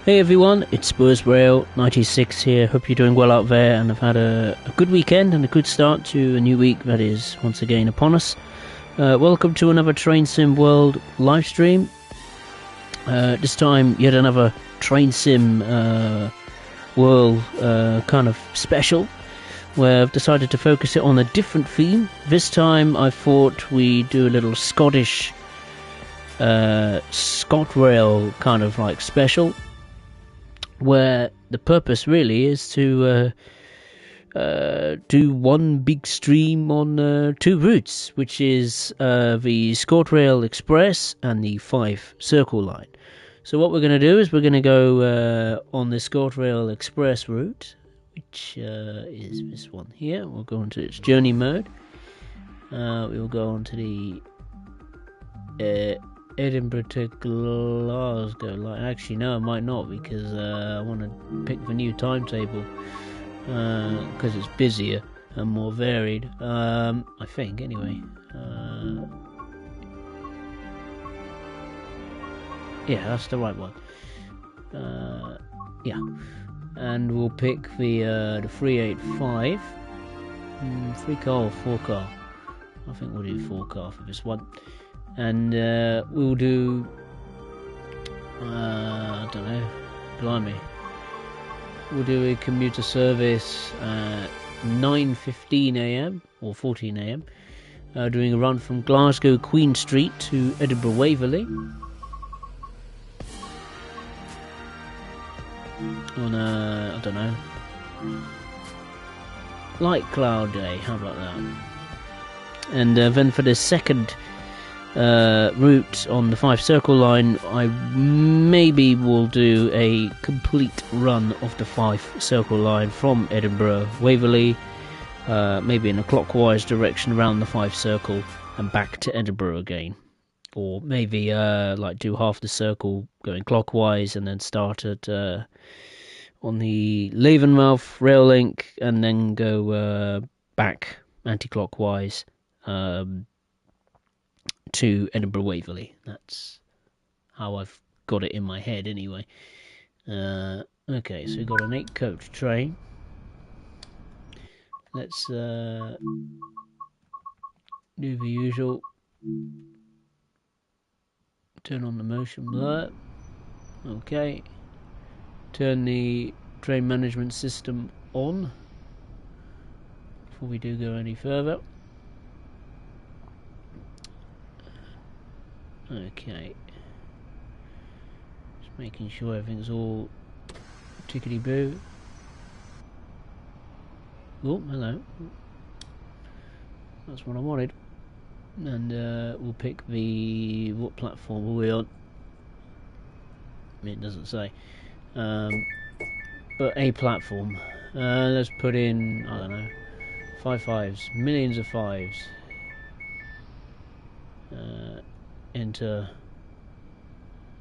Hey everyone, it's ScotRail 96 here. Hope you're doing well out there and have had a good weekend and a good start to a new week that is once again upon us. Welcome to another Train Sim World live stream. This time yet another Train Sim World kind of special, where I've decided to focus it on a different theme. This time I thought we'd do a little Scottish ScotRail kind of like special, where the purpose really is to do one big stream on two routes, which is the ScotRail Express and the 5 Circle Line. So what we're going to do is we're going to go on the ScotRail Express route, which is this one here. We'll go into its journey mode. We'll go on to the Edinburgh to Glasgow. Actually, no, I might not, because I want to pick the new timetable because it's busier and more varied. I think, anyway. Yeah, that's the right one. Yeah, and we'll pick the 385. 3 car or 4 car? I think we'll do 4 car for this one. And we'll do, I don't know, blimey. We'll do a commuter service at 9:15 AM or 14 AM, doing a run from Glasgow Queen Street to Edinburgh Waverley on a, I don't know, light cloud day. How about that? And then for the second route on the 5 Circle Line, I maybe will do a complete run of the 5 Circle Line from Edinburgh Waverley, maybe in a clockwise direction around the 5 Circle and back to Edinburgh again, or maybe like do half the circle going clockwise and then start at on the Leavenmouth rail link and then go back anti-clockwise to Edinburgh Waverley. That's how I've got it in my head anyway. Okay, so we've got an 8 coach train. Let's do the usual. Turn on the motion blur. Okay. Turn the train management system on before we do go any further. Okay, just making sure everything's all tickety-boo. Oh, hello. That's what I wanted. And we'll pick the... what platform are we on? It doesn't say. But a platform. Let's put in, I don't know, 5 5s. Millions of 5s. Enter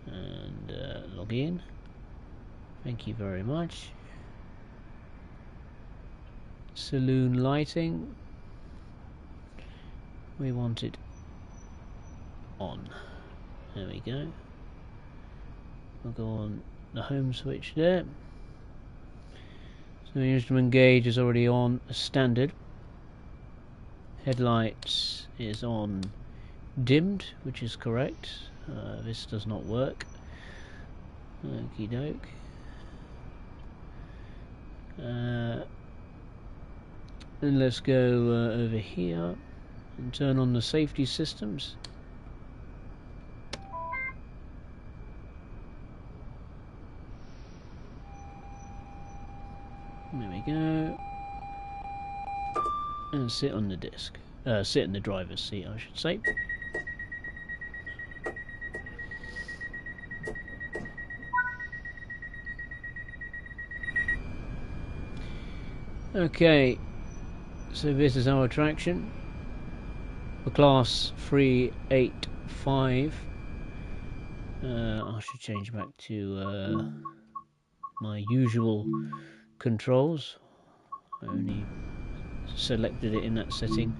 and log in. Thank you very much. Saloon lighting, we want it on. There we go. We'll go on the home switch there. So the instrument gauge is already on as standard. Headlights is on dimmed, which is correct. This does not work. Okie doke. And let's go over here and turn on the safety systems. There we go. And sit on the disc. Sit in the driver's seat, I should say. Okay, so this is our attraction. The class 385. I should change back to my usual controls. I only selected it in that setting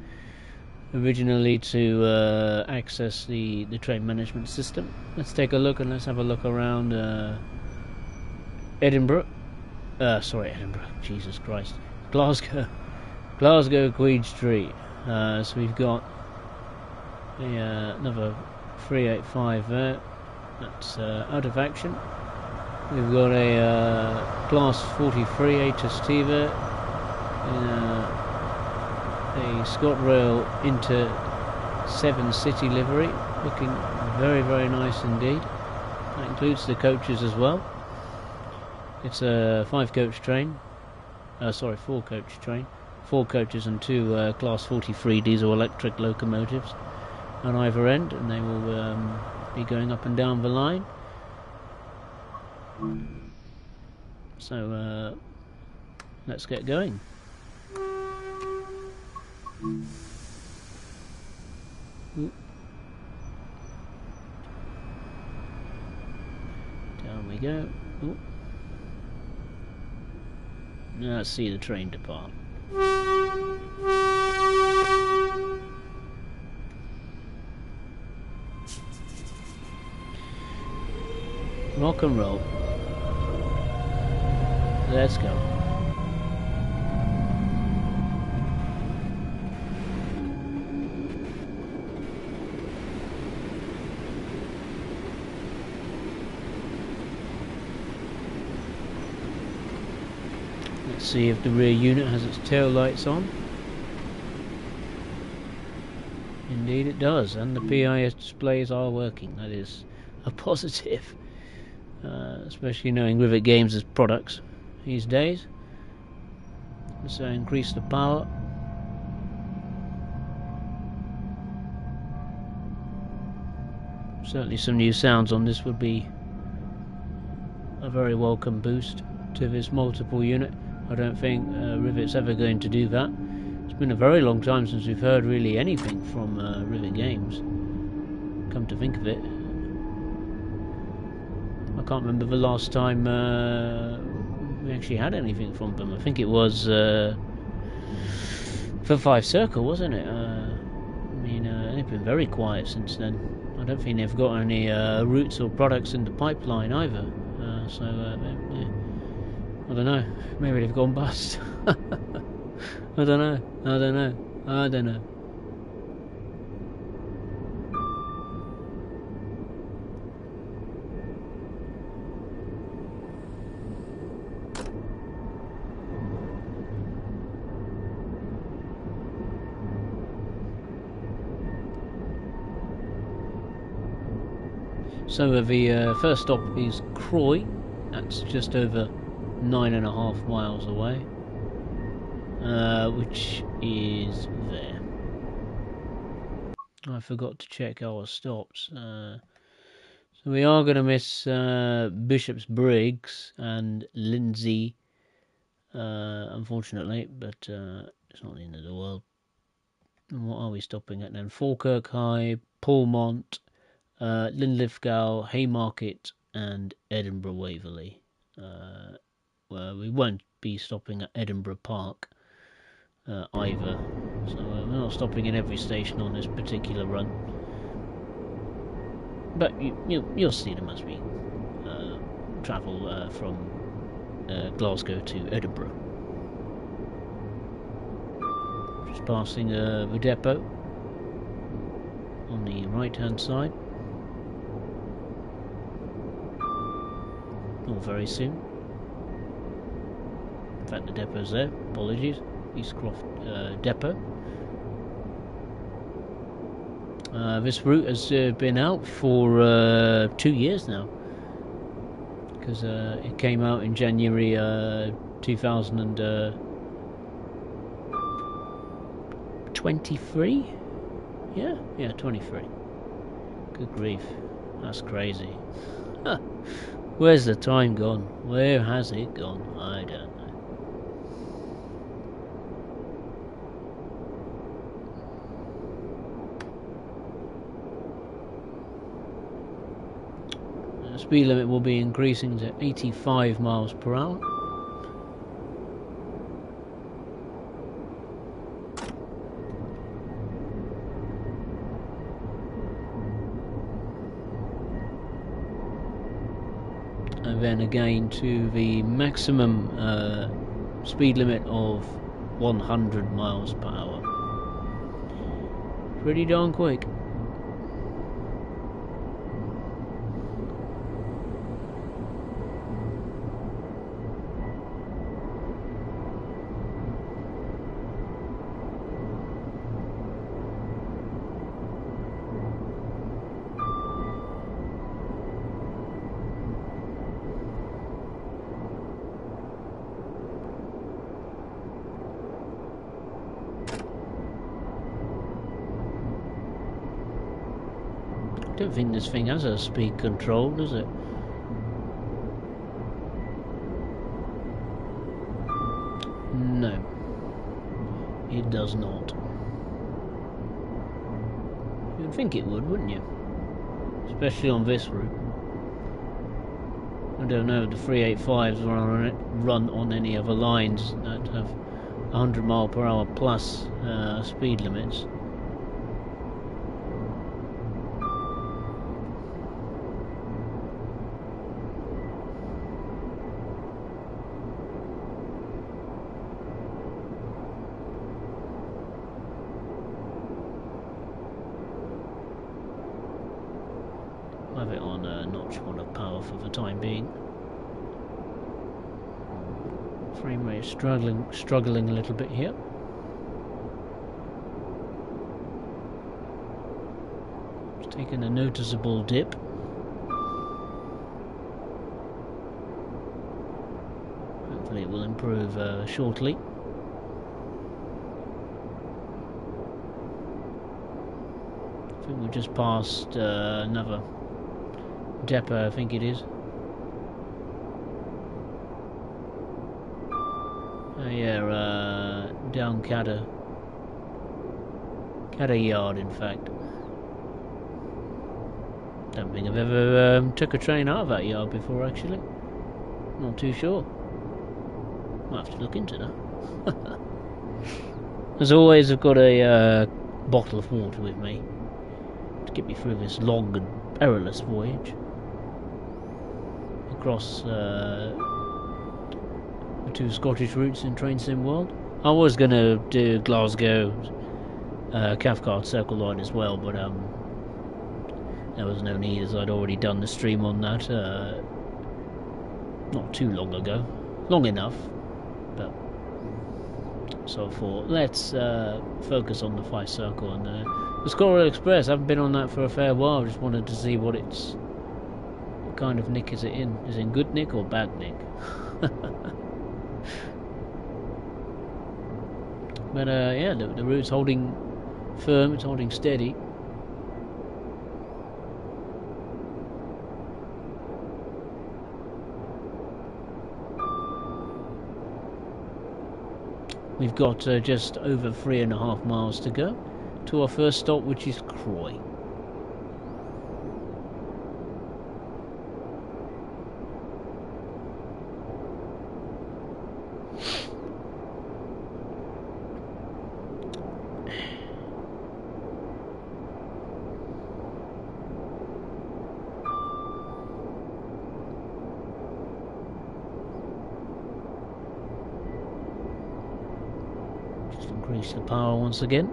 originally to access the train management system. Let's take a look and let's have a look around Edinburgh. Sorry, Edinburgh. Jesus Christ. Glasgow Queen Street. So we've got another 385 there. That's out of action. We've got a class 43 HST there. A ScotRail Inter 7 City livery, looking very, very nice indeed. That includes the coaches as well. It's a 5-coach train. Sorry, 4-coach train. 4 coaches and 2 class 43 diesel electric locomotives on either end, and they will be going up and down the line. So let's get going. Ooh. Down we go. Ooh. Now let's see the train depart. Rock and roll. Let's go. Let's see if the rear unit has its tail lights on. Indeed it does, and the PIS displays are working. That is a positive, especially knowing Rivet Games' products these days. Let's increase the power. Certainly some new sounds on this would be a very welcome boost to this multiple unit. I don't think Rivet's ever going to do that. It's been a very long time since we've heard really anything from Rivet Games, come to think of it. I can't remember the last time we actually had anything from them. I think it was for 5 Circle, wasn't it? I mean, they've been very quiet since then. I don't think they've got any routes or products in the pipeline either. Yeah. I don't know. Maybe they've gone bust. I don't know. So the first stop is Croy. That's just over 9.5 miles away, which is there. I forgot to check our stops. So we are going to miss Bishop's Briggs and Lindsay, unfortunately, but it's not the end of the world. And what are we stopping at then? Falkirk High, Paulmont, Linlithgow, Haymarket, and Edinburgh Waverley. Well, we won't be stopping at Edinburgh Park either, so we're not stopping in every station on this particular run. But you'll see them as we travel from Glasgow to Edinburgh. Just passing the depot on the right hand side. All very soon. In fact, the depot's there. Apologies. Eastcroft depot. This route has been out for 2 years now, because it came out in January 2023. Yeah, 23. Good grief, that's crazy. Where's the time gone? Where has it gone? I don't know. The speed limit will be increasing to 85 miles per hour. And then again to the maximum speed limit of 100 miles per hour. Pretty darn quick. I don't think this thing has a speed control, does it? No, it does not. You'd think it would, wouldn't you? Especially on this route. I don't know if the 385s run on any other lines that have 100 mile per hour plus speed limits. Have it on notch 1 of power for the time being. Frame rate is struggling a little bit here. It's taken a noticeable dip. Hopefully it will improve shortly. I think we just passed another depot, I think it is. Down Cadder Yard, in fact. Don't think I've ever took a train out of that yard before, actually. Not too sure. Might have to look into that. As always, I've got a bottle of water with me to get me through this long and perilous voyage across the 2 Scottish routes in Train Sim World. I was going to do Glasgow Cathcart Circle Line as well, but there was no need, as I'd already done the stream on that not too long ago. Long enough, but so I thought, let's focus on the 5 Circle and the ScotRail Express. I haven't been on that for a fair while. I just wanted to see what kind of nick is it in. Is it in good nick or bad nick? But yeah, the route's holding firm, it's holding steady. We've got just over 3.5 miles to go to our first stop, which is Croy. Increase the power once again.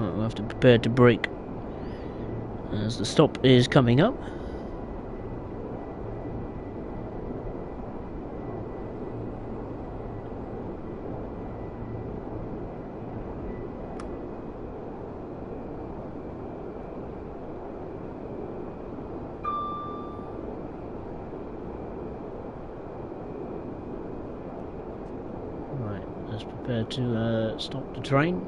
Right, we'll have to prepare to brake as the stop is coming up. Right, let's prepare to stop the train.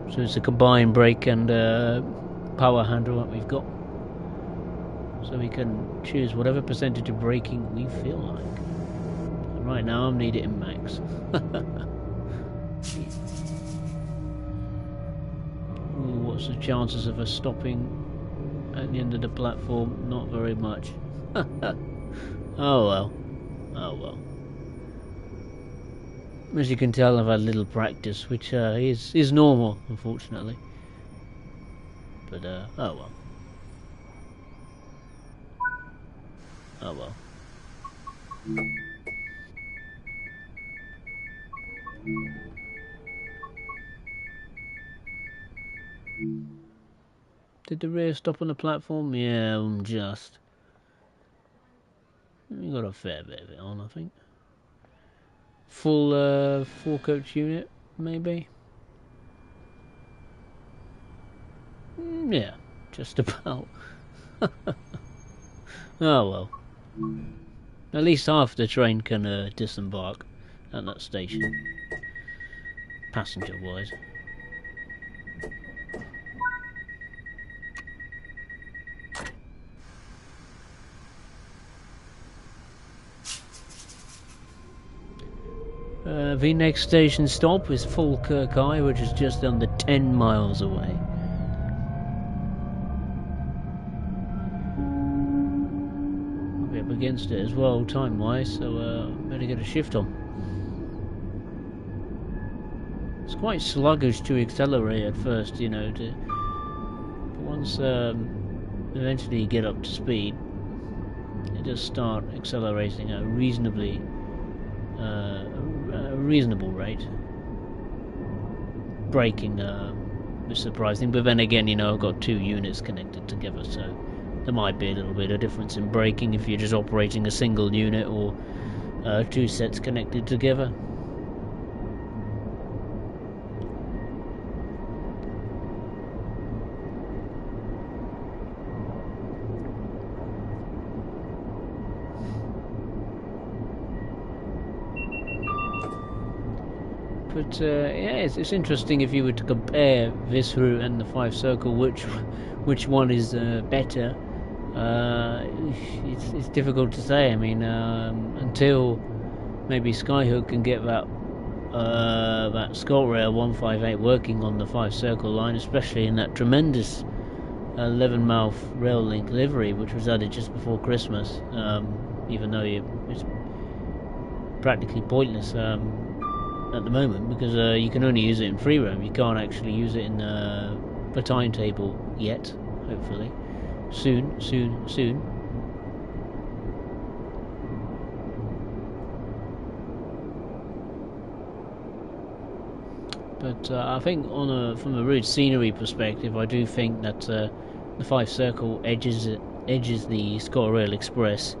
So it's a combined brake and power handle that we've got. So we can choose whatever percentage of braking we feel like. And right now I'm needing it in max. Ooh, what's the chances of us stopping at the end of the platform? Not very much. Oh well. Oh well. As you can tell, I've had little practice, which is normal, unfortunately. But oh well. Oh well. Did the rear stop on the platform? Yeah, just. We got a fair bit of it on, I think. Full 4-coach unit, maybe? Yeah, just about. Oh well. At least half the train can disembark at that station, passenger-wise. The next station stop is Falkirk, which is just under 10 miles away. I'll be up against it as well, time-wise, so better get a shift on. It's quite sluggish to accelerate at first, you know, but once eventually you get up to speed, it does start accelerating at a reasonable rate. Braking is surprising, but then again, you know, I've got 2 units connected together, so there might be a little bit of difference in braking if you're just operating a single unit or 2 sets connected together. But yeah, it's interesting if you were to compare this route and the 5 Circle, which one is better. It's difficult to say. I mean, until maybe Skyhook can get that ScotRail 158 working on the 5 Circle line, especially in that tremendous 11-mile rail link livery, which was added just before Christmas. Even though it's practically pointless. At the moment, because you can only use it in free roam. You can't actually use it in the timetable yet. Hopefully, soon. But I think from a route scenery perspective, I do think that the 5 Circle edges the ScotRail Express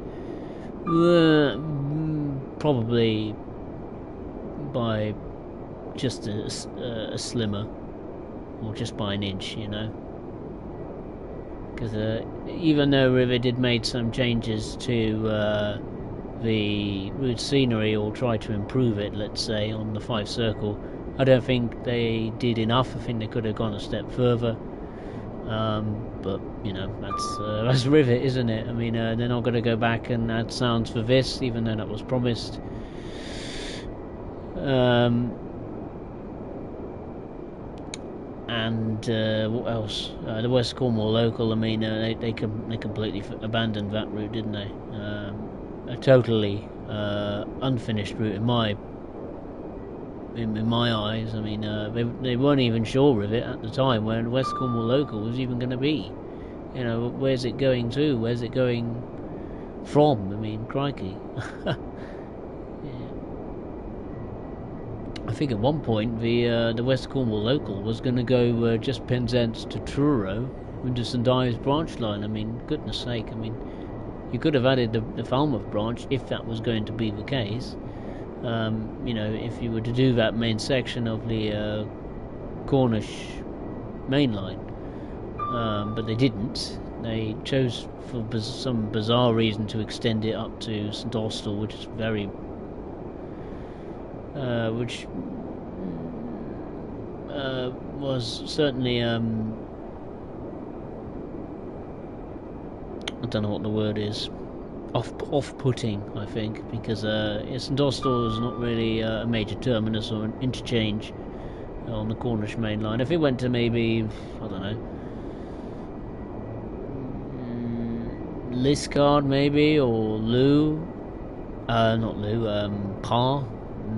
probably by just a slimmer, or just by an inch, you know. Because even though River did made some changes to the route scenery, or try to improve it, let's say, on the 5 Circle, I don't think they did enough. I think they could have gone a step further. But you know, that's Rivet, isn't it? I mean, they're not going to go back and add sounds for this, even though that was promised. And what else? The West Cornwall local. I mean, they completely abandoned that route, didn't they? a totally unfinished route in my eyes. I mean, they weren't even sure of it at the time when West Cornwall Local was even going to be. You know, where's it going to? Where's it going from? I mean, crikey. Yeah. I think at one point the West Cornwall Local was going to go just Penzance to Truro into St Ives branch line. I mean, goodness sake. I mean, you could have added the Falmouth branch if that was going to be the case. You know, if you were to do that main section of the Cornish main line. But they didn't. They chose for some bizarre reason to extend it up to St Austell, which is which was certainly I don't know what the word is, off-putting, I think, because St Austell is not really a major terminus or an interchange on the Cornish main line. If it went to maybe, I don't know, Liscard maybe, or Parr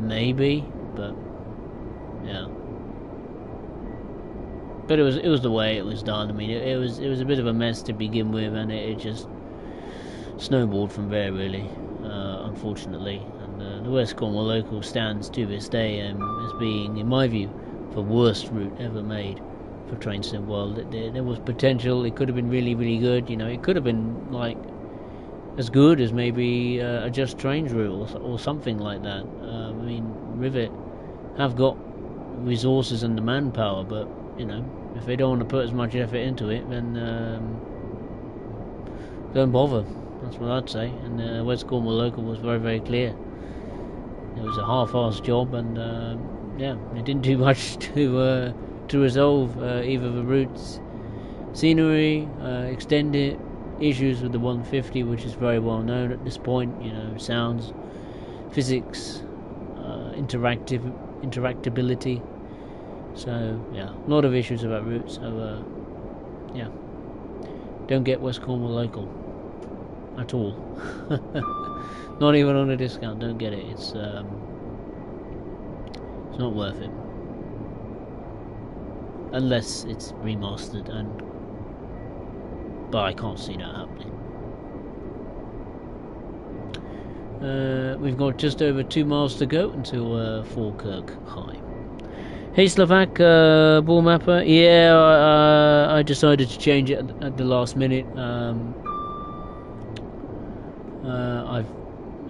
maybe, but yeah. But it was the way it was done. I mean, it was a bit of a mess to begin with, and it just snowballed from there, really, unfortunately. And the West Cornwall Local stands to this day as being, in my view, the worst route ever made for trains in the world. There was potential. It could have been really, really good. You know, it could have been like as good as maybe a Just Trains route or something like that. I mean, Rivet have got resources and the manpower, but you know, if they don't want to put as much effort into it, then don't bother. That's what I'd say. And West Cornwall Local was very, very clear. It was a half-assed job, and yeah, it didn't do much to resolve either the route's scenery, extend it, issues with the 150, which is very well known at this point. You know, sounds, physics, interactability. So yeah, a lot of issues about routes. So yeah, don't get West Cornwall Local at all. Not even on a discount. Don't get it. It's not worth it unless it's remastered, but I can't see that happening. We've got just over 2 miles to go until Falkirk High. Hey Slovak, ball mapper. Yeah, I decided to change it at the last minute.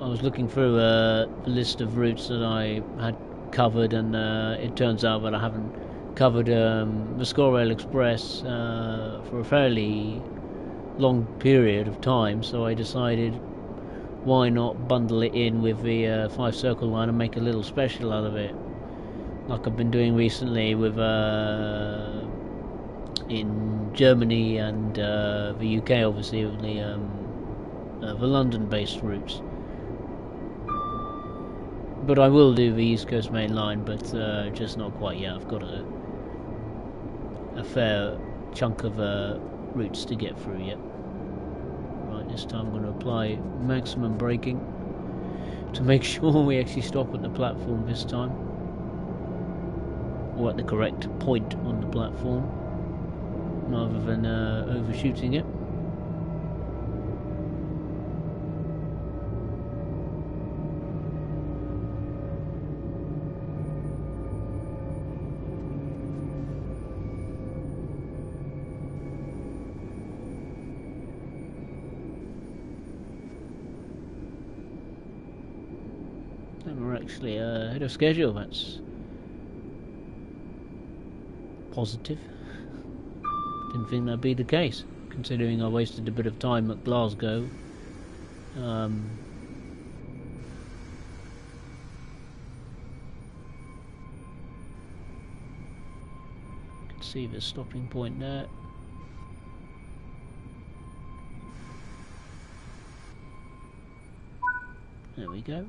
I was looking through a list of routes that I had covered, and it turns out that I haven't covered the ScotRail Express for a fairly long period of time. So I decided, why not bundle it in with the 5 Circle line and make a little special out of it, like I've been doing recently with in Germany and the UK, obviously, with the London-based routes. But I will do the East Coast main line, but just not quite yet. I've got a fair chunk of routes to get through yet. Right, this time I'm going to apply maximum braking to make sure we actually stop at the platform this time, or at the correct point on the platform, rather than overshooting it. And we're actually ahead of schedule. That's positive. Didn't think that'd be the case, considering I wasted a bit of time at Glasgow. Can see the stopping point there. There we go.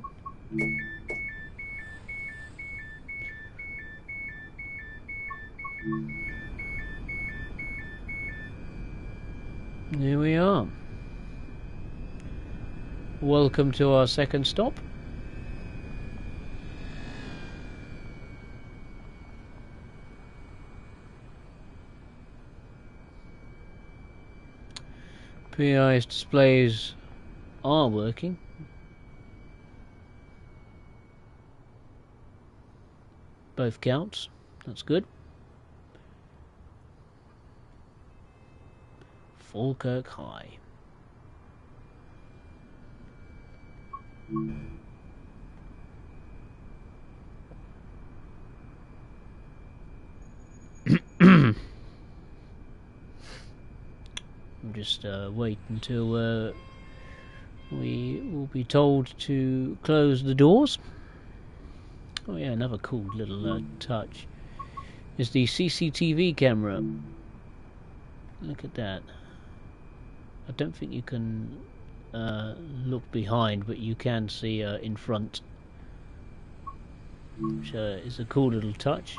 Here we are. welcome to our second stop. PI's displays are working. Both counts. That's good. Falkirk High. We'll just wait until we will be told to close the doors. Oh yeah, another cool little touch is the CCTV camera. Look at that. I don't think you can look behind, but you can see in front, which is a cool little touch.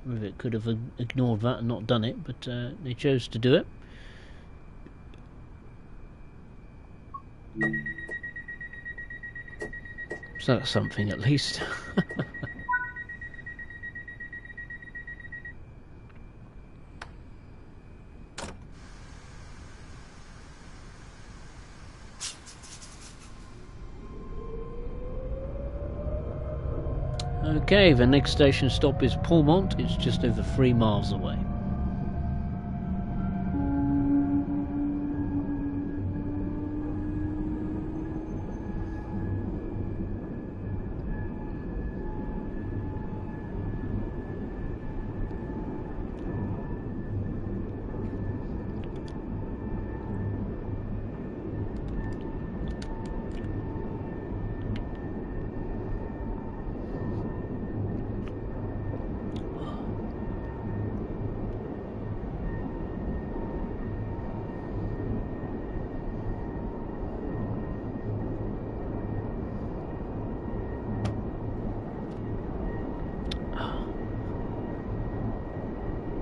Rivet could have ignored that and not done it, but they chose to do it. So that's something at least. Okay, the next station stop is Portmont. It's just over 3 miles away.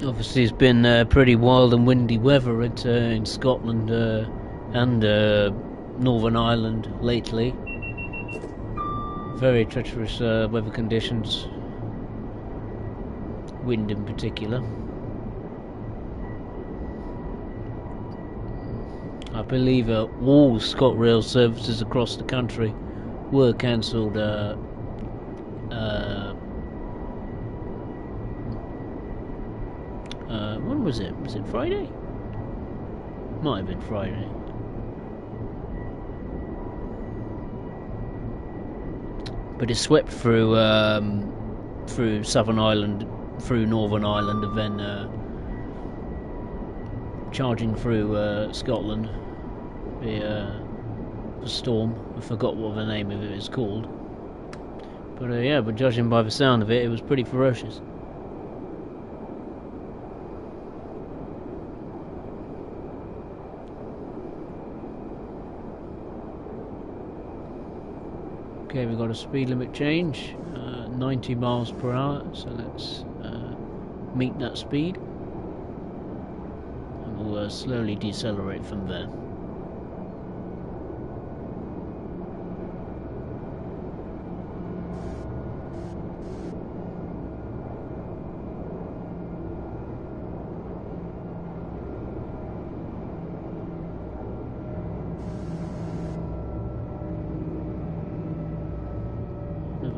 Obviously, it's been pretty wild and windy weather in Scotland and Northern Ireland lately. Very treacherous weather conditions, wind in particular. I believe all ScotRail services across the country were cancelled when was it? Was it Friday? Might have been Friday. But it swept through Southern Ireland, through Northern Ireland, and then charging through Scotland. The storm. I forgot what the name of it is called. But yeah, but judging by the sound of it, it was pretty ferocious. Okay, we've got a speed limit change, 90 miles per hour, so let's meet that speed, and we'll slowly decelerate from there.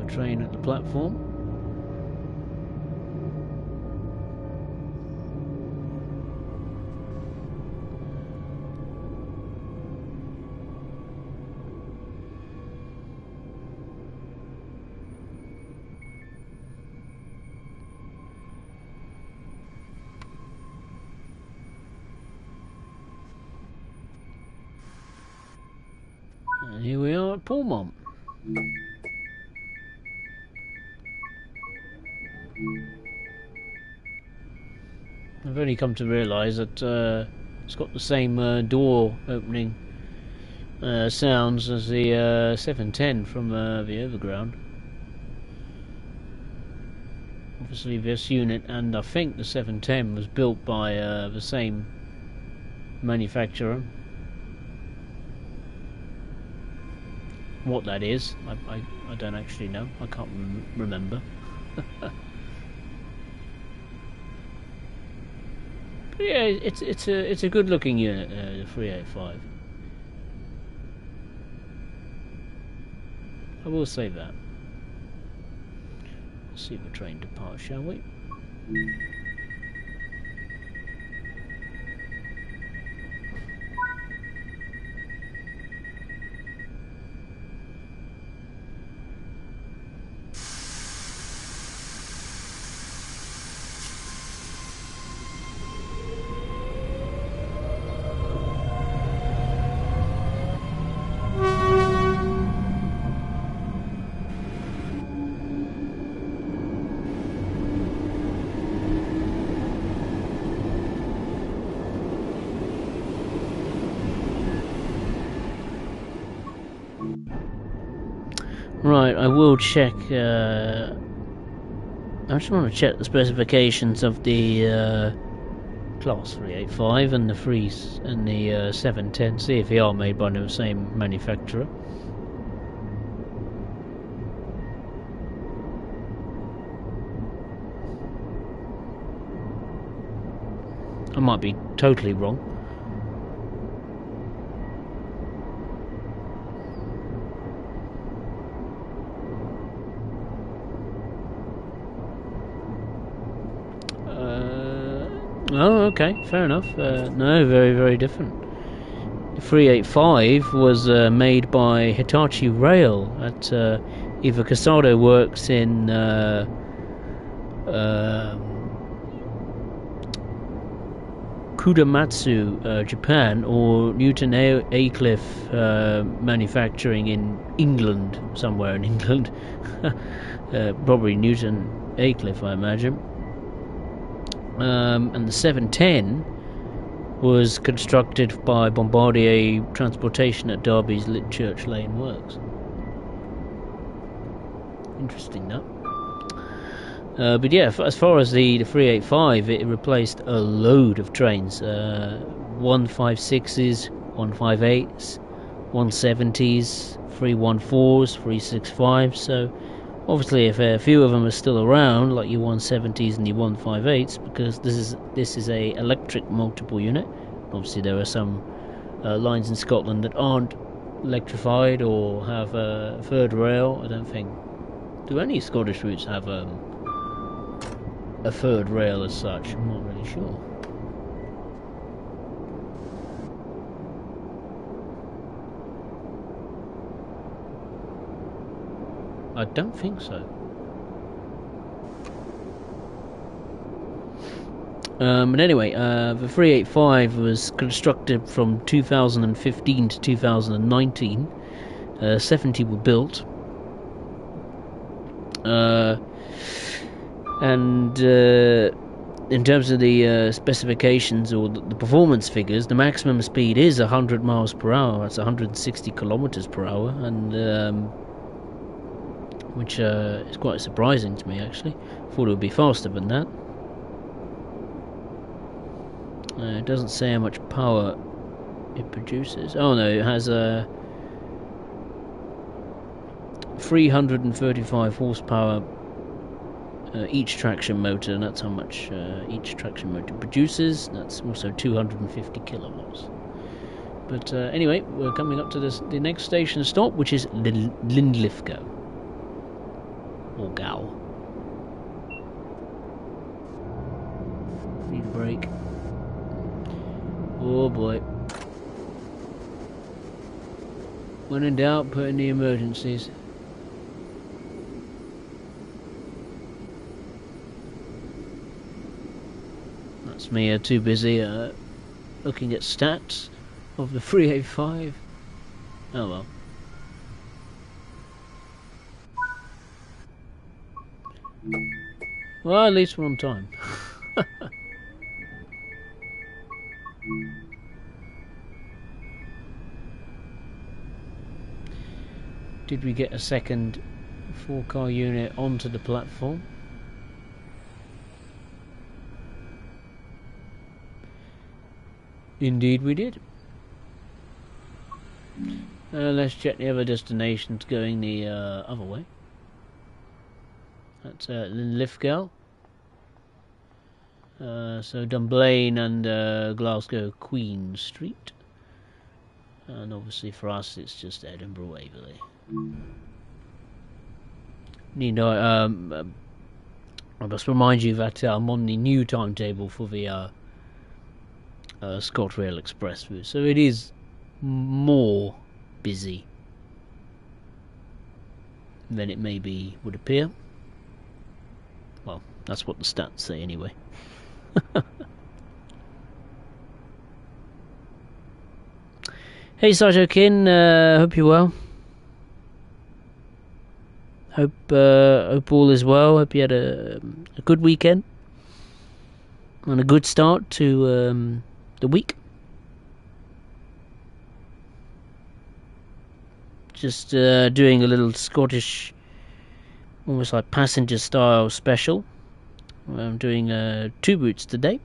Train at the platform. And here we are at Portmont. I've only come to realise that it's got the same door opening sounds as the 710 from the Overground. obviously this unit, and I think the 710 was built by the same manufacturer. What that is, I don't actually know. I can't remember. But yeah, it's a good looking unit, the 385. I will say that. Let's see the train depart, shall we? Right, I will check. I just want to check the specifications of the Class 385 and the 710. See if they are made by the same manufacturer. I might be totally wrong. Oh, okay, fair enough. No, very, very different. The 385 was made by Hitachi Rail at either Kasado Works in Kudamatsu, Japan, or Newton Aycliffe Manufacturing in England, somewhere in England. Probably Newton Aycliffe, I imagine. And the 710 was constructed by Bombardier Transportation at Derby's Litchurch Lane Works. Interesting, that. But yeah, as far as the 385, it replaced a load of trains. 156s, 158s, 170s, 314s, 365s. So obviously, if a few of them are still around, like your 170s and your 158s, because this is a electric multiple unit. Obviously, there are some lines in Scotland that aren't electrified or have a third rail. I don't think. Do any Scottish routes have a third rail as such? I'm not really sure. I don't think so. But anyway, the 385 was constructed from 2015 to 2019. 70 were built. And in terms of the specifications or the performance figures, the maximum speed is 100 miles per hour. That's 160 kilometers per hour, and which is quite surprising to me, actually. Thought it would be faster than that. It doesn't say how much power it produces. Oh no, it has a 335 horsepower each traction motor, and that's how much each traction motor produces. That's also 250 kilowatts. But anyway, we're coming up to the next station stop, which is Linlithgow. Or Gow. Need a break. Oh boy. When in doubt, put in the emergencies. That's me too busy looking at stats of the 385. Oh well. Well, at least we're on time. Did we get a second 4-car unit onto the platform? Indeed we did. Let's check the other destinations going the other way. That's Linlithgow. So Dunblane and Glasgow Queen Street. And obviously for us it's just Edinburgh Waverley. I must remind you that I'm on the new timetable for the ScotRail Express route, so it is more busy than it maybe would appear. Well, that's what the stats say anyway. Hey Sajokin, hope you're well. Hope all is well. Hope you had a good weekend and a good start to the week. Just doing a little Scottish, almost like passenger style special. I'm doing 2 routes today.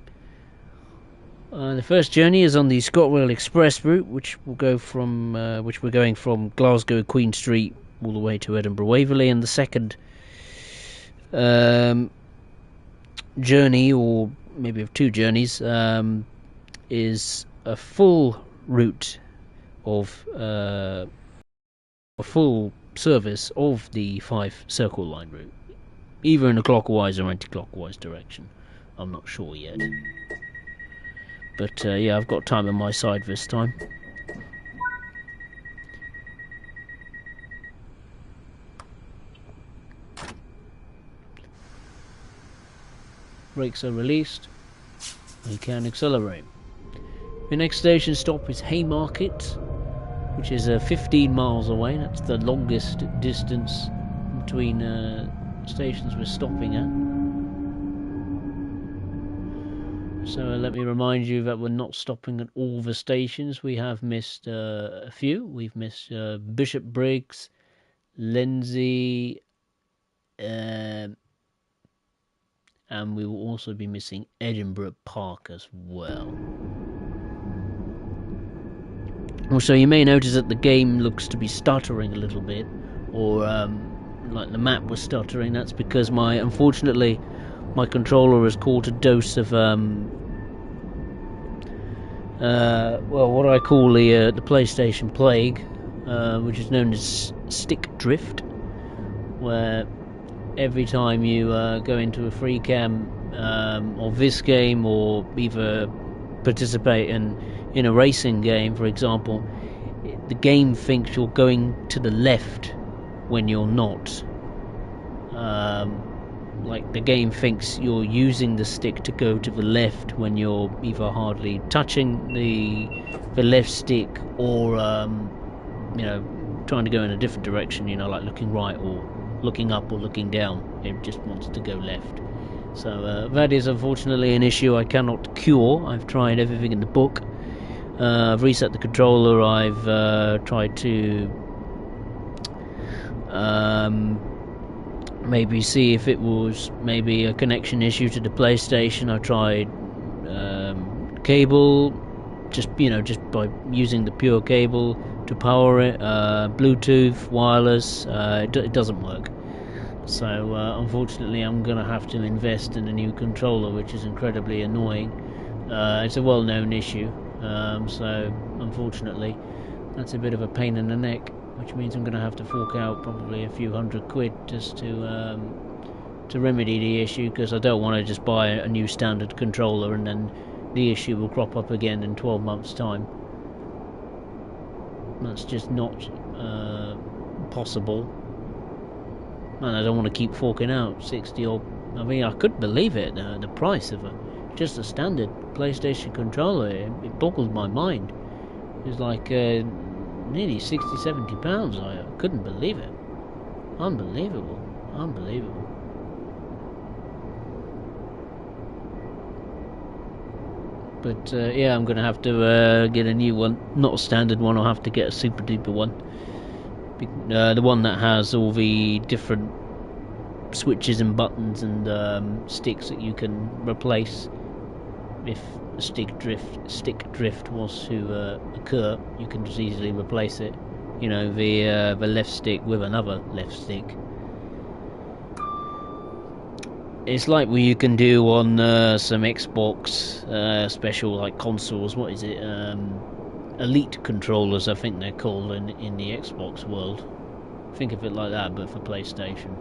The first journey is on the ScotRail Express route, which will go from which we're going from Glasgow Queen Street all the way to Edinburgh Waverley, and the second journey, or maybe of 2 journeys, is a full route of a full service of the 5 Circle Line route, either in a clockwise or anti-clockwise direction. I'm not sure yet. But yeah, I've got time on my side this time. Brakes are released. We can accelerate. The next station stop is Haymarket, which is 15 miles away. That's the longest distance between stations we're stopping at. So let me remind you that we're not stopping at all the stations. We have missed a few. We've missed Bishop Briggs, Lindsay, and we will also be missing Edinburgh Park as well. Also, you may notice that the game looks to be stuttering a little bit, or like the map was stuttering. That's because unfortunately, my controller has caught a dose of well, what I call the PlayStation plague, which is known as stick drift, where every time you go into a free cam or this game, or either participate in a racing game, for example, the game thinks you're going to the left when you're not. Like the game thinks you're using the stick to go to the left when you're either hardly touching the left stick, or trying to go in a different direction, like looking right or looking up or looking down. It just wants to go left. So that is unfortunately an issue I cannot cure. I've tried everything in the book. I've reset the controller. I've tried to maybe see if it was maybe a connection issue to the PlayStation. I tried cable, just by using the pure cable to power it, Bluetooth, wireless. It doesn't work. So unfortunately I'm going to have to invest in a new controller, which is incredibly annoying. It's a well-known issue, so unfortunately that's a bit of a pain in the neck, which means I'm going to have to fork out probably a few £100 just to remedy the issue, because I don't want to just buy a new standard controller and then the issue will crop up again in 12 months' time. That's just not possible, and I don't want to keep forking out 60 or... I mean, I couldn't believe it, the price of just a standard PlayStation controller. It boggled my mind. It was like nearly £60-70. I couldn't believe it. Unbelievable. But yeah, I'm going to have to get a new one. Not a standard one, I'll have to get a super duper one. The one that has all the different switches and buttons and sticks that you can replace if stick drift was to occur, you can just easily replace it. You know, the left stick with another left stick. It's like what you can do on some Xbox special like consoles. What is it? Elite controllers, I think they're called in the Xbox world. Think of it like that, but for PlayStation.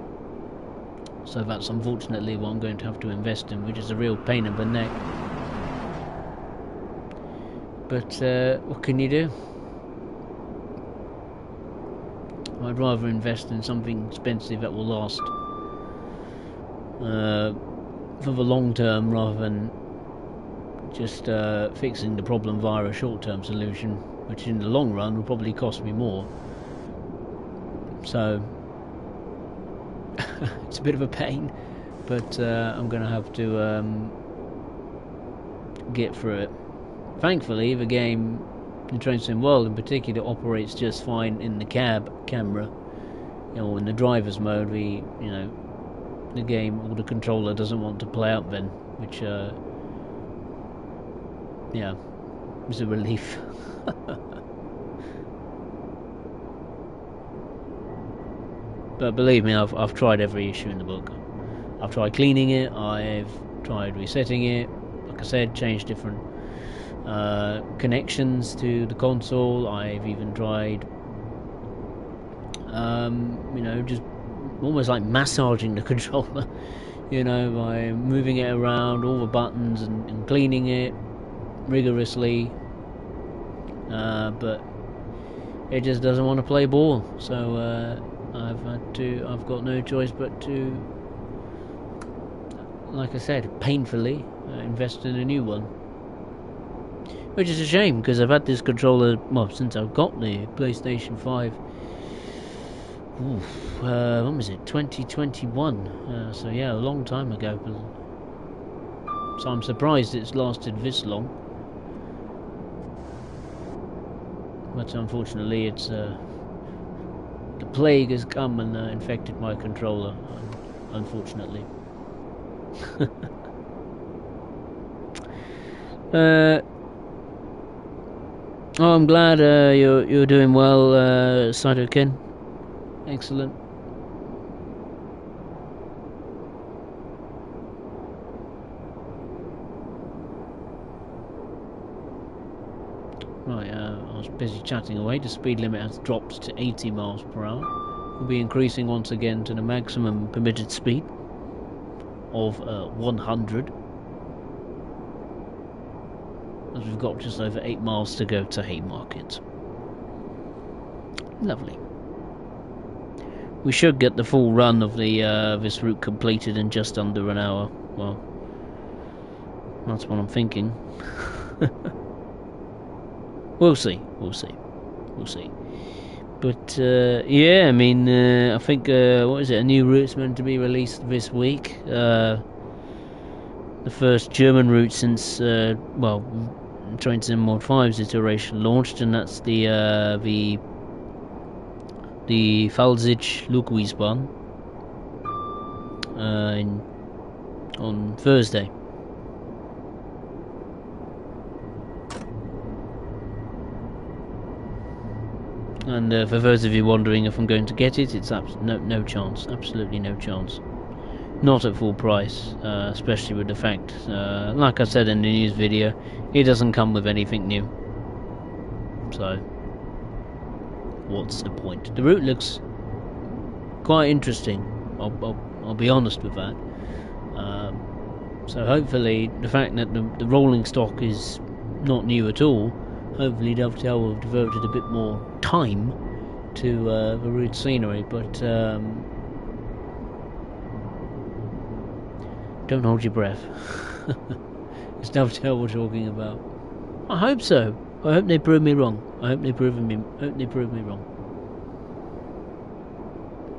So that's unfortunately what I'm going to have to invest in, which is a real pain in the neck. But what can you do? I'd rather invest in something expensive that will last for the long term, rather than just fixing the problem via a short-term solution, which in the long run will probably cost me more. So it's a bit of a pain, but I'm going to have to get through it. Thankfully, the game, the Train Sim World in particular, operates just fine in the cab camera. You know, in the driver's mode, the game or the controller doesn't want to play up then, which yeah, is a relief. But believe me, I've tried every issue in the book. I've tried cleaning it, I've tried resetting it, like I said, changed different connections to the console. I've even tried just almost like massaging the controller, by moving it around, all the buttons, and cleaning it rigorously, but it just doesn't want to play ball. So I've got no choice but to, like I said, painfully invest in a new one, which is a shame, because I've had this controller since I've got the PlayStation 5. When was it? 2021. So yeah, a long time ago. So I'm surprised it's lasted this long. But unfortunately, it's the plague has come and infected my controller. Unfortunately. I'm glad you're doing well, Saito-ken. Excellent. Right, I was busy chatting away. The speed limit has dropped to 80 miles per hour. We'll be increasing once again to the maximum permitted speed of 100. As we've got just over 8 miles to go to Haymarket. Lovely. We should get the full run of the this route completed in just under an hour. Well, that's what I'm thinking. We'll see. But yeah, I mean, I think what is it? A new route's meant to be released this week. The first German route since Train Sim Mod 5's iteration launched, and that's the Pfalzig-Luckwiesbahn on Thursday. And for those of you wondering if I'm going to get it, it's no chance, absolutely no chance. Not at full price, especially with the fact, like I said in the news video, it doesn't come with anything new. So, what's the point? The route looks quite interesting. I'll be honest with that. So hopefully, the fact that the rolling stock is not new at all, hopefully Dovetail will have devoted a bit more time to the route scenery. But don't hold your breath. It's Dovetail we're talking about. I hope so. I hope they prove me wrong. Hope they prove me wrong.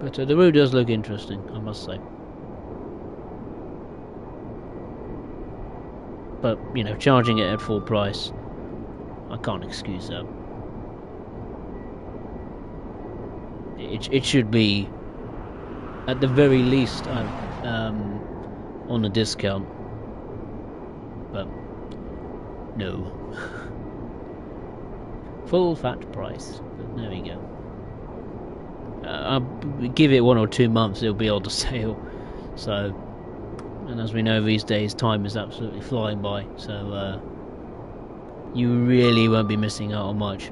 But the route does look interesting, I must say. But charging it at full price, I can't excuse that. It should be, at the very least, on a discount. But No. Full fat price. But there we go. I'll give it 1 or 2 months, it'll be on the sale. So, and as we know these days, time is absolutely flying by. So you really won't be missing out on much.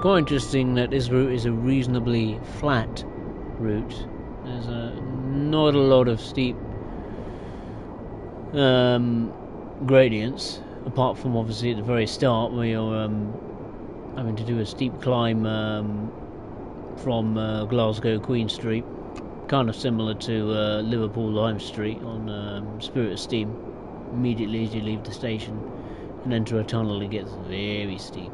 Quite interesting that this route is a reasonably flat route. There's not a lot of steep gradients, apart from obviously at the very start where you're having to do a steep climb from Glasgow Queen Street, kind of similar to Liverpool Lime Street on Spirit of Steam. Immediately as you leave the station and enter a tunnel, it gets very steep.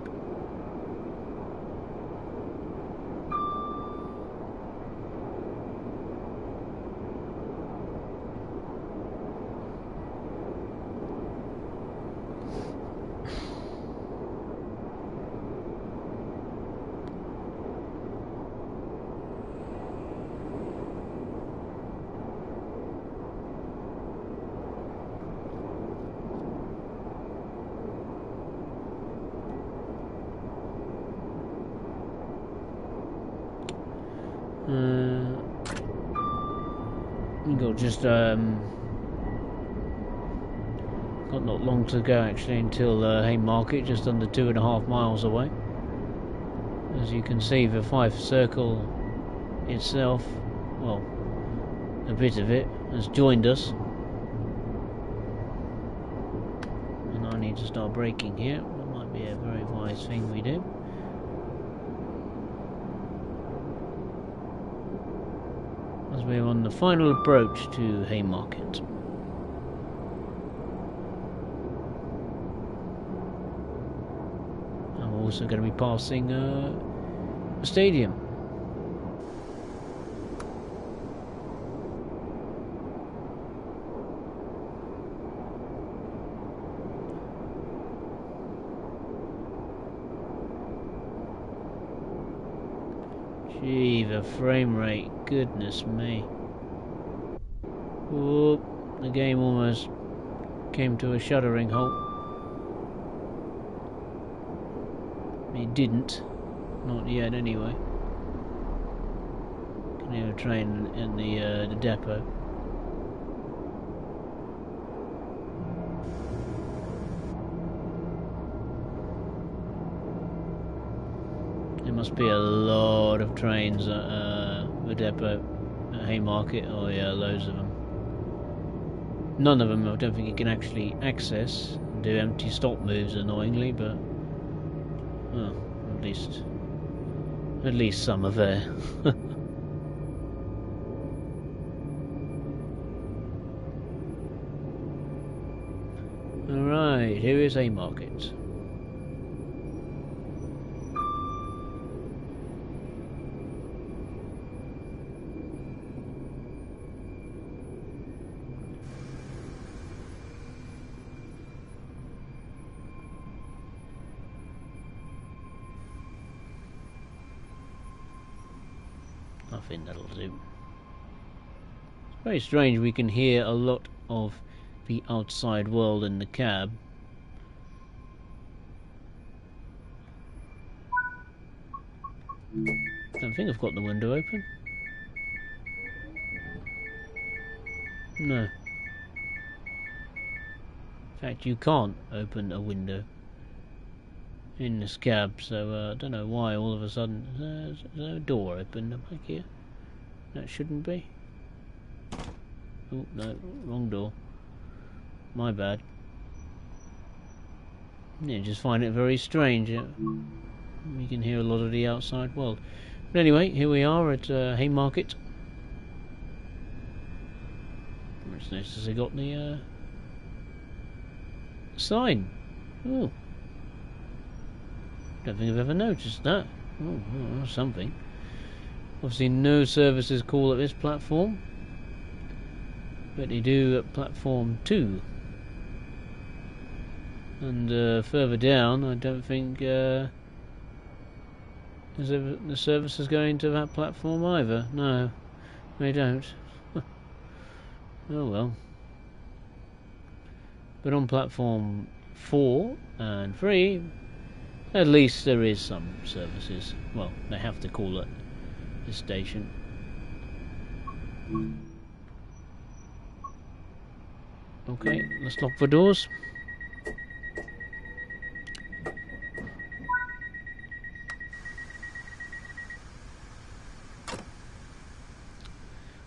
Got not long to go actually until Haymarket, just under 2.5 miles away. As you can see, the Fife Circle itself, well, a bit of it, has joined us. And I need to start braking here. That might be a very wise thing we do. As we're on the final approach to Haymarket. I'm also going to be passing a stadium. Gee, the frame rate, goodness me. Whoop, the game almost came to a shuddering halt. It didn't, not yet anyway. Can hear a train in the depot. There must be a lot of trains at the depot at Haymarket. Oh yeah, loads of them. None of them I don't think you can actually access and do empty stop moves, annoyingly, but well, at least some are there. Alright, here is Haymarket. I think that'll do. It's very strange, we can hear a lot of the outside world in the cab. I don't think I've got the window open. No. In fact, you can't open a window in this cab, so I don't know why all of a sudden there's no door open back here. That shouldn't be. Oh no, wrong door. My bad. Yeah, just find it very strange. We can hear a lot of the outside world. But anyway, here we are at Haymarket. It's nice as they got the sign Oh, don't think I've ever noticed that. Oh, that's something. Obviously no services call at this platform, but they do at platform 2. And further down, I don't think the service is going to that platform either. No, they don't. Oh well. But on platform 4 and 3, at least there is some services. Well, they have to call it the station. Okay, let's lock the doors.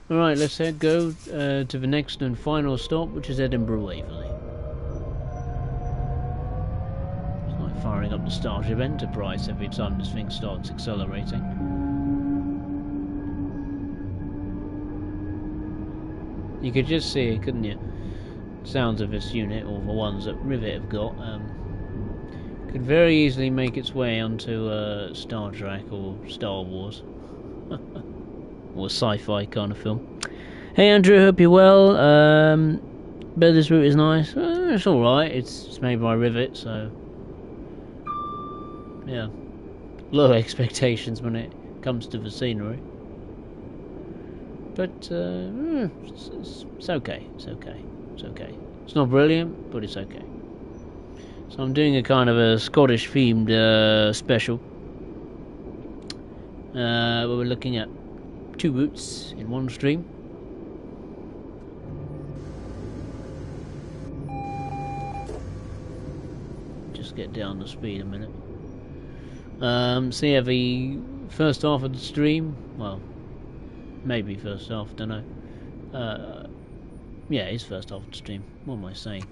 Alright, let's go to the next and final stop, which is Edinburgh Waverley. It's like firing up the Starship Enterprise every time this thing starts accelerating. You could just see it, couldn't you? Sounds of this unit, or the ones that Rivet have got, could very easily make its way onto Star Trek or Star Wars. Or a sci-fi kind of film. Hey Andrew, hope you're well. But this route is nice. It's alright, it's made by Rivet, so yeah. Low expectations when it comes to the scenery. But it's okay, it's okay, it's okay. It's not brilliant, but it's okay. So I'm doing a kind of a Scottish themed special. Where we're looking at 2 routes in one stream. Just get down the speed a minute. So yeah, the first half of the stream, well, maybe first half, don't know. Yeah, it's first half of the stream. What am I saying?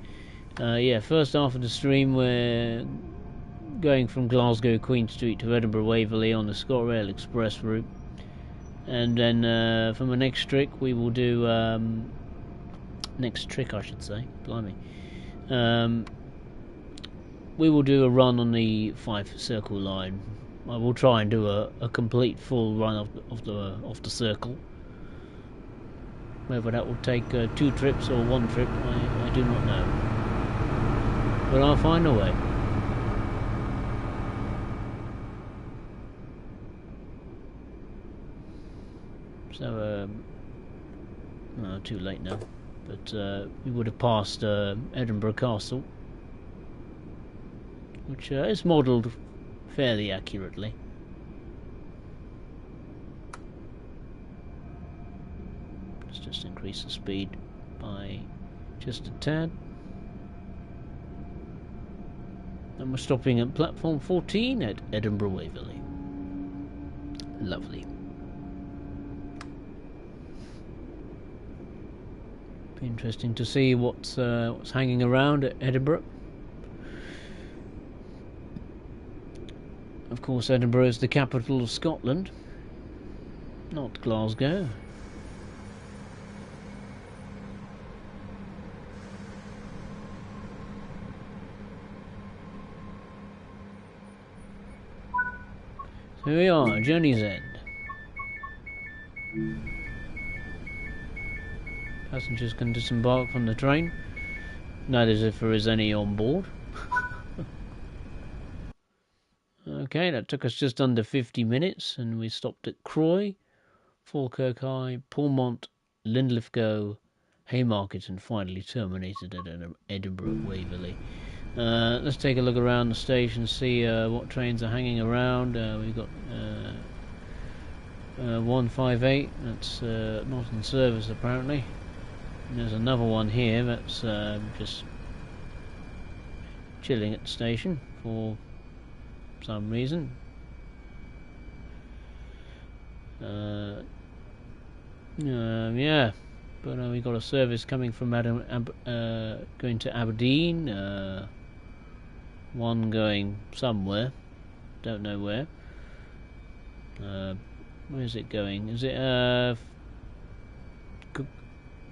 Yeah, first half of the stream we're going from Glasgow Queen Street to Edinburgh Waverley on the ScotRail Express route. And then from the next trick we will do next trick I should say, blimey. We will do a run on the 5 circle line. I will try and do a complete full run of the circle. Whether that will take 2 trips or 1 trip, I do not know. But I'll find a way. So, no, too late now. But we would have passed Edinburgh Castle, which is modelled fairly accurately. Let's just increase the speed by just a tad. And we're stopping at platform 14 at Edinburgh Waverley. Lovely. Be interesting to see what's hanging around at Edinburgh. Of course, Edinburgh is the capital of Scotland, not Glasgow. So here we are, journey's end. Passengers can disembark from the train. Not as if there is any on board. Okay, that took us just under 50 minutes, and we stopped at Croy, Falkirk High, Portmont, Linlithgow, Haymarket, and finally terminated at Edinburgh Waverley. Let's take a look around the station, see what trains are hanging around. We've got 158, that's not in service apparently. And there's another one here that's just chilling at the station for some reason. Yeah, but we got a service coming from going to Aberdeen, one going somewhere, don't know where. Where is it going? Is it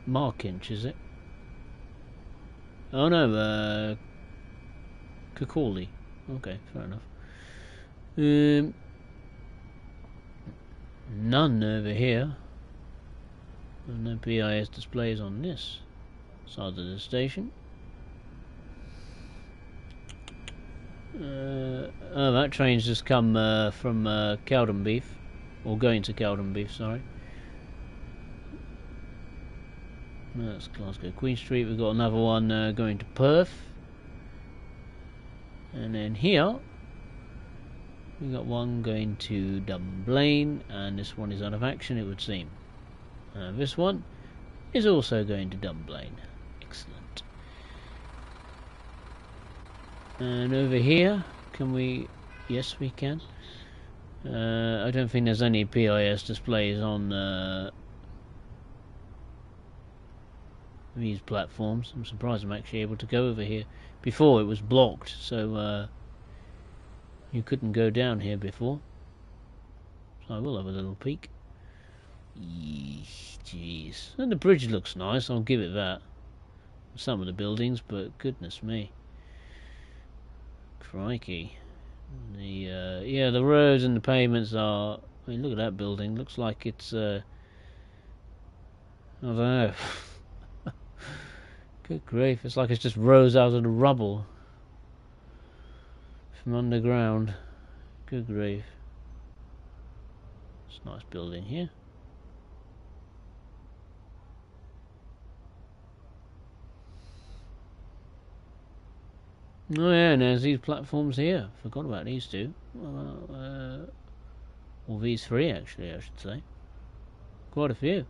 Markinch, is it? Oh no, Kirkcaldy. Okay, fair enough. None over here. There's no PIS displays on this side of the station. Oh, that train's just come from Cowdenbeath, or going to Cowdenbeath, sorry. That's Glasgow Queen Street. We've got another one going to Perth. And then here, we've got one going to Dunblane, and this one is out of action, it would seem. This one is also going to Dunblane. Excellent. And over here, can we... Yes, we can. I don't think there's any PIS displays on these platforms. I'm surprised I'm actually able to go over here. Before it was blocked, so you couldn't go down here before. So I will have a little peek. Jeez. And the bridge looks nice, I'll give it that. Some of the buildings, but goodness me. Crikey. Yeah, the roads and the pavements are... I mean, look at that building. Looks like it's... I don't know. Good grief, it's like it's just rose out of the rubble from underground. Good grief. It's a nice building here. Oh yeah, and there's these platforms here. Forgot about these two. Or these three actually, I should say. Quite a few.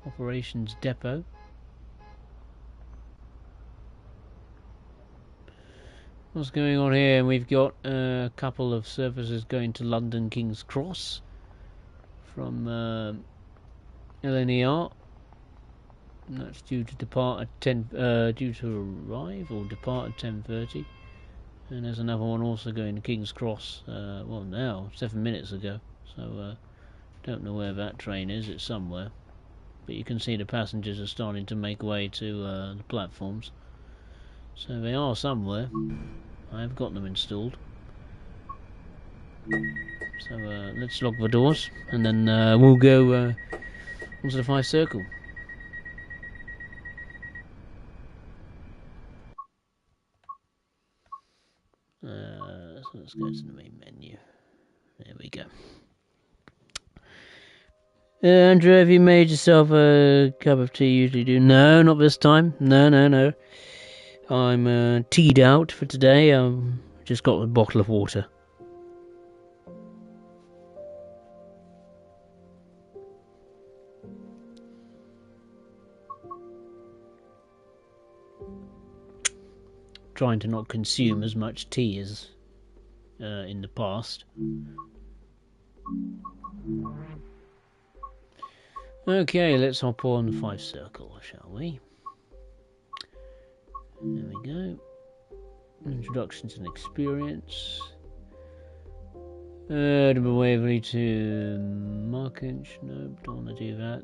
Operations Depot. What's going on here? We've got a couple of services going to London King's Cross from LNER. And that's due to depart at 10. Due to arrive or depart at 10:30. And there's another one also going to King's Cross. Well, now 7 minutes ago. So don't know where that train is. It's somewhere. But you can see the passengers are starting to make way to the platforms. So they are somewhere. I have got them installed. So let's lock the doors and then we'll go onto the 5 circle. So let's go to the main menu. There we go. Andrew, have you made yourself a cup of tea? You usually do. No, not this time. No. I'm teed out for today. Just got a bottle of water. Trying to not consume as much tea as in the past. Okay, let's hop on the 5 circle, shall we? There we go. Introductions and experience. Edinburgh Waverley to Markinch. No, don't want to do that.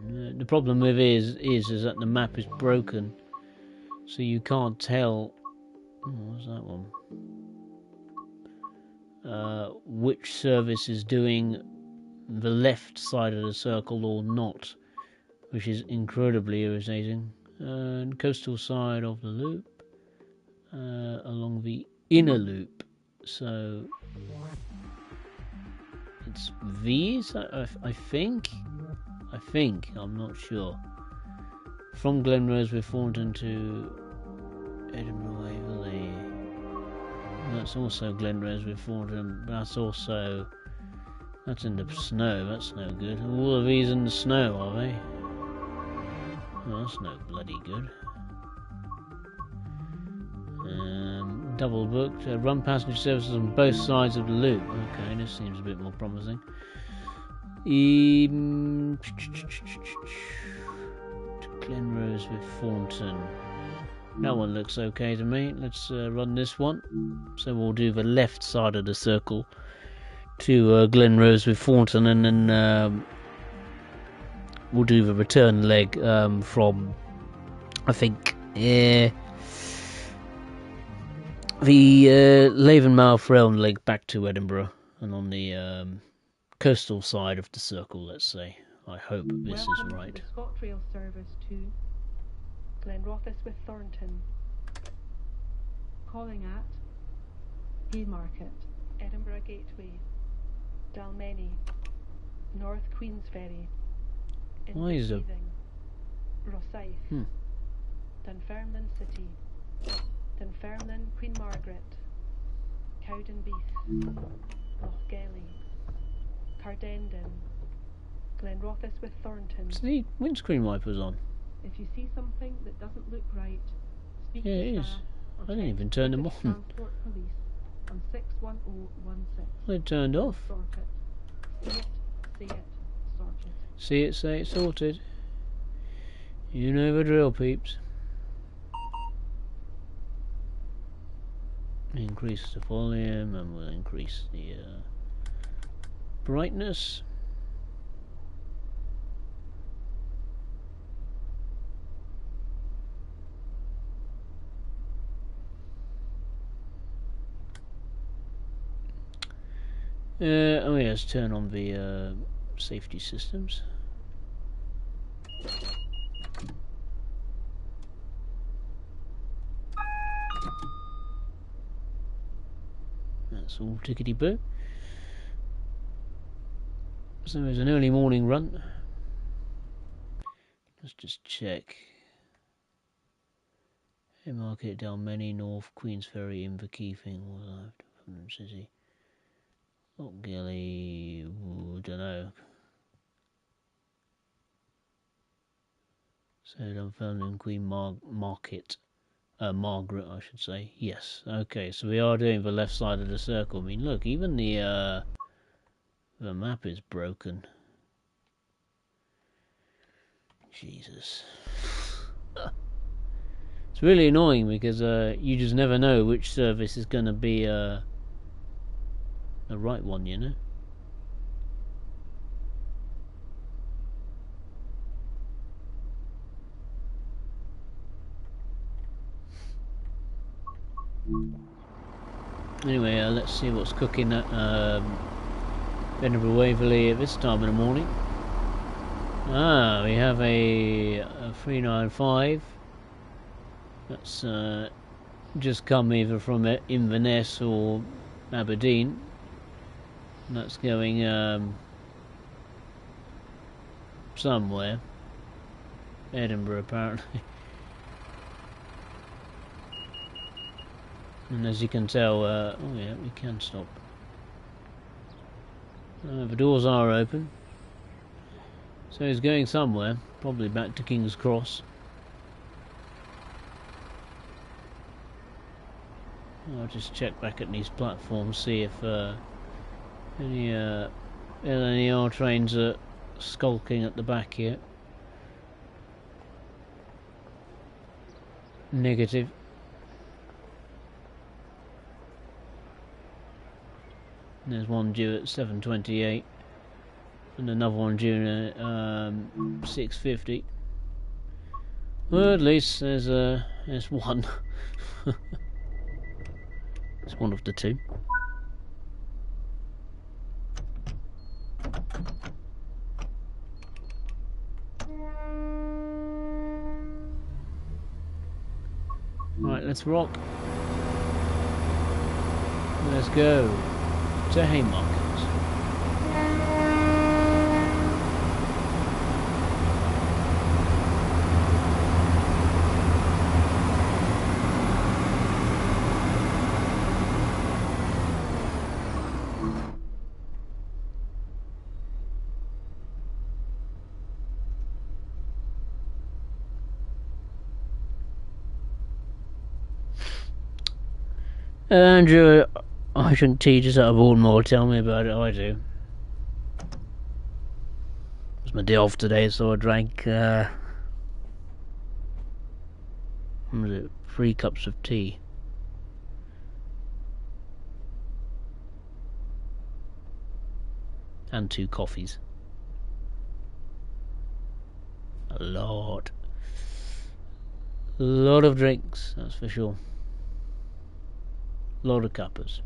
No, the problem with it is that the map is broken, so you can't tell. Oh, what's that one? Which service is doing the left side of the circle or not, which is incredibly irritating. And coastal side of the loop, along the inner loop, so it's these, I think, I'm not sure. From Glenrose with Thornton to Edinburgh Waverley. That's also Glenrose with Thornton. That's in the snow. That's no good. All of these in the snow, are they? Oh, that's no bloody good. Double booked. Run passenger services on both sides of the loop. Okay, this seems a bit more promising. To Glenrose with Thornton. That one looks okay to me. Let's run this one. So we'll do the left side of the circle to Glenrose with Thornton, and then we'll do the return leg from, I think, the Lavenmouth rail leg back to Edinburgh, and on the coastal side of the circle, let's say. I hope this is right. To the ScotRail service to Glenrothes with Thornton. Calling at Haymarket, Edinburgh Gateway, Dalmeny, North Queensferry, Why is it? Rosyth, Dunfermline City, Dunfermline Queen Margaret, Cowdenbeath, Lochgelly, Cardendon, Glenrothes with Thornton. Is the windscreen wipers on? If you see something that doesn't look right, speak Yeah, to it is. staff or I didn't text even turn them British on. Transport Police on 61016. They turned off. Sort it. See it, sort it. See it, say it, sorted. You know the drill, peeps. Increase the volume, and we'll increase the brightness. Oh yes, turn on the safety systems. That's all tickety-boo. So there's an early morning run. Let's just check. Haymarket, Dalmeny, North Queensferry, Inverkeithing, from City. Lochgelly, don't know. So Dunfermline, Queen Margaret, I should say. Yes. Okay. So we are doing the left side of the circle. I mean, look, even the map is broken. Jesus. It's really annoying because you just never know which service is going to be the right one, you know. Anyway, let's see what's cooking at Edinburgh Waverley at this time of the morning. We have a 395. That's just come either from Inverness or Aberdeen. And that's going somewhere. Edinburgh, apparently. And as you can tell, oh yeah, we can stop. The doors are open. So he's going somewhere, probably back to King's Cross. I'll just check back at these platforms, see if any LNER trains are skulking at the back here. Negative. There's one due at 7:28, and another one due at 6:50. Well, at least there's one. It's one of the two. Right, let's rock. Let's go to Haymarket. Andrew, I shouldn't teach us out of Bournemouth. Tell me about it. I do. It was my day off today, so I drank my What was it? 3 cups of tea. And 2 coffees. A lot of drinks, that's for sure. A lot of cuppas.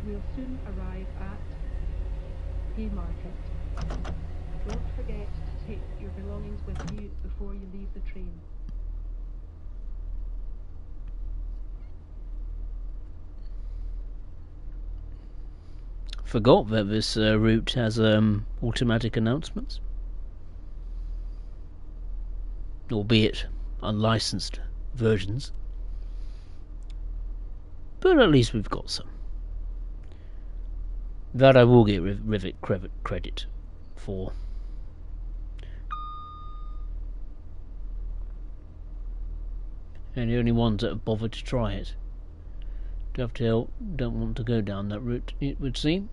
We'll soon arrive at Haymarket. Don't forget to take your belongings with you before you leave the train. Forgot that this route has automatic announcements. Albeit unlicensed versions. But at least we've got some. That I will get Rivet credit for. And the only ones that have bothered to try it. Dovetail don't want to go down that route, it would seem.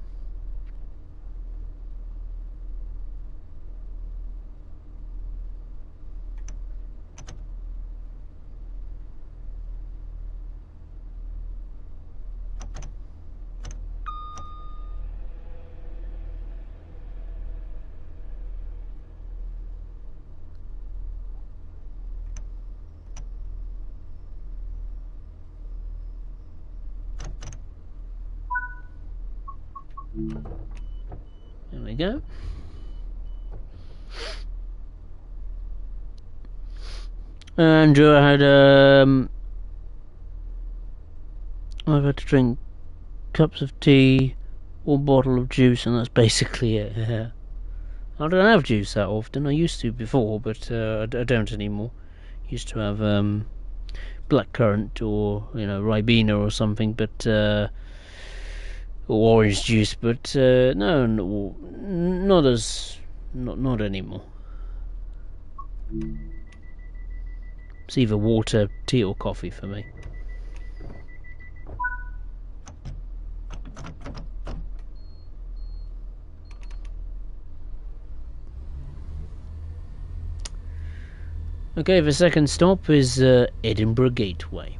There we go. And I had I've had to drink cups of tea, or bottle of juice, and that's basically it. I don't have juice that often. I used to before, but I don't anymore. Used to have blackcurrant or Ribena or something, but or orange juice, but no, not anymore. It's either water, tea, or coffee for me. Okay, the second stop is Edinburgh Gateway.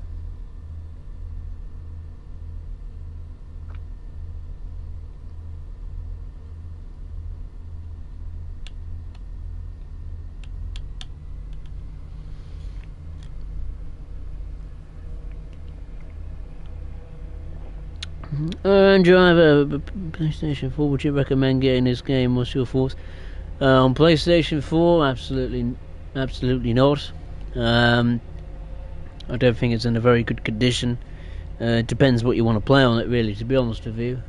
And you have a PlayStation 4. Would you recommend getting this game? What's your thoughts? On PlayStation 4, absolutely not. I don't think it's in a very good condition. It depends what you want to play on it, really, to be honest with you.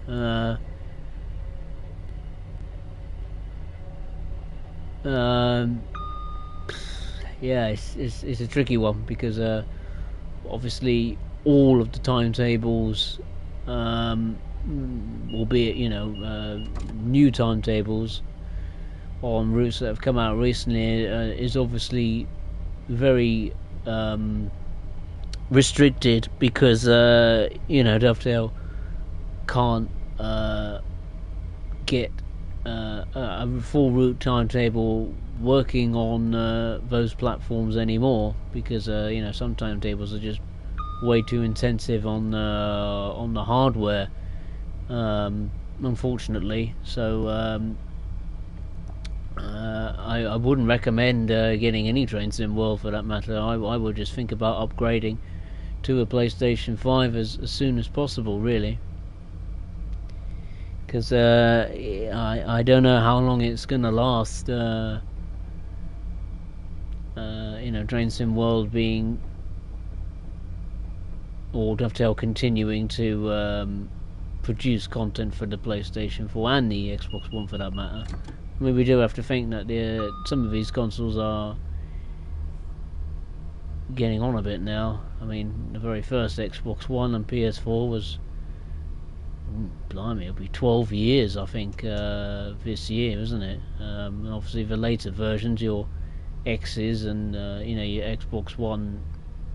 Yeah, it's a tricky one because obviously all of the timetables, albeit new timetables on routes that have come out recently, is obviously very restricted because Dovetail can't get a full route timetable working on those platforms anymore because some timetables are just way too intensive on the hardware, unfortunately. So I wouldn't recommend getting any Train Sim World for that matter. I would just think about upgrading to a PlayStation 5 as soon as possible, really, because I don't know how long it's gonna last. Train Sim World being, or Dovetail continuing to produce content for the PlayStation 4 and the Xbox One for that matter. I mean, we do have to think that some of these consoles are getting on a bit now. I mean, the very first Xbox One and PS4 was, blimey, it'll be 12 years, I think, this year, isn't it? And obviously the later versions, your X's and, your Xbox One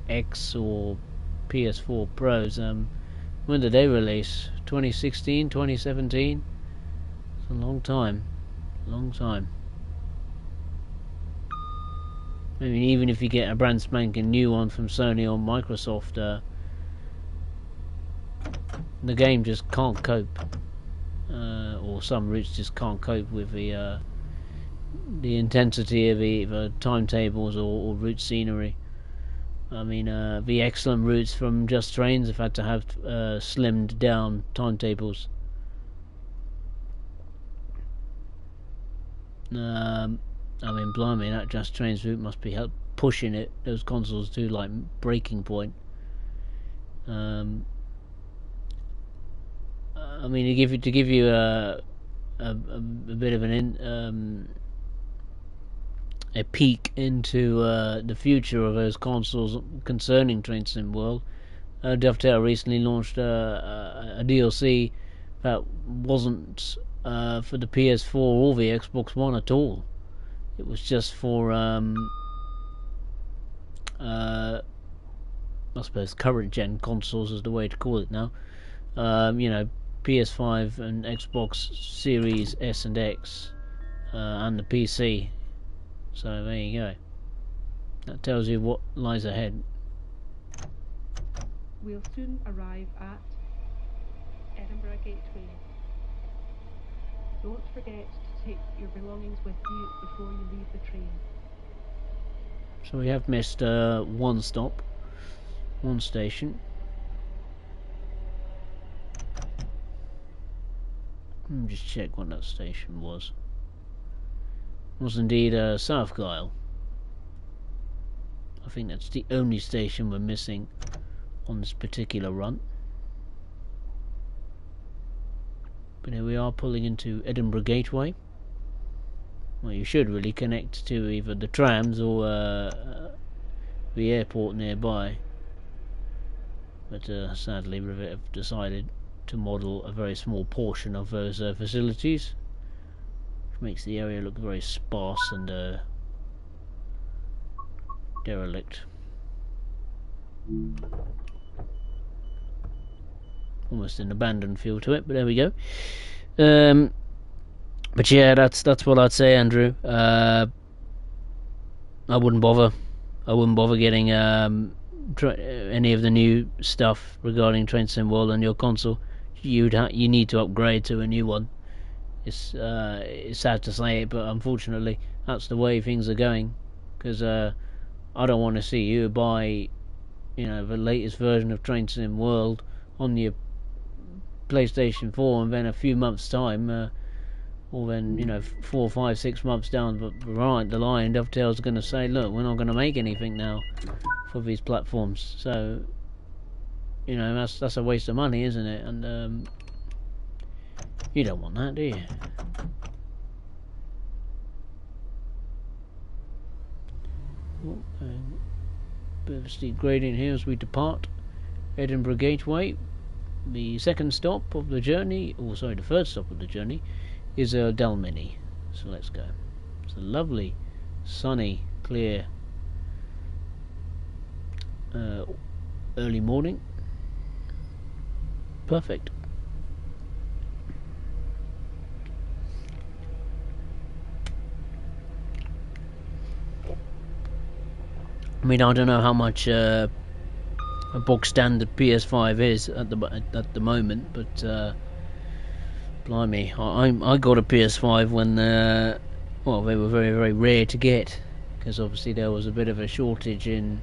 X or PS4 Pros, when did they release? 2016, 2017? It's a long time. Long time. I mean, even if you get a brand spanking new one from Sony or Microsoft, the game just can't cope, or some routes just can't cope with the intensity of the timetables or route scenery. I mean, the excellent routes from Just Trains have had to have slimmed down timetables. I mean, blimey, that Just Trains route must be pushing those consoles to like breaking point. I mean, to give you a bit of a peek into the future of those consoles concerning Train Sim World, Dovetail recently launched a DLC that wasn't for the PS4 or the Xbox One at all. It was just for I suppose current gen consoles is the way to call it now. PS5 and Xbox Series S and X, and the PC. So there you go. That tells you what lies ahead. We'll soon arrive at Edinburgh Gateway. Don't forget to take your belongings with you before you leave the train. So we have missed one stop, one station. Let me just check what that station was. It was indeed South Glasgow. I think that's the only station we're missing on this particular run. But here we are pulling into Edinburgh Gateway. Well, you should really connect to either the trams or the airport nearby. But sadly, Rivet have decided to model a very small portion of those facilities, which makes the area look very sparse and derelict. Almost an abandoned feel to it, but there we go. But yeah, that's what I'd say, Andrew. I wouldn't bother. I wouldn't bother getting any of the new stuff regarding Train Sim World on your console. You need to upgrade to a new one. It's sad to say it, but unfortunately, that's the way things are going. Because I don't want to see you buy, the latest version of Train Sim World on your PlayStation 4, and then a few months' time, or then 4, 5, 6 months down the line, Dovetail's going to say, look, we're not going to make anything now for these platforms. So that's a waste of money, isn't it? And you don't want that, do you? Bit of a steep gradient here as we depart Edinburgh Gateway. The second stop of the journey, the third stop of the journey, is Dalmeny. So let's go. It's a lovely, sunny, clear early morning. Perfect. I mean, I don't know how much a box standard PS5 is at the moment, but blimey, I got a PS5 when they were very, very rare to get, because obviously there was a bit of a shortage in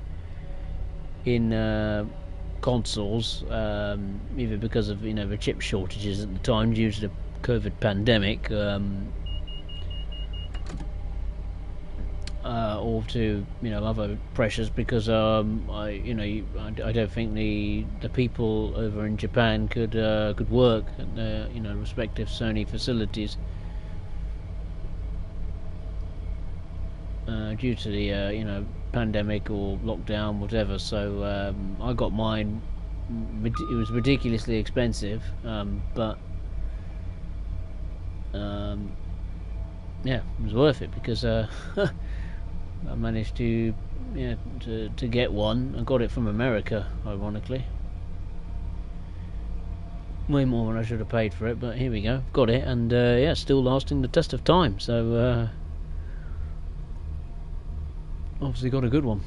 consoles, either because of the chip shortages at the time due to the COVID pandemic, or to other pressures, because I don't think the people over in Japan could work at their respective Sony facilities, due to the pandemic or lockdown, whatever. So I got mine. It was ridiculously expensive, but yeah, it was worth it because I managed to get one. I got it from America, ironically. Way more than I should have paid for it, but here we go. Got it, and yeah, still lasting the test of time. So obviously got a good one.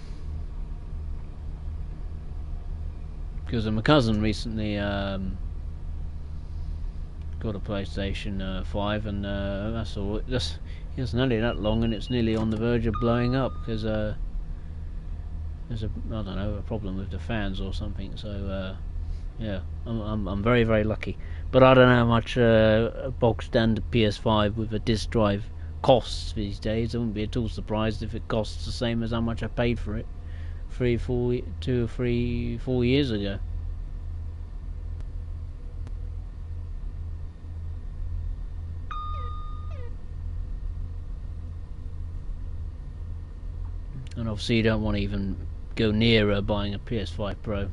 Because my cousin recently got a PlayStation 5, and that's all. It's nearly that long, and it's nearly on the verge of blowing up because there's a problem with the fans or something. So yeah, I'm very, very lucky. But I don't know how much a bog standard PS5 with a disc drive costs these days. I wouldn't be at all surprised if it costs the same as how much I paid for it 4 years ago. And obviously you don't want to even go nearer buying a PS5 Pro.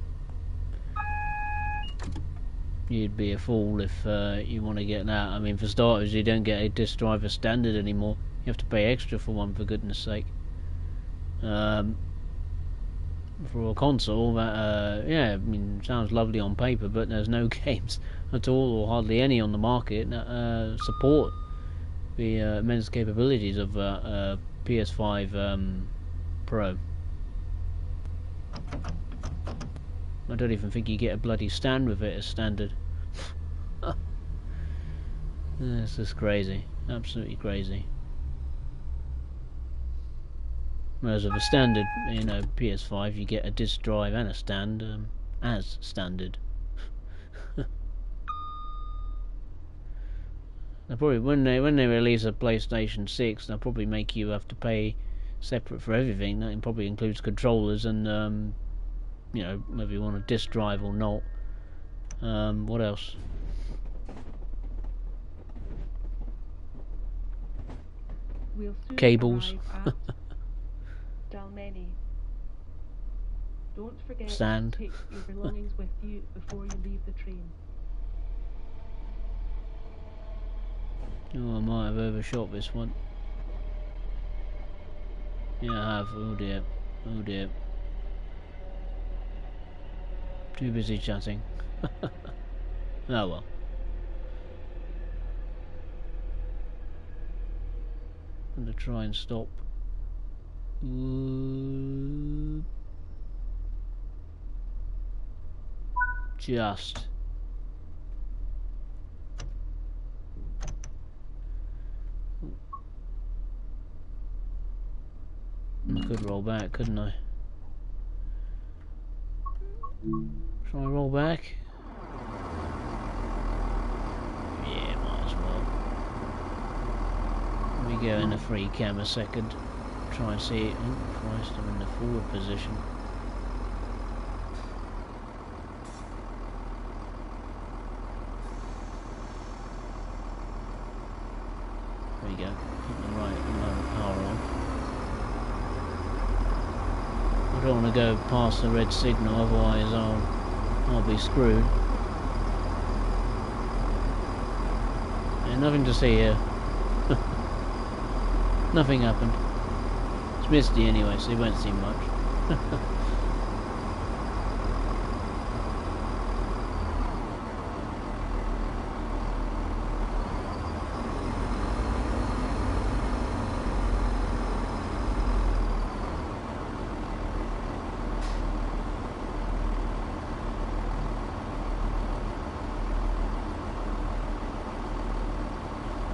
You'd be a fool if you want to get that. I mean, for starters, you don't get a disc drive as standard anymore. You have to pay extra for one, for goodness sake. For a console, that yeah, I mean, sounds lovely on paper, but there's no games at all, or hardly any on the market that support the immense capabilities of PS5 Pro. I don't even think you get a bloody stand with it as standard. This is crazy, absolutely crazy. Whereas with a standard, PS5, you get a disc drive and a stand as standard. They'll probably when they release a PlayStation 6, they'll probably make you have to pay separate for everything. That probably includes controllers and whether you want a disc drive or not. What else? We'll soon Cables. arrive at Dalmeny. Don't forget Sand. to take your belongings with you before you leave the train. Oh, I might have overshot this one. Yeah, I have. Oh dear. Oh dear. Too busy chatting. Oh well. I'm gonna try and stop. Just. I could roll back, couldn't I? Shall I roll back? Yeah, might as well. Let me go in the free cam a second. Try and see it. Oh Christ, I'm in the forward position. There we go. Keep the right power on. I don't want to go past the red signal, otherwise I'll be screwed. Yeah, nothing to see here. Nothing happened. It's misty anyway, so you won't see much.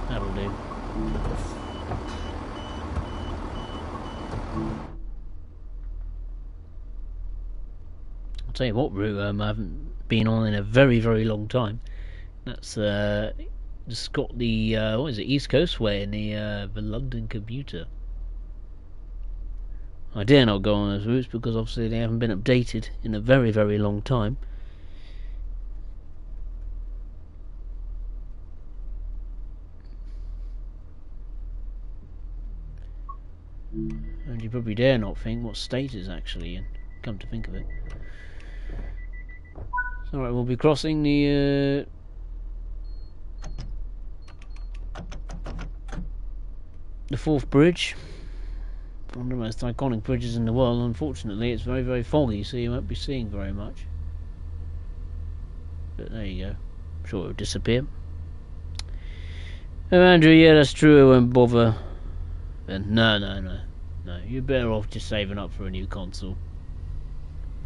That'll do. I'll tell you what route I haven't been on in a very, very long time. That's just got the what is it, East Coast Way in the London commuter. I dare not go on those routes because obviously they haven't been updated in a very, very long time. And you probably dare not think what state it's actually in, come to think of it. Alright, we'll be crossing the Forth Bridge. One of the most iconic bridges in the world. Unfortunately, it's very, very foggy, so you won't be seeing very much. But there you go. I'm sure it'll disappear. Oh, Andrew, yeah, that's true. I won't bother. And no. You're better off just saving up for a new console.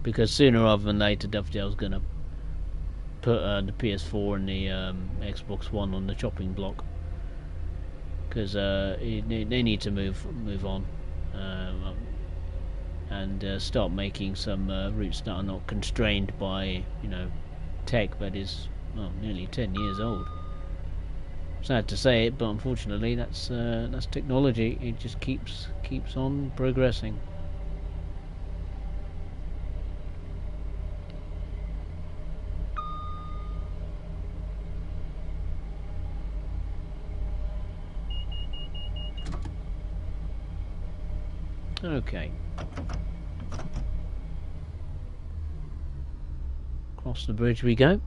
Because sooner rather than later, Dovetail's gonna put the PS4 and the Xbox One on the chopping block. Because they need to move on. And start making some routes that are not constrained by, you know, tech that is, well, nearly 10 years old. Sad to say it, but unfortunately that's technology. It just keeps on progressing. Okay. Across the bridge we go.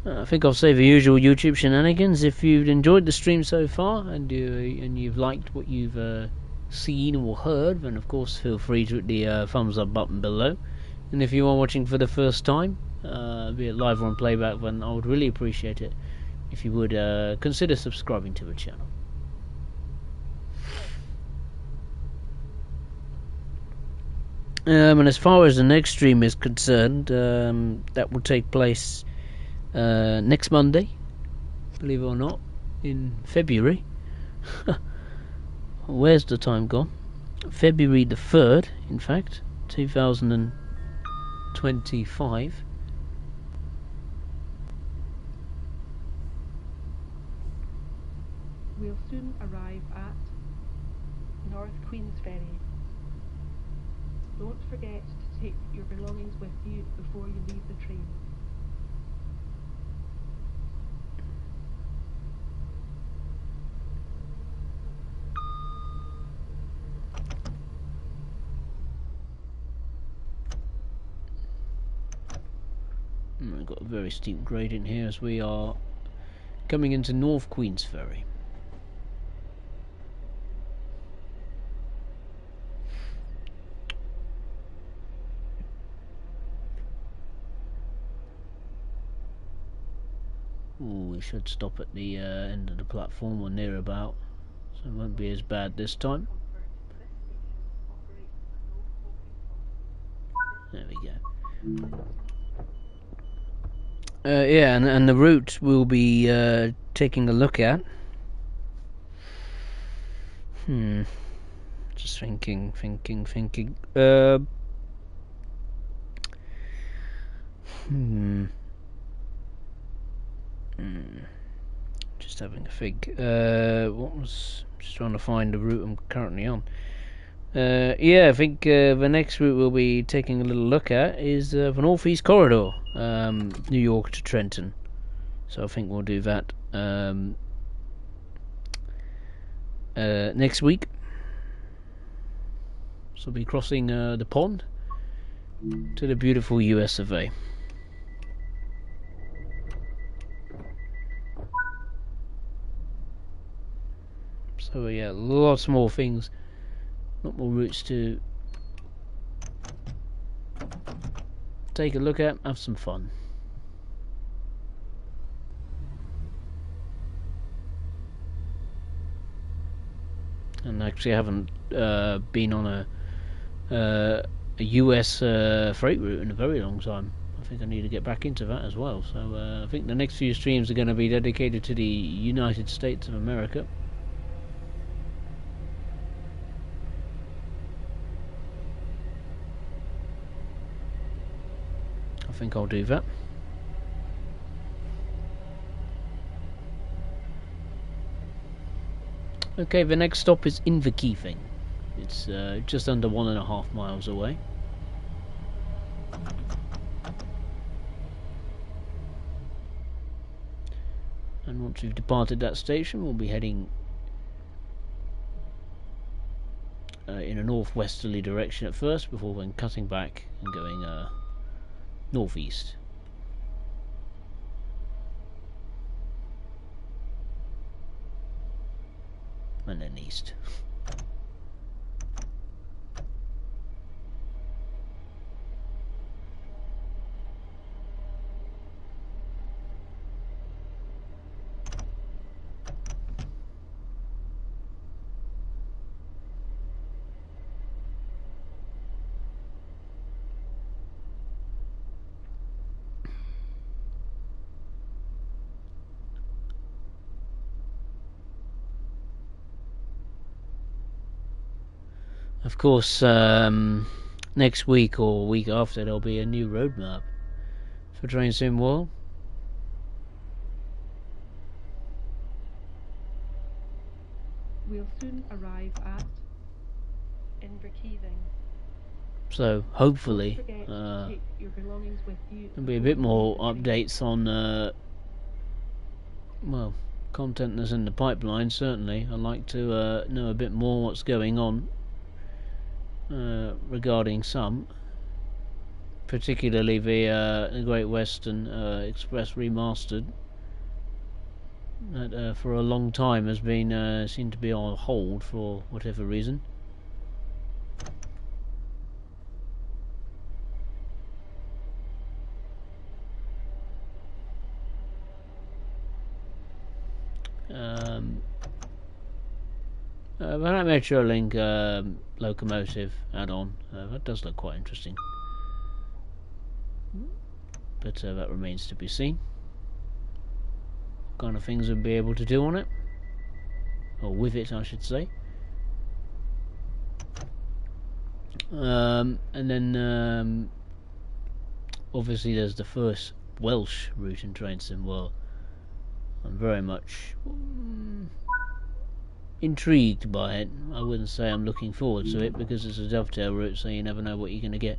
I think I'll save the usual YouTube shenanigans. If you've enjoyed the stream so far and you've liked what you've seen or heard, then of course feel free to hit the thumbs up button below. And if you are watching for the first time, be it live or on playback, then I would really appreciate it if you would consider subscribing to the channel. And as far as the next stream is concerned, that will take place next Monday, believe it or not, in February. Where's the time gone? February the 3rd, in fact, 2025. We'll soon arrive at North Queensferry. Don't forget to take your belongings with you before you leave the train. We've got a very steep gradient here as we are coming into North Queensferry. Ooh, we should stop at the end of the platform or near about, so it won't be as bad this time. There we go. Yeah, and the route we'll be taking a look at. Just thinking. Just having a think. Just trying to find the route I'm currently on. Yeah, I think the next route we'll be taking a little look at is the Northeast Corridor, New York to Trenton. So I think we'll do that next week. So we'll be crossing the pond to the beautiful US of A. So yeah, lots more things. Lot more routes to take a look at, have some fun. And actually I haven't been on a US freight route in a very long time. I think I need to get back into that as well. So I think the next few streams are going to be dedicated to the United States of America. I think I'll do that. Okay, the next stop is Inverkeithing. It's just under 1.5 miles away. And once we've departed that station, we'll be heading in a northwesterly direction at first, before then cutting back and going northeast. And then east. Of course, next week or week after, there'll be a new roadmap for Train Sim World. We'll soon arrive at Inverkeithing. So hopefully Don't forget to take your belongings with you. there'll be a bit more updates on well, content that's in the pipeline. Certainly, I'd like to know a bit more what's going on regarding some, particularly the Great Western Express Remastered, that for a long time has been seemed to be on hold for whatever reason. But that Metrolink locomotive add-on, that does look quite interesting. But that remains to be seen. What kind of things we'll be able to do on it. Or with it, I should say. And then obviously there's the first Welsh route in Train Sim World. I'm very much intrigued by it. I wouldn't say I'm looking forward to it, because it's a dovetail route, so you never know what you're going to get.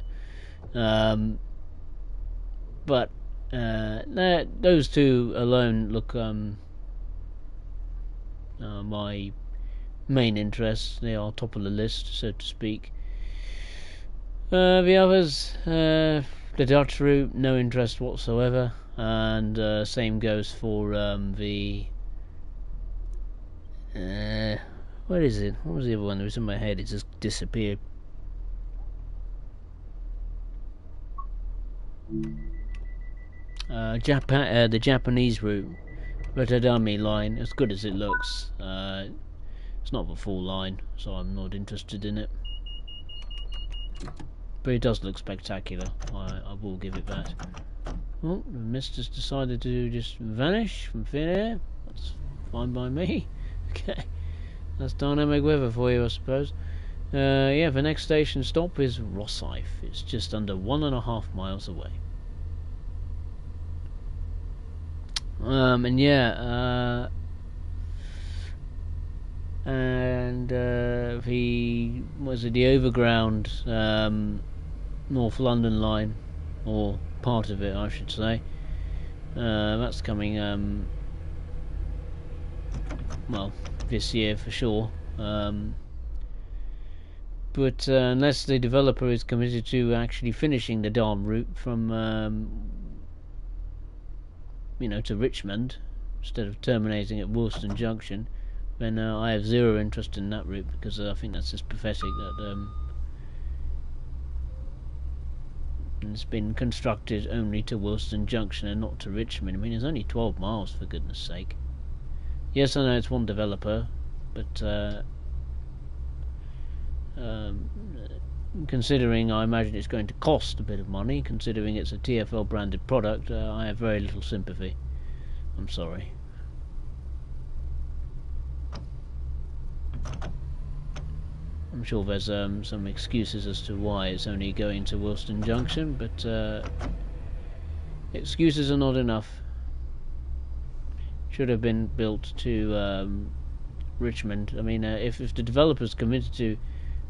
But those two alone look my main interests. They are top of the list, so to speak. The others, the Dutch route, no interest whatsoever, and same goes for the what is it? What was the other one that was in my head? It just disappeared. The Japanese route, Rotterdam line, as good as it looks, it's not the full line, so I'm not interested in it. But it does look spectacular. I will give it that. Oh, the mist has decided to just vanish from thin air. That's fine by me. Okay, that's dynamic weather for you, I suppose. Yeah, the next station stop is Rosyth. It's just under 1.5 miles away. And yeah, the overground North London line, or part of it, I should say. That's coming. Well, this year for sure. But unless the developer is committed to actually finishing the Darm route from to Richmond, instead of terminating at Woolston Junction, then I have zero interest in that route, because I think that's just pathetic that it's been constructed only to Woolston Junction and not to Richmond. I mean, it's only 12 miles, for goodness sake. Yes, I know it's one developer, but considering I imagine it's going to cost a bit of money, considering it's a TfL branded product, I have very little sympathy. I'm sorry. I'm sure there's some excuses as to why it's only going to Woolston Junction, but excuses are not enough. Should have been built to Richmond. I mean, if the developer's committed to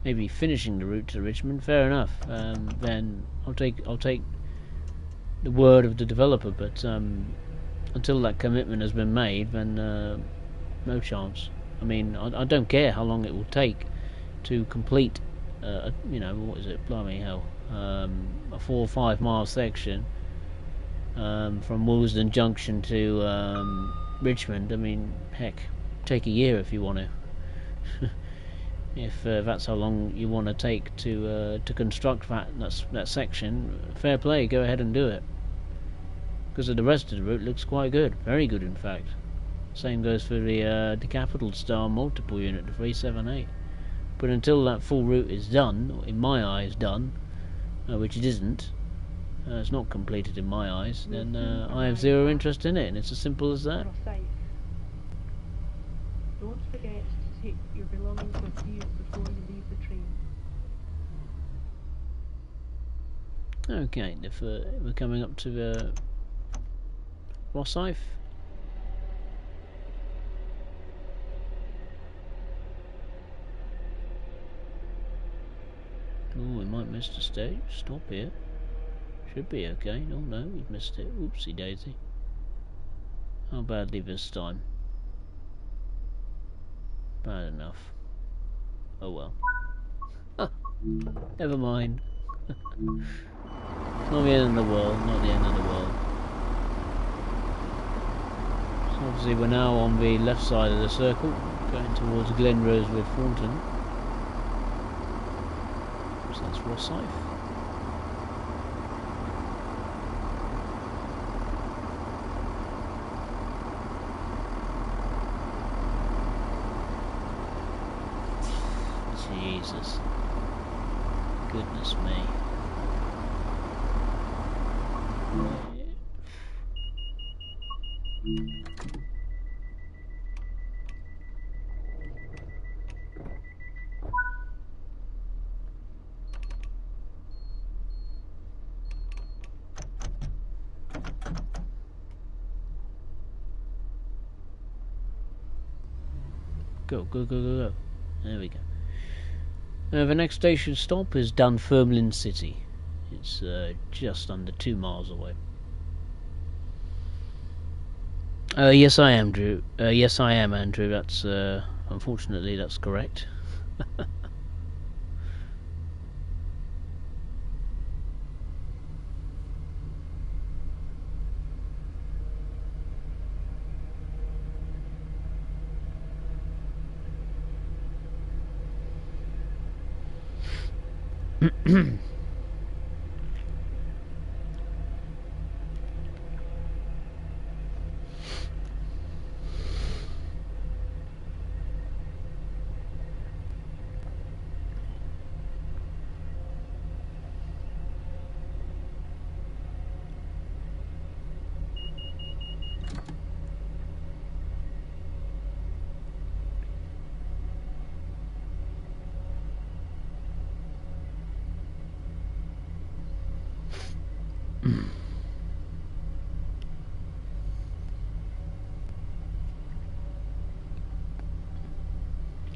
maybe finishing the route to Richmond, fair enough. Then I'll take the word of the developer. But until that commitment has been made, then no chance. I mean, I don't care how long it will take to complete. You know, what is it? Blimey hell, a 4 or 5 mile section from Woolsden Junction to Richmond. I mean, heck, take a year if you want to. If that's how long you want to take to construct that section, fair play, go ahead and do it. Because the rest of the route looks quite good, very good in fact. Same goes for the Capital Star multiple unit, the 378. But until that full route is done, in my eyes done, which it isn't, it's not completed in my eyes, then I have zero interest in it, and it's as simple as that. Don't forget to take your belongings with you before you leave the train. Okay, we're coming up to Rosyth. Oh, we might miss the stage. Stop here. Should be okay. Oh no, we've missed it. Oopsie daisy. How badly this time? Bad enough. Oh well. Never mind. Not the end of the world. Not the end of the world. So obviously we're now on the left side of the circle, going towards Glenrose with Thornton. So that's Rosyth. Jesus. Goodness me. Go, go, go, go, go. There we go. The next station stop is Dunfermline City. It's just under 2 miles away. Yes, I am, Drew. Yes, I am, Andrew. That's unfortunately that's correct.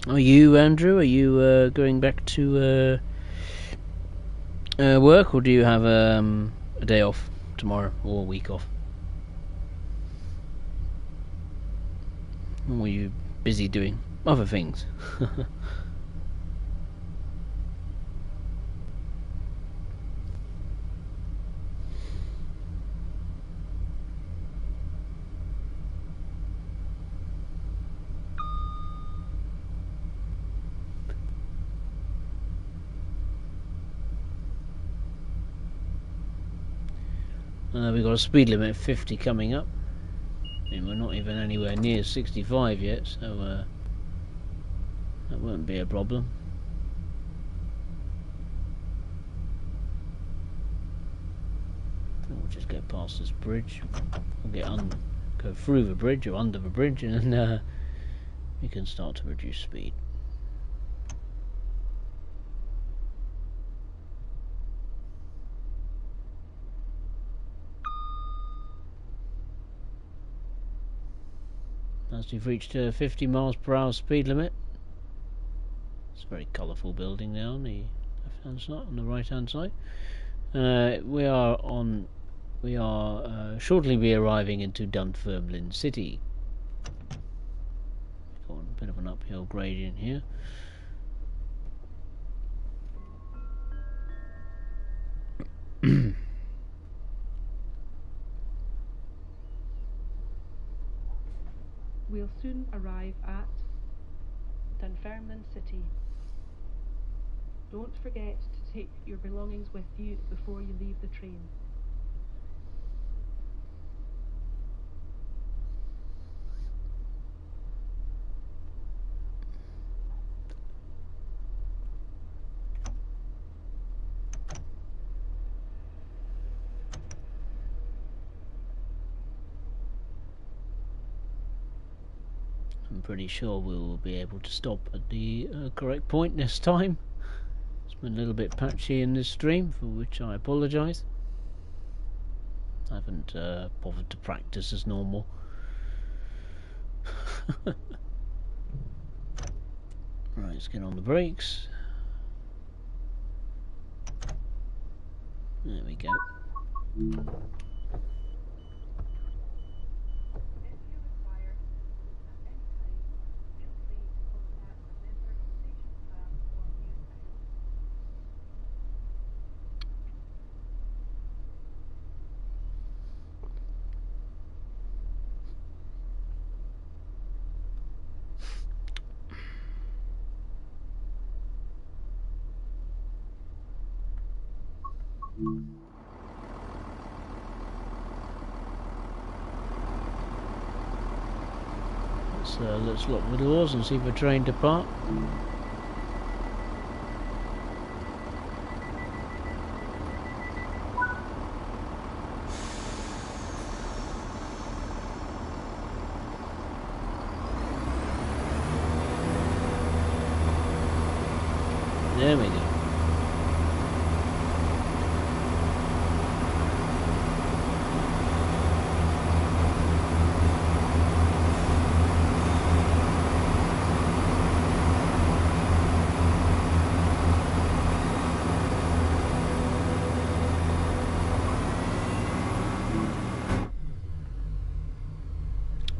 Are you, Andrew? Are you going back to work, or do you have a day off tomorrow or a week off? Or are you busy doing other things? We've got a speed limit of 50 coming up. I mean, we're not even anywhere near 65 yet, so that won't be a problem. We'll just get past this bridge. We'll go through the bridge or under the bridge, and then we can start to reduce speed. As we've reached 50 miles per hour speed limit, It's a very colourful building there on the left-hand side, on the right-hand side. We are shortly be arriving into Dunfermline City. Got a bit of an uphill gradient here. We'll soon arrive at Dunfermline City. Don't forget to take your belongings with you before you leave the train. I'm pretty sure we will be able to stop at the correct point this time. It's been a little bit patchy in this stream, for which I apologise. I haven't bothered to practice as normal. Right, let's get on the brakes. There we go. Let's lock the doors and see if the train depart. There we go.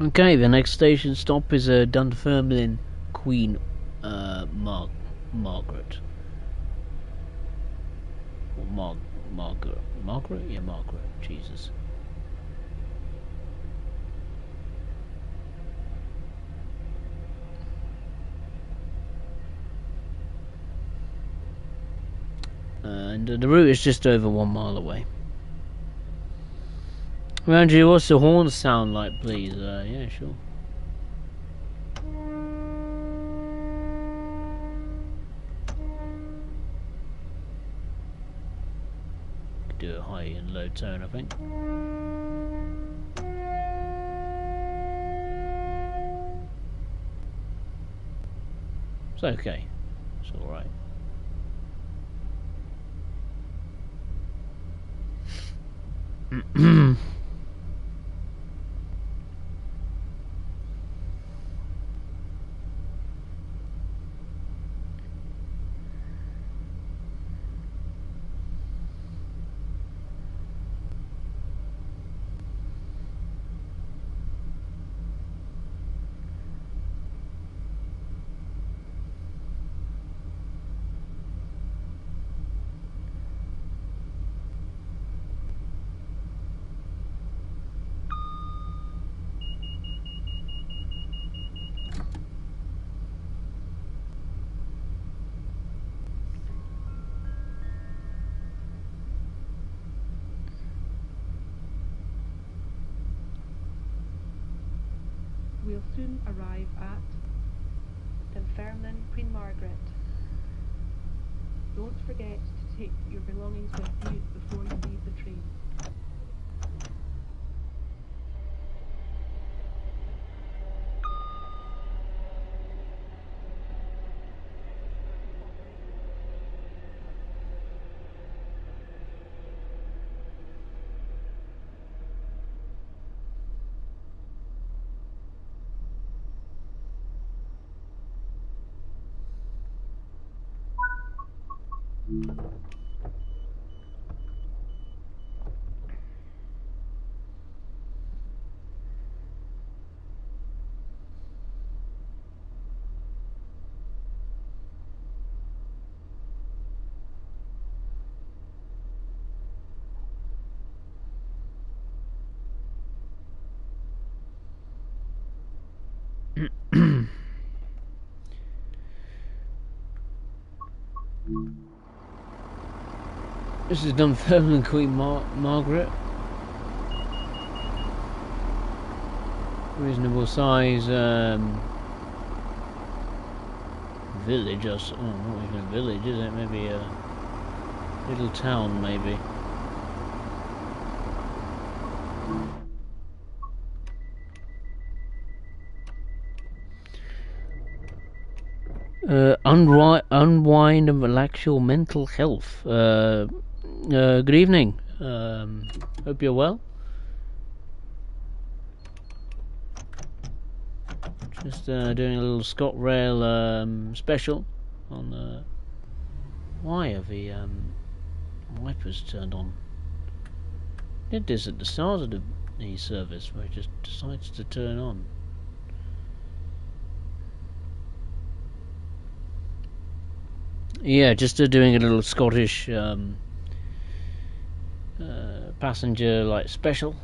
Okay, the next station stop is Dunfermline Queen Margaret. Or Margaret? Yeah, Margaret. Jesus. And the route is just over 1 mile away. Andrew, what's the horn sound like, please? Yeah, sure. Could do a high and low tone, I think. It's okay. It's alright. We'll soon arrive at Dunfermline Queen Margaret. Don't forget to take your belongings with you before you leave the train. This is Dunfermline and Queen Margaret. Reasonable size village, or not even a village, is it? Maybe a little town, maybe. Unwind and relax your mental health. Good evening. Hope you're well. Just doing a little ScotRail special on why are the wipers turned on? Did this at the start of the service where it just decides to turn on. Yeah, just doing a little Scottish passenger like special.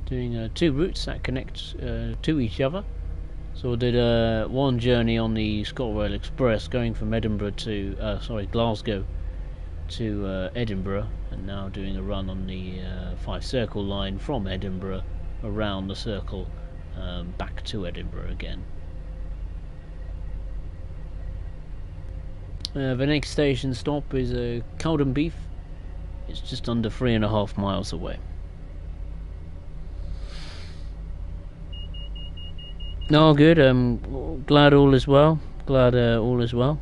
Doing 2 routes that connect to each other. So I did one journey on the ScotRail Express going from Edinburgh to Glasgow to Edinburgh, and now doing a run on the 5 Circle line from Edinburgh around the circle back to Edinburgh again. The next station stop is Cowden Beef. It's just under 3.5 miles away. No, good. Glad all is well. Glad all is well.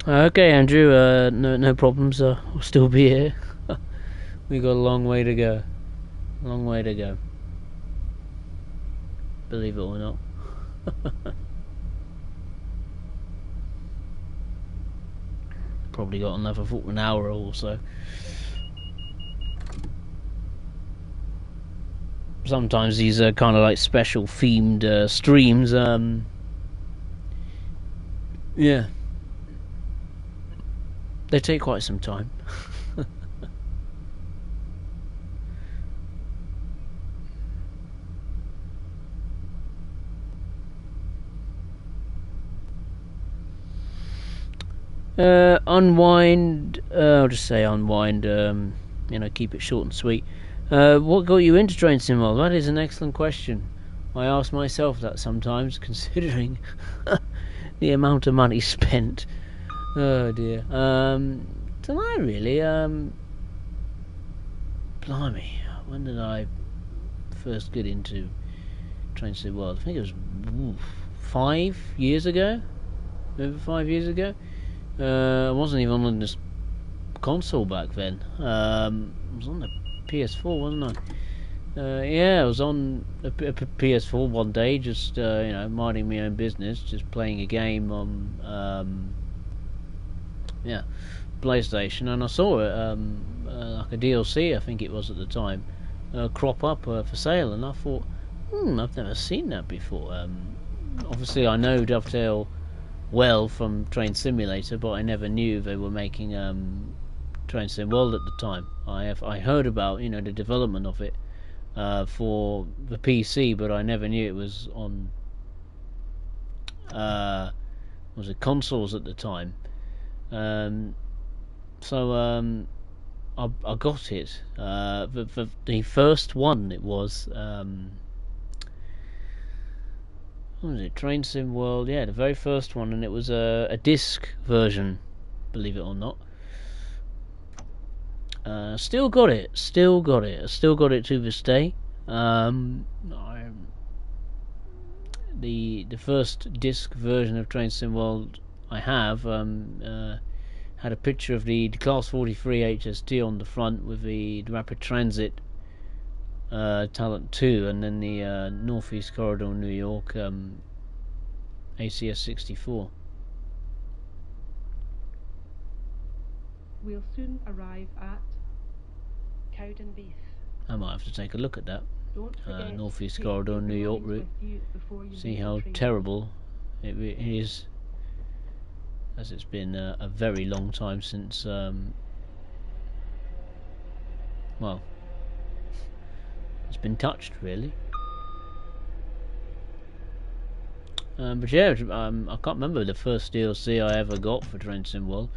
Okay, Andrew. No problems. I'll still be here. We got a long way to go. Long way to go. Believe it or not. Probably got another an hour or so. Sometimes these are kind of like special themed streams. Yeah. They take quite some time. Unwind. I'll just say unwind. Keep it short and sweet. What got you into Train Sim? Well, that is an excellent question. I ask myself that sometimes, considering the amount of money spent. Oh dear. Don't know really. Blimey, when did I first get into Train Sim World? I think it was 5 years ago. Over 5 years ago. I wasn't even on this console back then. I was on the PS4, wasn't I? Yeah, I was on a PS4 one day, just minding my own business, just playing a game on PlayStation, and I saw it like a DLC, I think it was at the time, crop up for sale, and I thought, I've never seen that before. Obviously, I know Dovetail well from Train Simulator, but I never knew they were making Train Sim World at the time. I heard about the development of it for the PC, but I never knew it was on was it consoles at the time. So I got it. The first one it was. What was it? Train Sim World. Yeah, the very first one, and it was a disc version, believe it or not. Still got it. Still got it. I still got it to this day. The first disc version of Train Sim World I have had a picture of the Class 43 HST on the front with the Rapid Transit Talent 2, and then the Northeast Corridor New York ACS 64. We'll soon arrive at Cowdenbeath. I might have to take a look at that. Don't forget Northeast to take Corridor your New York belongings route. with you before you See leave how the train. terrible it is, as it's been a very long time since well, it's been touched, really. But yeah, I can't remember the first DLC I ever got for Train Sim World,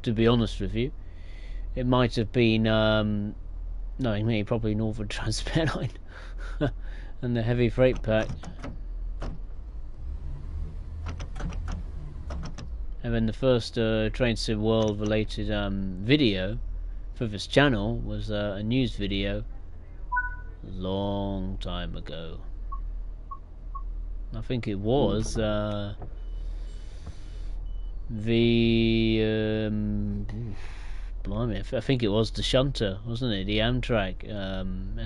to be honest with you. It might have been, knowing me, probably Northern Transport Line and the heavy freight pack. And then the first Train Sim World related video for this channel was a news video a long time ago. I think it was the blimey, I think it was the shunter, wasn't it? The Amtrak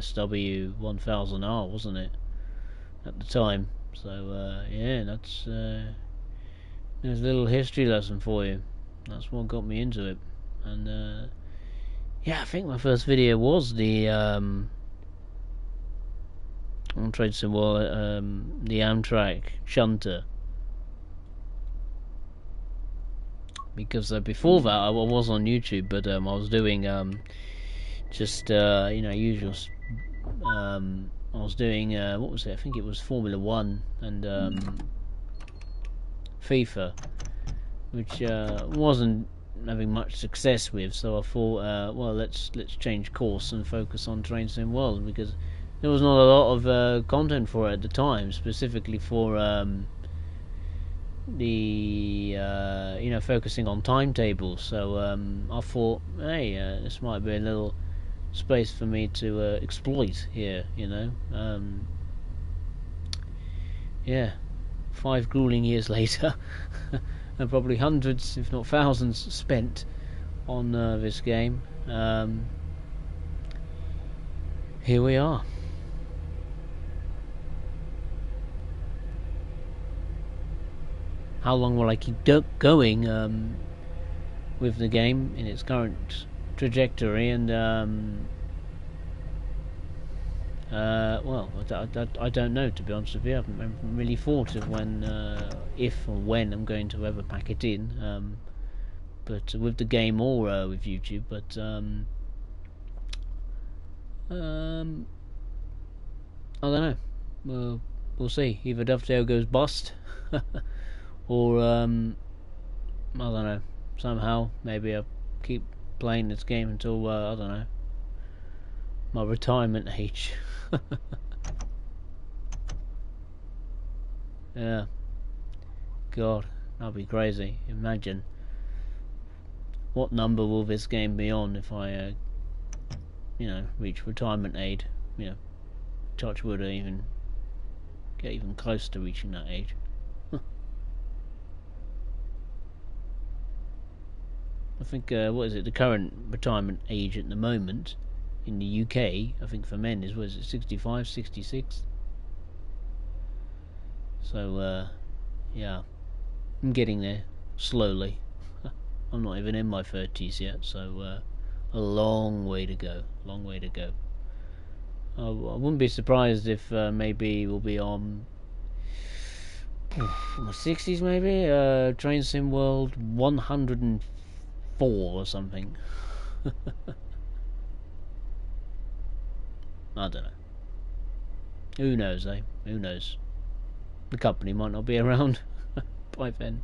SW 1000R, wasn't it, at the time? So yeah, that's there's a little history lesson for you. That's what got me into it. And yeah, I think my first video was the on Train Sim World, the Amtrak shunter. Because before that I was on YouTube, but I was doing just usual. I was doing what was it? I think it was Formula 1 and FIFA, which wasn't having much success with. So I thought, well, let's change course and focus on Train Sim World, because there was not a lot of content for it at the time, specifically for the focusing on timetables. So I thought, hey, this might be a little space for me to exploit here. Yeah, 5 grueling years later, and probably hundreds, if not thousands, spent on this game. Here we are. How long will I keep going with the game in its current trajectory? And well, I don't know, to be honest with you. I haven't really thought of when, if or when I'm going to ever pack it in. But with the game or with YouTube. But I don't know. We'll see. Either Dovetail goes bust, or I don't know. Somehow, maybe I'll keep playing this game until I don't know, my retirement age. Yeah. God, that'd be crazy. Imagine what number will this game be on if I, reach retirement age. Touch wood, or even get even close to reaching that age. I think, what is it, the current retirement age at the moment in the UK, I think for men is, what is it, 65, 66? So, yeah, I'm getting there, slowly. I'm not even in my 30s yet, so a long way to go, I wouldn't be surprised if maybe we'll be on my 60s, maybe. Train Sim World 104 or something. I don't know. Who knows, eh? Who knows? The company might not be around by then.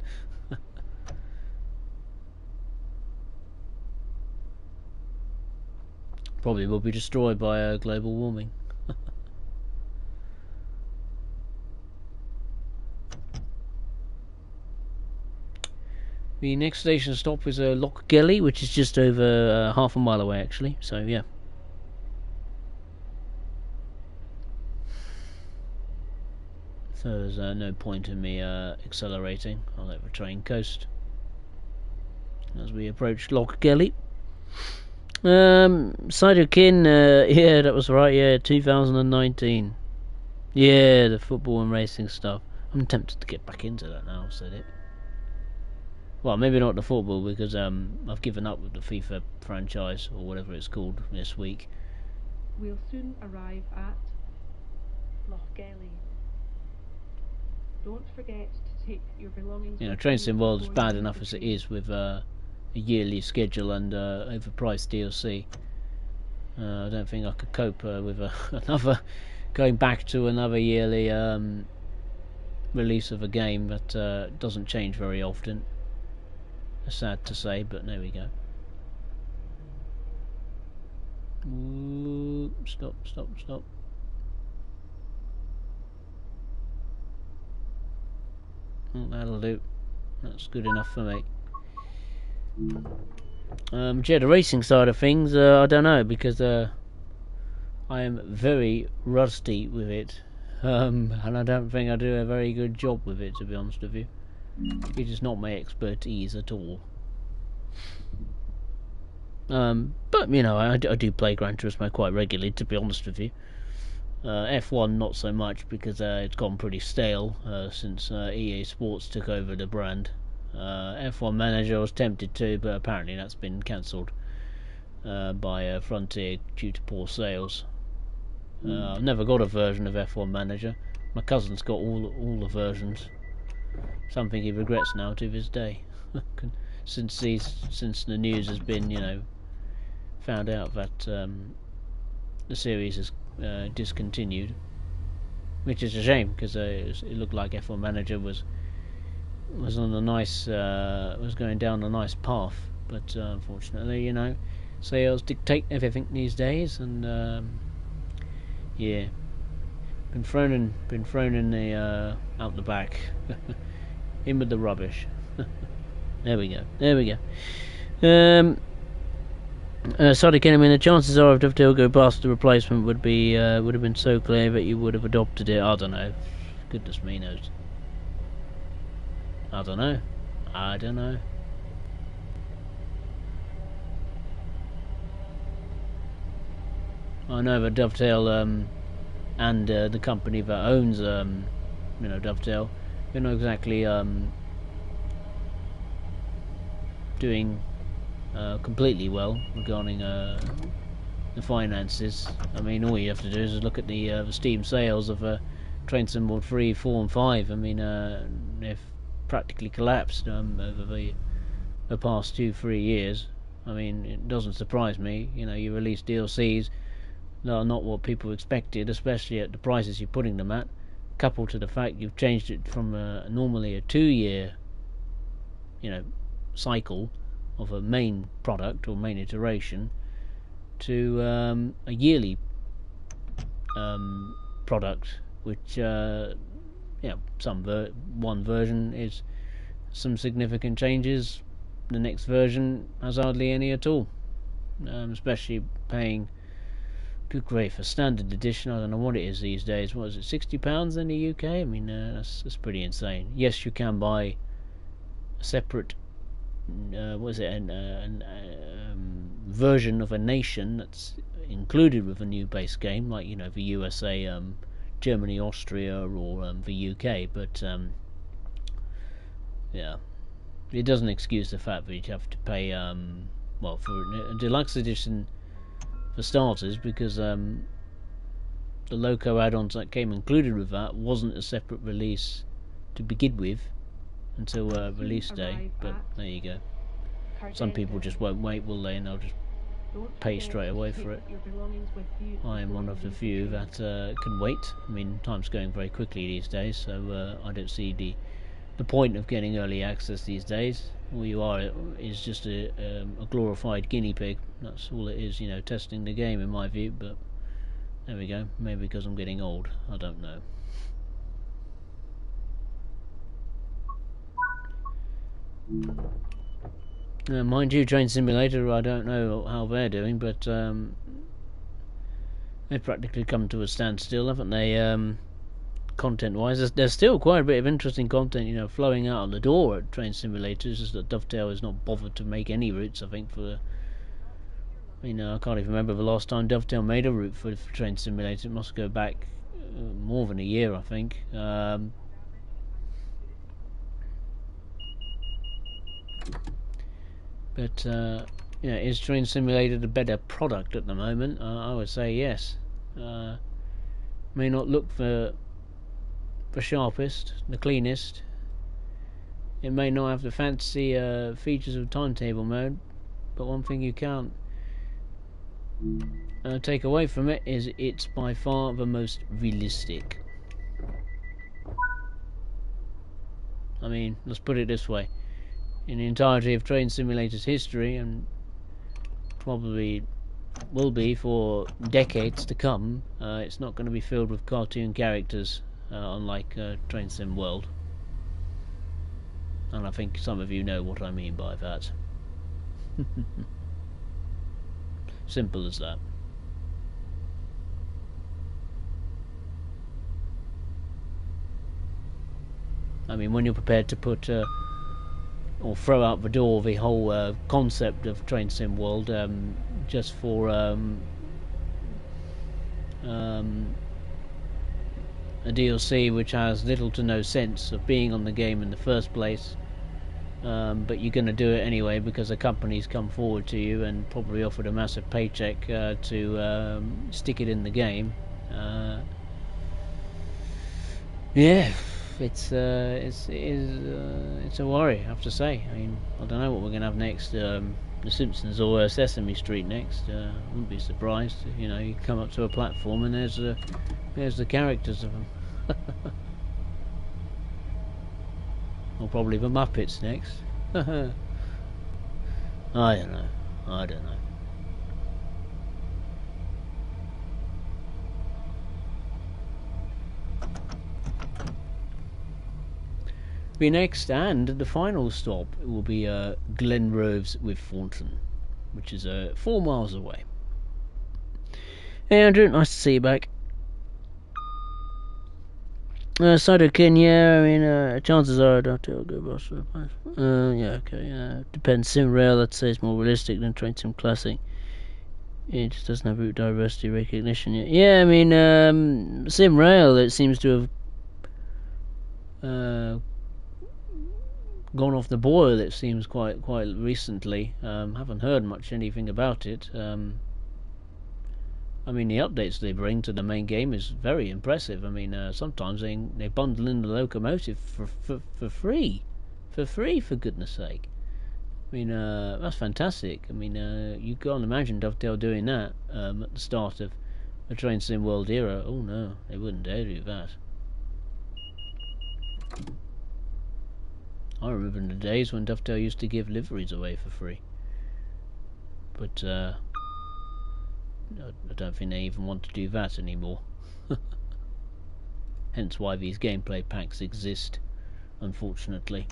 Probably will be destroyed by global warming. The next station stop is Loch Gelly, which is just over half a mile away, actually. So yeah. So there's no point in me accelerating. I'll let the train coast as we approach Loch Gelly. Cytokin, yeah, that was right. Yeah, 2019. Yeah, the football and racing stuff. I'm tempted to get back into that now. I've said it. Well, maybe not the football, because I've given up with the FIFA franchise, or whatever it's called, this week. We'll soon arrive at Loch Gelly. Don't forget to take your belongings. You know, Train Sim World is bad enough as it is, with a yearly schedule and overpriced DLC. I don't think I could cope with another going back to another yearly release of a game that doesn't change very often. Sad to say, but there we go. Ooh, stop. Oh, that'll do. That's good enough for me. Yeah, the racing side of things, I don't know, because I am very rusty with it, and I don't think I do a very good job with it, to be honest with you. It is not my expertise at all. But you know, I do play Gran Turismo quite regularly, to be honest with you. F1 not so much, because it's gone pretty stale since EA Sports took over the brand. F1 Manager I was tempted to, but apparently that's been cancelled by Frontier due to poor sales. I've never got a version of F1 Manager. My cousin's got all the versions. Something he regrets now to this day. since the news has been, you know, found out that the series is discontinued, which is a shame, because it looked like F1 Manager was on a nice was going down a nice path, but unfortunately, you know, sales dictate everything these days, and yeah, been thrown in the out the back, in with the rubbish. There we go. Sorry, Kenny. I mean, the chances are if Dovetail go past the replacement would have been so clear that you would have adopted it. I don't know. Goodness me knows. I don't know. I know that Dovetail and the company that owns you know, Dovetail, they're not exactly doing completely well regarding the finances. I mean, all you have to do is look at the Steam sales of Train Sim World 3, 4 and 5. I mean, they've practically collapsed over the past 2-3 years. I mean, it doesn't surprise me. You know, you release DLCs that are not what people expected, especially at the prices you're putting them at, coupled to the fact you've changed it from normally a 2-year, you know, cycle of a main product or main iteration to a yearly product, which you know, one version is some significant changes, the next version has hardly any at all. Especially paying, good grief, for standard edition. I don't know what it is these days. What is it, £60 in the UK? I mean, that's pretty insane. Yes, you can buy a separate version of a nation that's included with a new base game, like, you know, the USA, Germany, Austria, or the UK, but yeah, it doesn't excuse the fact that you have to pay well, for a deluxe edition for starters, because the Loco add-ons that came included with that wasn't a separate release to begin with until release day. But there you go. Some people just won't wait, will they? And they'll just pay straight away for it. I am one of the few that can wait. I mean, time's going very quickly these days, so I don't see the the point of getting early access these days. All you are is just a glorified guinea pig. That's all it is, you know, testing the game in my view. But there we go. Maybe because I'm getting old. I don't know. Mind you, Train Simulator, I don't know how they're doing, but they've practically come to a standstill, haven't they? Content-wise, there's still quite a bit of interesting content, you know, flowing out of the door at Train Simulator. It's just that Dovetail has not bothered to make any routes, I think, for... You know, I can't even remember the last time Dovetail made a route for Train Simulator. It must go back more than a year, I think. But you know, is Train Simulator the better product at the moment? I would say yes. May not look the sharpest, the cleanest. It may not have the fancy features of timetable mode, but one thing you can't take away from it is it's by far the most realistic. I mean, let's put it this way. In the entirety of Train Simulator's history, and probably will be for decades to come, it's not going to be filled with cartoon characters, unlike Train Sim World. And I think some of you know what I mean by that. Simple as that. I mean, when you're prepared to put or throw out the door the whole concept of Train Sim World just for a DLC which has little to no sense of being on the game in the first place, but you're going to do it anyway because the company's come forward to you and probably offered a massive paycheck to stick it in the game. Yeah, it's a worry, I have to say. I mean, I don't know what we're going to have next. The Simpsons or Sesame Street next. Wouldn't be surprised. You know, you come up to a platform and there's the characters of them. Or probably the Muppets next. I don't know. I don't know. Be next, and the final stop will be Glenroves with Thornton, which is 4 miles away. Hey Andrew, nice to see you back. Sidekin, yeah, I mean, chances are I don't think I'll go bust for the place. Yeah, okay, depends. SimRail, I'd say, is more realistic than Train Sim Classic. It just doesn't have route diversity recognition yet. Yeah, I mean, SimRail, it seems to have gone off the boil, it seems, quite recently. Haven't heard much anything about it. I mean, the updates they bring to the main game is very impressive. I mean, sometimes they bundle in the locomotive for free, for goodness sake. I mean, that's fantastic. I mean, you can't imagine Dovetail doing that at the start of the Train Sim World era. Oh no, they wouldn't dare do that. I remember in the days when Dovetail used to give liveries away for free. But I don't think they even want to do that anymore. Hence why these gameplay packs exist, unfortunately.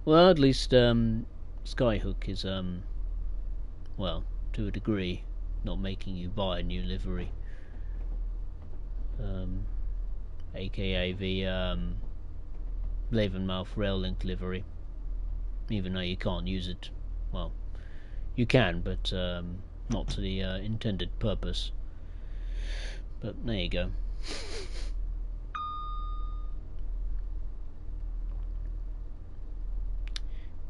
Well, at least Skyhook is, well, to a degree, not making you buy a new livery. AKA the Lavenmouth Rail Link livery. Even though you can't use it, well, you can, but not to the intended purpose. But there you go.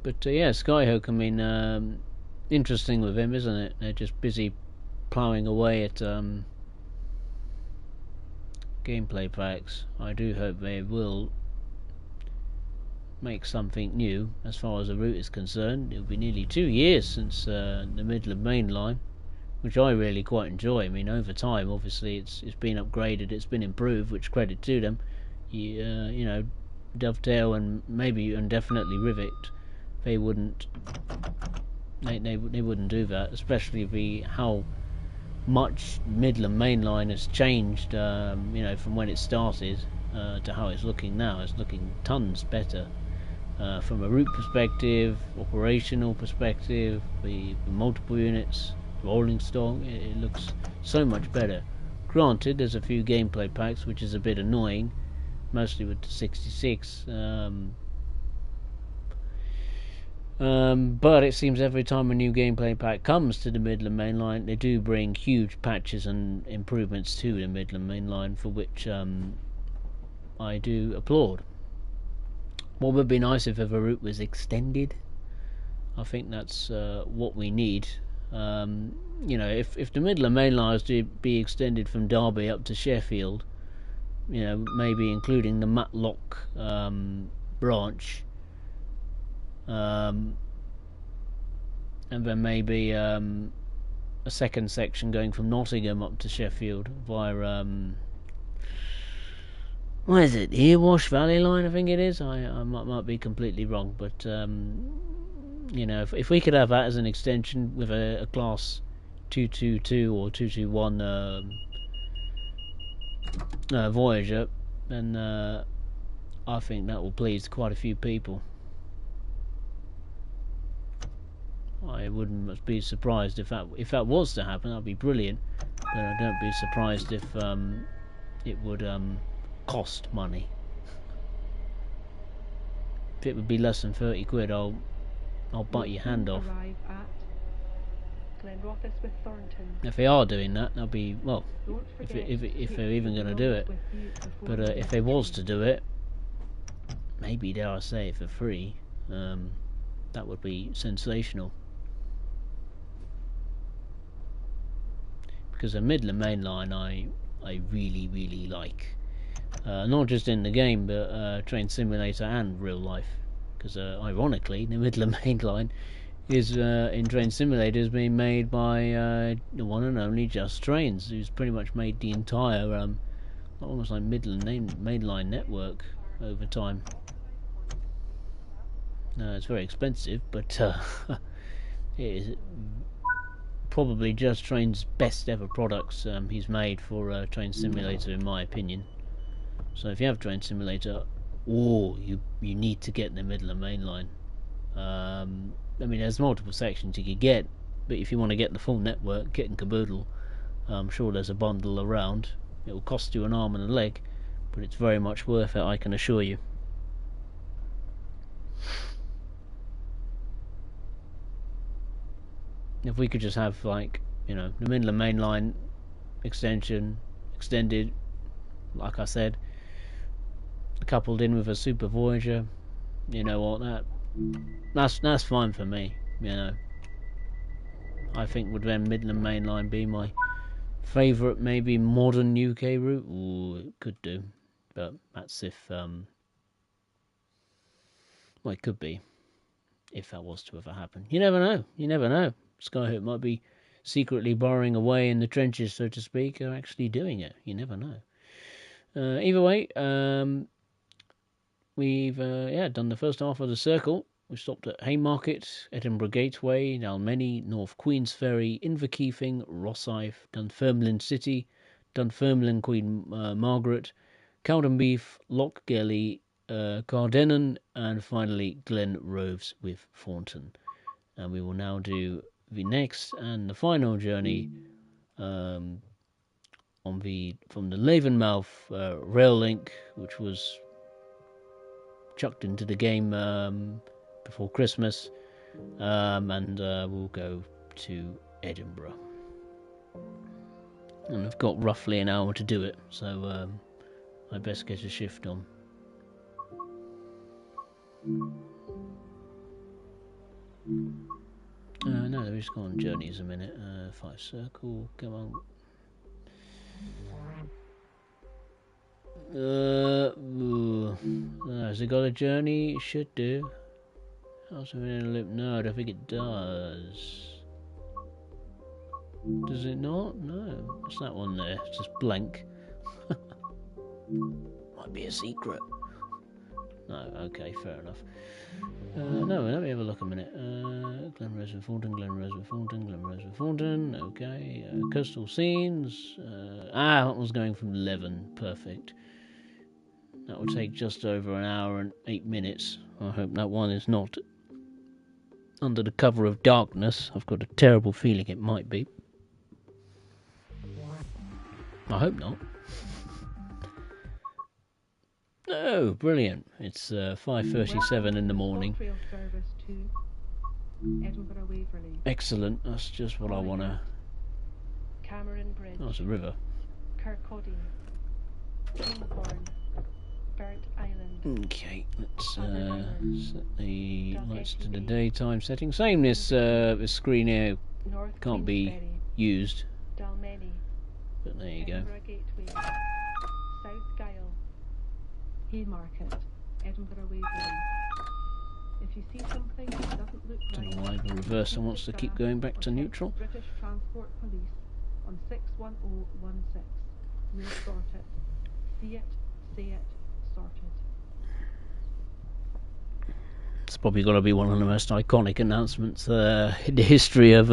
But yeah, Skyhook, I mean, interesting with him, isn't it? They're just busy ploughing away at gameplay packs. I do hope they will make something new as far as the route is concerned. It'll be nearly 2 years since the middle of main line, which I really quite enjoy. I mean, over time, obviously, it's been upgraded, it's been improved, which credit to them. You know, Dovetail and maybe and definitely Rivet, they wouldn't wouldn't do that, especially how much Midland Main Line has changed, you know, from when it started to how it's looking now. It's looking tons better from a route perspective, operational perspective, the multiple units, rolling stock. It looks so much better. Granted, there's a few gameplay packs which is a bit annoying, mostly with the 66. But it seems every time a new gameplay pack comes to the Midland Main Line, they do bring huge patches and improvements to the Midland Main Line, for which I do applaud. What would be nice if the route was extended? I think that's what we need. You know, if the Midland Main Line is to be extended from Derby up to Sheffield, you know, maybe including the Matlock branch, and then maybe a second section going from Nottingham up to Sheffield via what is it, the Erewash Valley Line, I think it is. I might be completely wrong, but you know, if we could have that as an extension with a class 222 or 221 Voyager, then I think that will please quite a few people. I wouldn't be surprised if that was to happen. That'd be brilliant, but I don't be surprised if it would cost money. If it would be less than 30 quid, I'll bite your hand off. If they are doing that, that'll be, well, if they're even going to do it. But if they was to do it, maybe dare I say it, for free, that would be sensational. Because the Midland Main Line I really, really like. Not just in the game, but Train Simulator and real life. Because ironically, the Midland Main Line is in Train Simulator is being made by the one and only Just Trains, who's pretty much made the entire almost like Midland Main Line network over time. It's very expensive, but it is probably Just Train's best ever products he's made for Train Simulator, in my opinion. So if you have Train Simulator, you need to get the Midland Main Line. I mean, there's multiple sections you could get, but if you want to get the full network, kit and caboodle, I'm sure there's a bundle around. It will cost you an arm and a leg, but it's very much worth it, I can assure you. If we could just have, like, you know, the Midland Main Line extended, like I said, coupled in with a Super Voyager, you know what, that's fine for me. You know, I think would then Midland Main Line be my favourite, maybe modern UK route? Ooh, it could do, but that's if well, it could be if that was to ever happen. You never know. You never know. Skyhook might be secretly burrowing away in the trenches, so to speak, or actually doing it. You never know. Either way, we've done the first half of the circle. We stopped at Haymarket, Edinburgh Gateway, Dalmeny, North Queensferry, Inverkeithing, Rosyth, Dunfermline City, Dunfermline Queen Margaret, Cowdenbeath, Lochgelly, Cardennan, and finally Glen Roves with Thornton. And we will now do the next and the final journey from the Lavenmouth rail link, which was chucked into the game before Christmas, and we'll go to Edinburgh. And I've got roughly an hour to do it, so I best get a shift on. No, there is on journeys a minute. 5 circle, come on. Has it got a journey? It should do. Also in a loop? No, I don't think it does. Does it not? No. What's that one there? It's just blank. Might be a secret. No, okay, fair enough. No, let me have a look a minute. Glenrose and Thornton, Glenrose and Thornton, Glenrose and Thornton. Okay, coastal scenes. That one's going from 11. Perfect. That will take just over an hour and 8 minutes. I hope that one is not under the cover of darkness. I've got a terrible feeling it might be. I hope not. Oh, brilliant. It's 5:37 in the morning. ScotRail service to Edinburgh Waverley. Excellent. That's just what I want to... Cameron Bridge. Oh, it's a river. Kirkcaldy. Greenhorn. Burnt Island. Okay, let's set the lights to the daytime setting. Same this screen here North can't be Queensferry. used, Dalmeny. but there you go. Edinburgh Gateway. South Gyle. Haymarket. Edinburgh Waverley. If you see something that doesn't look Don't right, know why the reverser wants to keep going back to neutral. British Transport Police on 61016. We'll sort it. See it, say it, sorted. It's probably got to be one of the most iconic announcements in the history of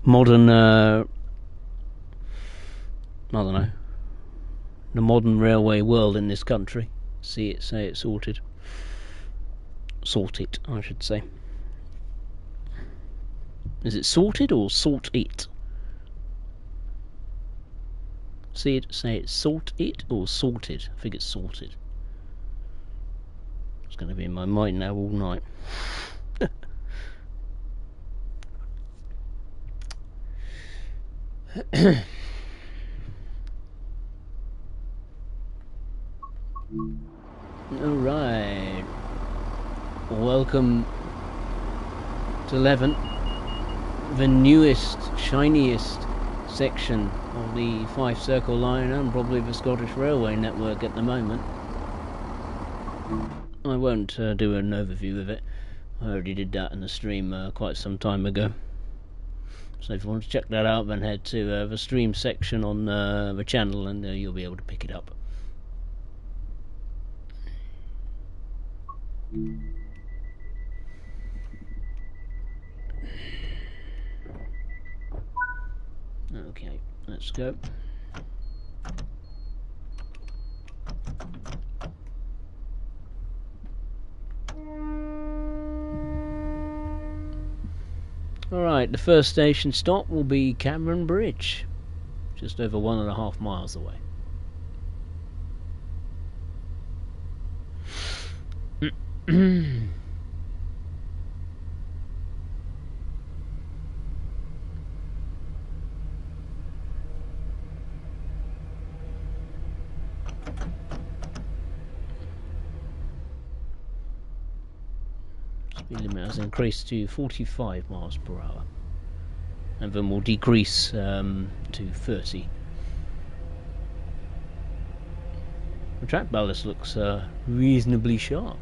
modern, I don't know, the modern railway world in this country. See it, say it, sorted. Sort it, I should say. Is it sorted or sort it? See it, say it, sort it or sorted? I think it's sorted. It's going to be in my mind now all night. Alright. Welcome to 11, the newest, shiniest section of the 5 Circle line and probably the Scottish Railway network at the moment. I won't do an overview of it. I already did that in the stream quite some time ago. So if you want to check that out, then head to the stream section on the channel and you'll be able to pick it up. Okay, let's go. Alright, the first station stop will be Cameron Bridge, just over 1.5 miles away. Speed limit has increased to 45 miles per hour, and then will decrease to 30. The track ballast looks reasonably sharp.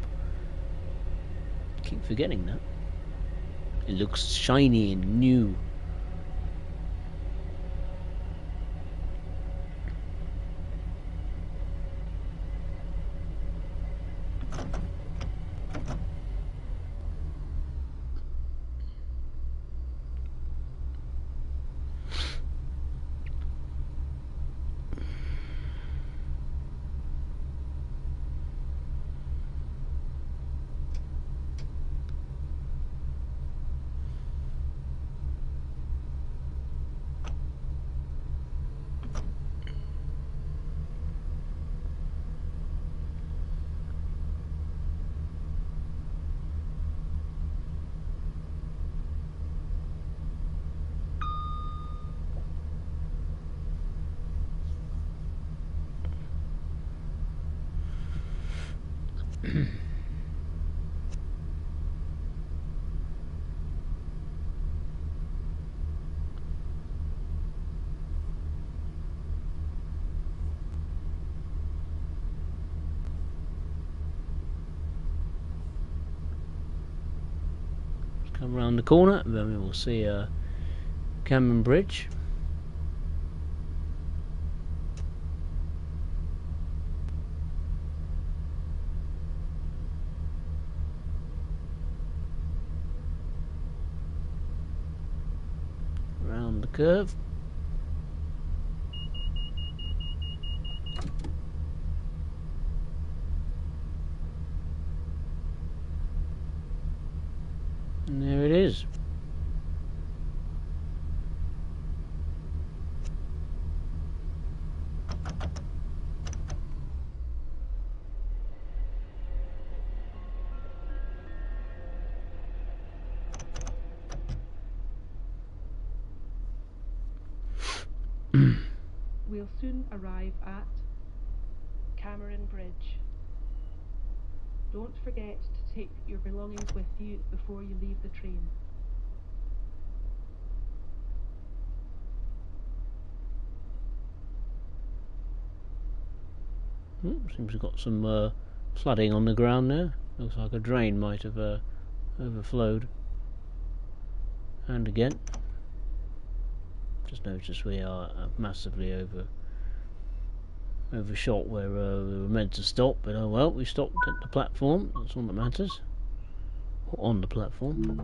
Keep forgetting that. It looks shiny and new. Come around the corner, then we will see Cameron Bridge. on the curve. And there it is. We'll soon arrive at Cameron Bridge. Don't forget to take your belongings with you before you leave the train. Seems we've got some flooding on the ground there. Looks like a drain might have overflowed. And again. Just noticed we are massively overshot where we were meant to stop, but oh well, we stopped at the platform. That's all that matters. Or on the platform.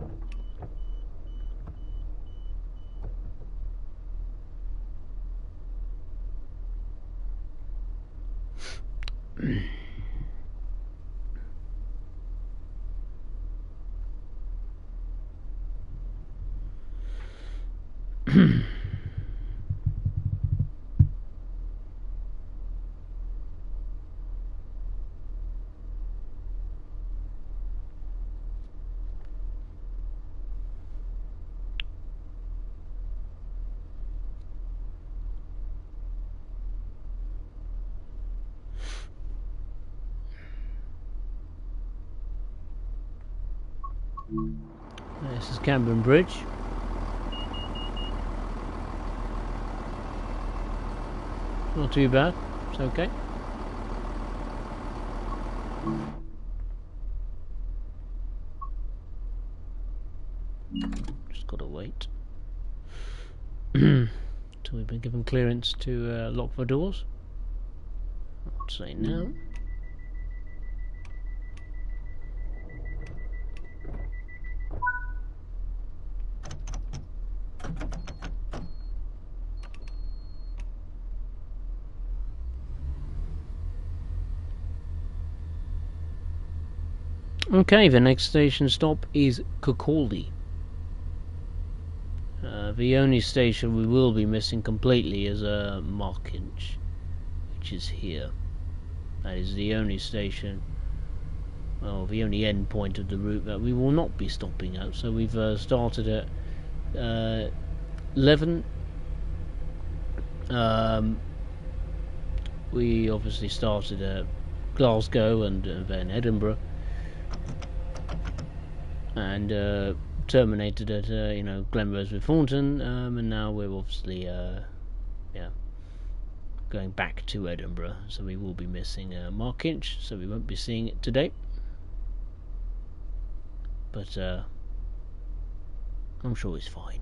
This is Cameron Bridge. Not too bad, it's okay. Just gotta wait till we've been given clearance to lock the doors. I'd say now. Okay, the next station stop is Kirkcaldy. The only station we will be missing completely is Markinch, which is here. That is the only station, well, the only end point of the route that we will not be stopping at. So we've started at 11. We obviously started at Glasgow and then Edinburgh. And terminated at Glenrose with Thornton, and now we're obviously going back to Edinburgh, so we will be missing Markinch, so we won't be seeing it today, but I'm sure it's fine.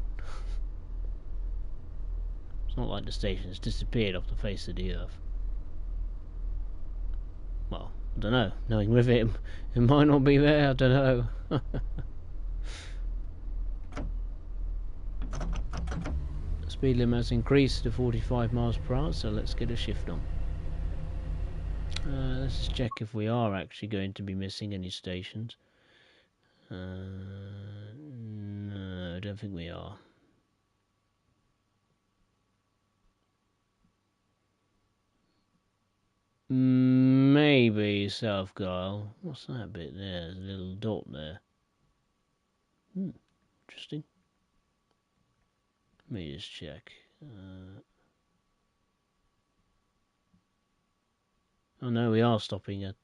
It's not like the station has disappeared off the face of the earth. Well, I don't know, knowing with it might not be there, I don't know. Speed limit has increased to 45 miles per hour, so let's get a shift on. Let's just check if we are actually going to be missing any stations. No, I don't think we are. Maybe South Gyle. What's that bit there? There's a little dot there. Interesting. Let me just check. Oh no, we are stopping at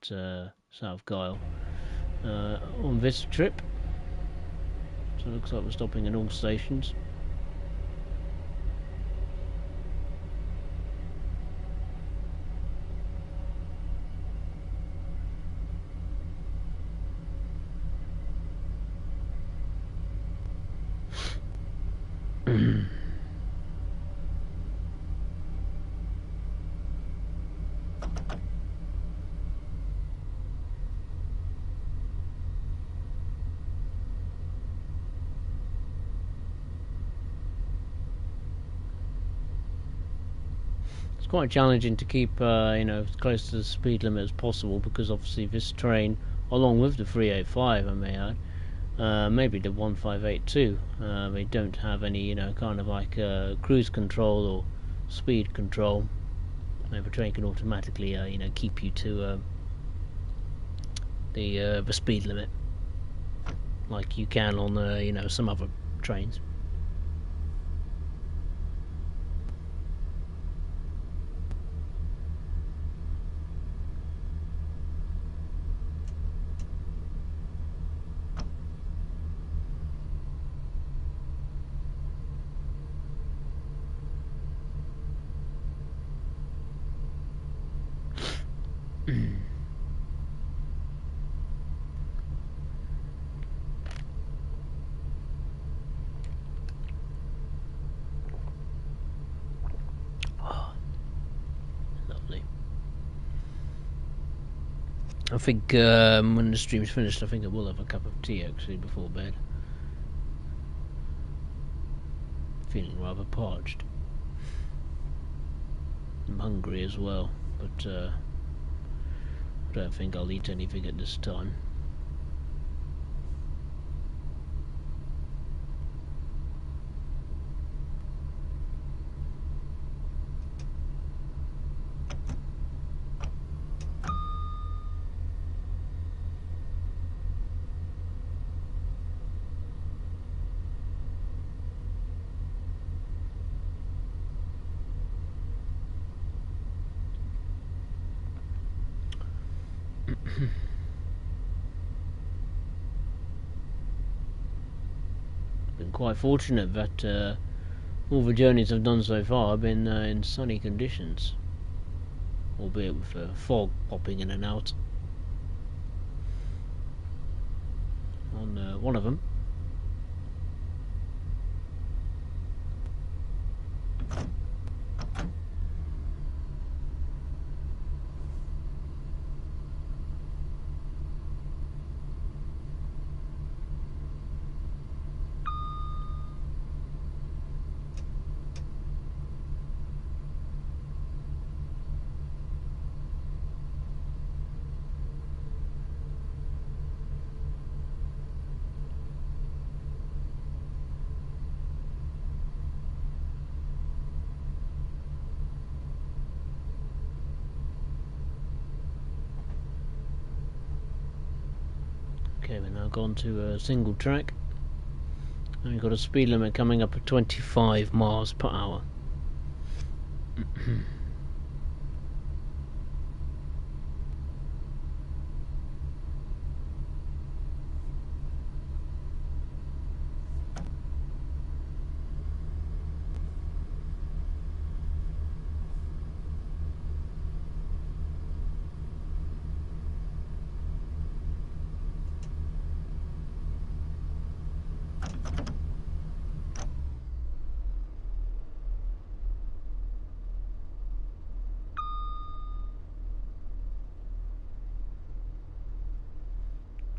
South Gyle on this trip. So it looks like we're stopping in all stations. It's quite challenging to keep you know, as close to the speed limit as possible, because obviously this train, along with the 385, I may add, maybe the 158 too, they don't have any, you know, kind of like cruise control or speed control. The train can automatically you know, keep you to the speed limit, like you can on you know, some other trains. Lovely. I think when the stream's finished, I think I will have a cup of tea actually before bed. Feeling rather parched. I'm hungry as well, but I don't think I'll eat anything at this time. Been quite fortunate that all the journeys I've done so far have been in sunny conditions, albeit with fog popping in and out on one of them. Okay, we're now gone to a single track, and we've got a speed limit coming up at 25 miles per hour.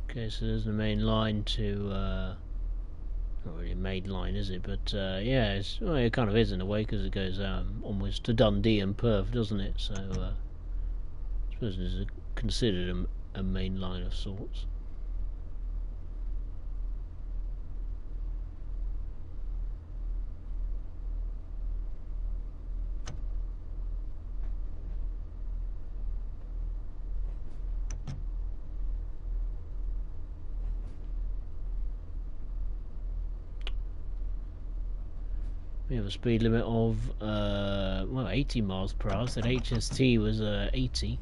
Okay, so there's the main line to, not really a main line, is it? But yeah, well, it kind of is in a way, because it goes almost to Dundee and Perth, doesn't it? So I suppose it's considered a main line of sorts. We have a speed limit of well, 80 miles per hour. Said HST was 80.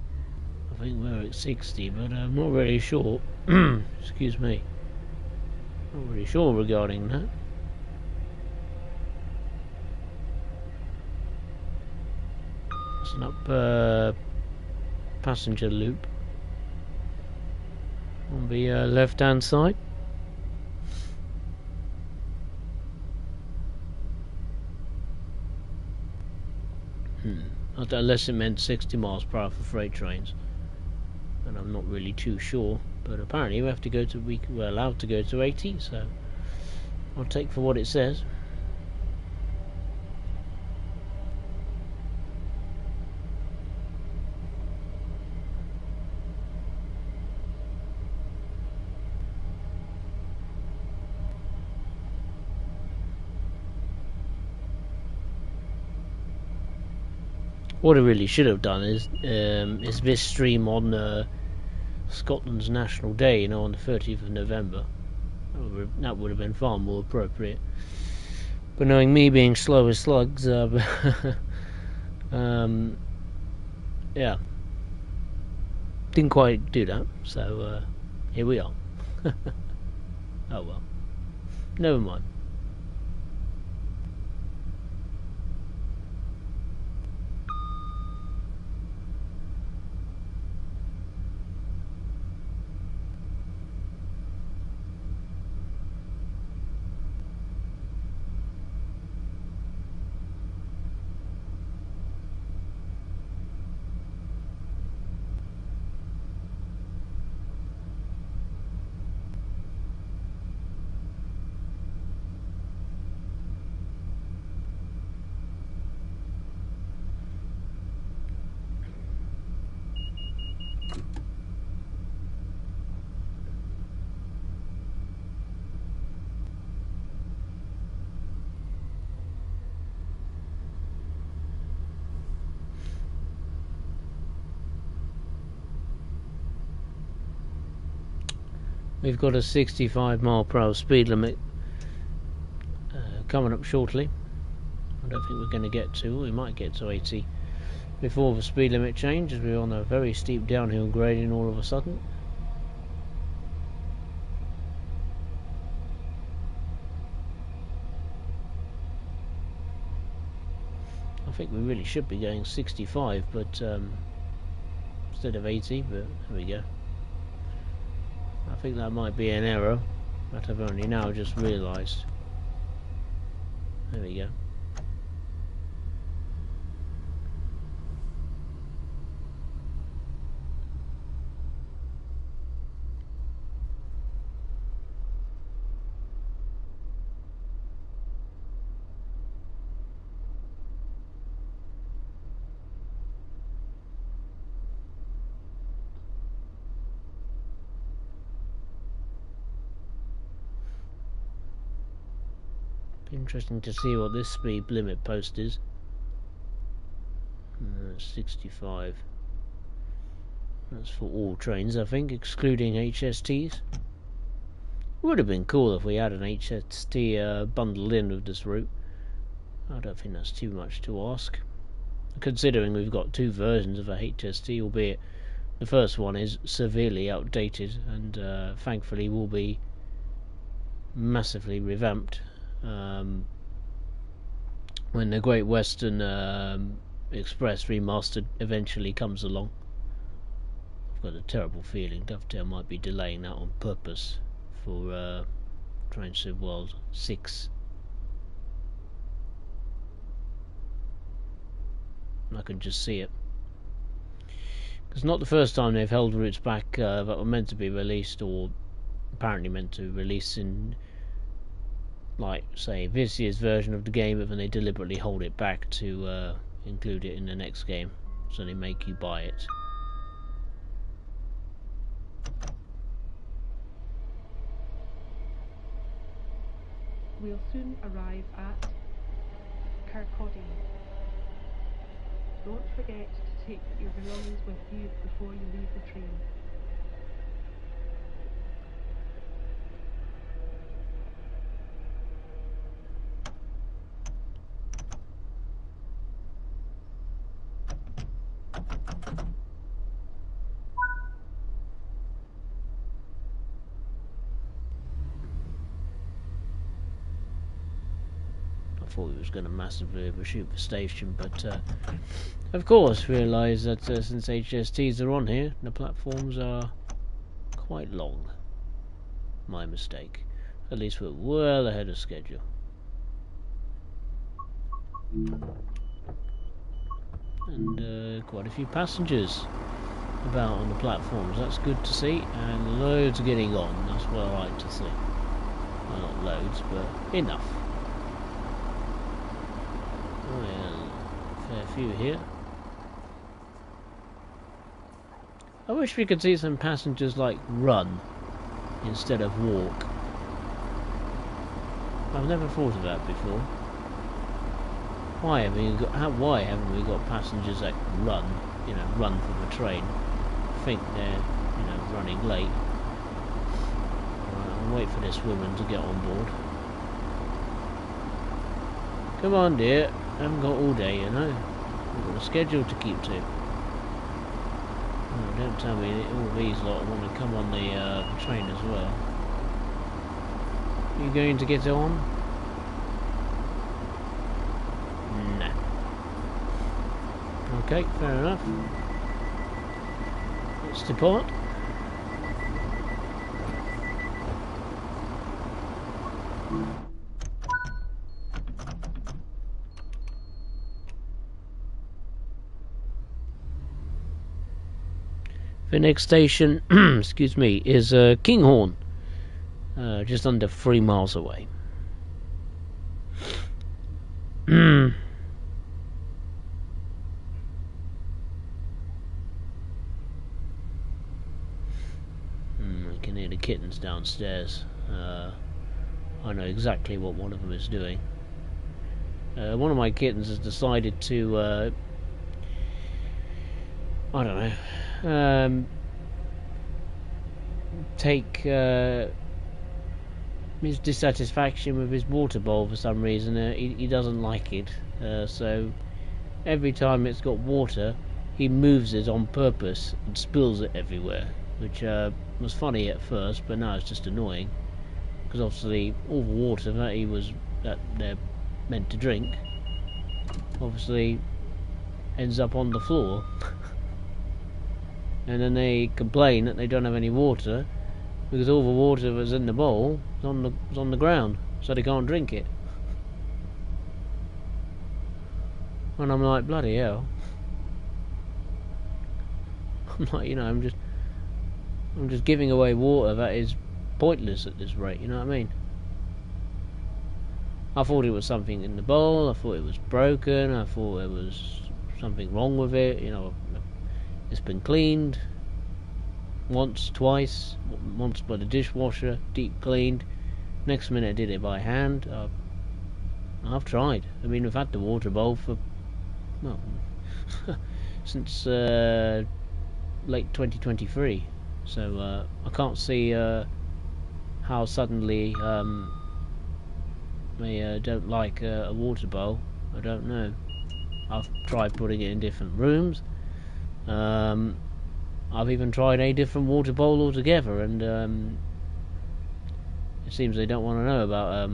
I think we're at 60, but I'm not really sure. Excuse me. Not really sure regarding that. It's an up passenger loop on the left-hand side. Unless it meant 60 miles per hour for freight trains, and I'm not really too sure. But apparently we have to go to, we're allowed to go to 80, so I'll take for what it says. What I really should have done is this stream on Scotland's National Day, you know, on the 30th of November. That would have been far more appropriate. But knowing me being slow as slugs, yeah, didn't quite do that. So here we are. Oh well, never mind. We've got a 65 mph speed limit coming up shortly. I don't think we're going to get to, we might get to 80 before the speed limit change, as we're on a very steep downhill gradient all of a sudden. I think we really should be going 65, but instead of 80, but there we go. I think that might be an error that I've only now just realised. There we go. Interesting to see what this speed limit post is. 65. That's for all trains, I think, excluding HSTs. Would have been cool if we had an HST bundled in with this route. I don't think that's too much to ask, considering we've got two versions of a HST, albeit the first one is severely outdated and thankfully will be massively revamped when the Great Western Express Remastered eventually comes along. I've got a terrible feeling Dovetail might be delaying that on purpose for Train Sim World 6. I can just see it. It's not the first time they've held routes back that were meant to be released, or apparently meant to release in, like, say, this year's version of the game, but then they deliberately hold it back to include it in the next game, so they make you buy it. We'll soon arrive at Kirkcaldy. Don't forget to take your belongings with you before you leave the train. I thought he was going to massively overshoot the station, but of course realised that since HSTs are on here, the platforms are quite long. My mistake. At least we're well ahead of schedule. And quite a few passengers about on the platforms. That's good to see, and loads getting on. That's what I like to see. Well, not loads, but enough. Oh yeah, fair few here. I wish we could see some passengers like run instead of walk. I've never thought of that before. Why haven't we got passengers that can run, run from the train? I think they're, running late. Right, I'll wait for this woman to get on board. Come on, dear. I haven't got all day, We've got a schedule to keep to. Oh, don't tell me that all these lot want to come on the train as well. Are you going to get on? Nah. Okay, fair enough. Let's depart. The next station, excuse me, is Kinghorn, just under 3 miles away. I can hear the kittens downstairs. I know exactly what one of them is doing. One of my kittens has decided to, I don't know, take his dissatisfaction with his water bowl for some reason. He doesn't like it, so every time it's got water he moves it on purpose and spills it everywhere, which was funny at first, but now it's just annoying, because obviously all the water that they're meant to drink obviously ends up on the floor. And then they complain that they don't have any water because all the water that's in the bowl is on the ground, so they can't drink it. And I'm like, bloody hell. I'm like, I'm just giving away water that is pointless at this rate, you know what I mean? I thought it was something in the bowl, I thought it was broken, I thought there was something wrong with it, It's been cleaned once, twice, once by the dishwasher, deep cleaned. Next minute I did it by hand. I've tried. I mean, I've had the water bowl for, well, since late 2023. So I can't see how suddenly they don't like a water bowl. I don't know. I've tried putting it in different rooms. I've even tried a different water bowl altogether, and it seems they don't want to know about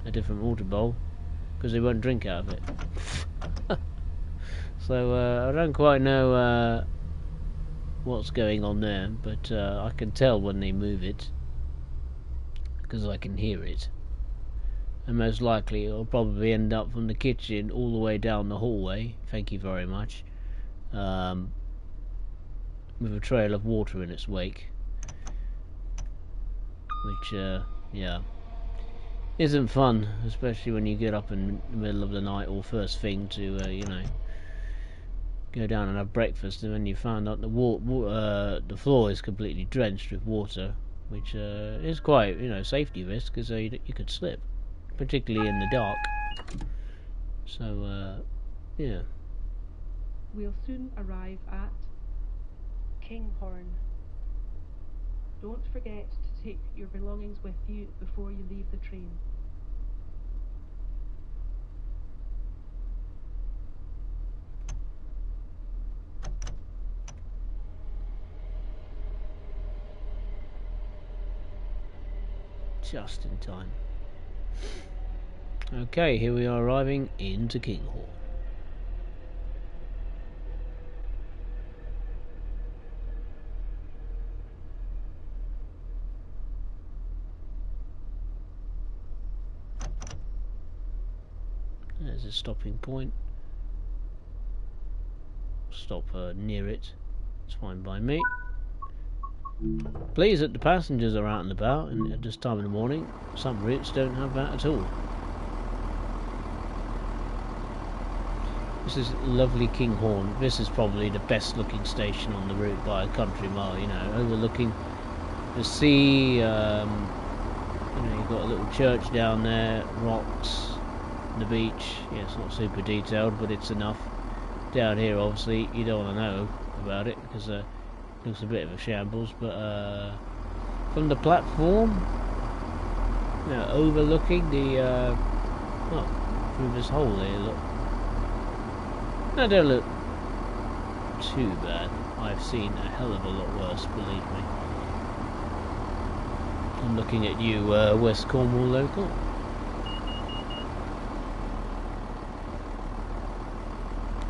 a different water bowl because they won't drink out of it. So I don't quite know what's going on there, but I can tell when they move it because I can hear it, and most likely it'll probably end up from the kitchen all the way down the hallway. Thank you very much. With a trail of water in its wake, which yeah, isn't fun, especially when you get up in the middle of the night or first thing to go down and have breakfast, and then you find out the floor is completely drenched with water, which is quite safety risk, because you could slip, particularly in the dark. So yeah. We'll soon arrive at Kinghorn. Don't forget to take your belongings with you before you leave the train. Just in time. Okay, here we are arriving into Kinghorn. There's a stopping point. Stop near it. It's fine by me. Pleased that the passengers are out and about at this time of the morning. Some routes don't have that at all. This is lovely Kinghorn. This is probably the best looking station on the route by a country mile, overlooking the sea. You've got a little church down there, rocks, the beach. Yeah, it's not super detailed, but it's enough. Down here, obviously, you don't want to know about it because it looks a bit of a shambles. But from the platform, overlooking the through this hole here, look. That don't look too bad. I've seen a hell of a lot worse, believe me. I'm looking at you, West Cornwall local.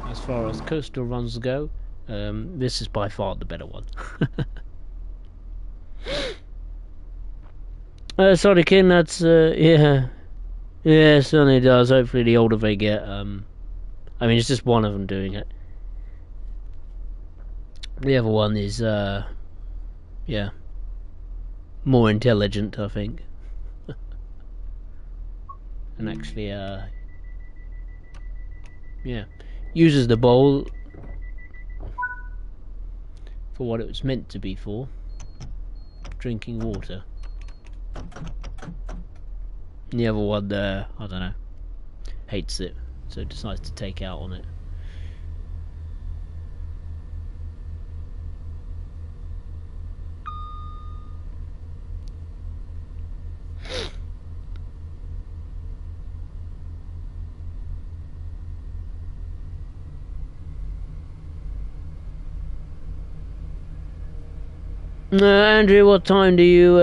As far as coastal runs go, this is by far the better one. Sorry, Kin, that's, yeah, it certainly does. Hopefully the older they get, I mean, it's just one of them doing it. The other one is, yeah, more intelligent, I think. And actually, yeah, uses the bowl for what it was meant to be for, drinking water. And the other one, I don't know, hates it, so decides to take out on it. Andrew, what time do you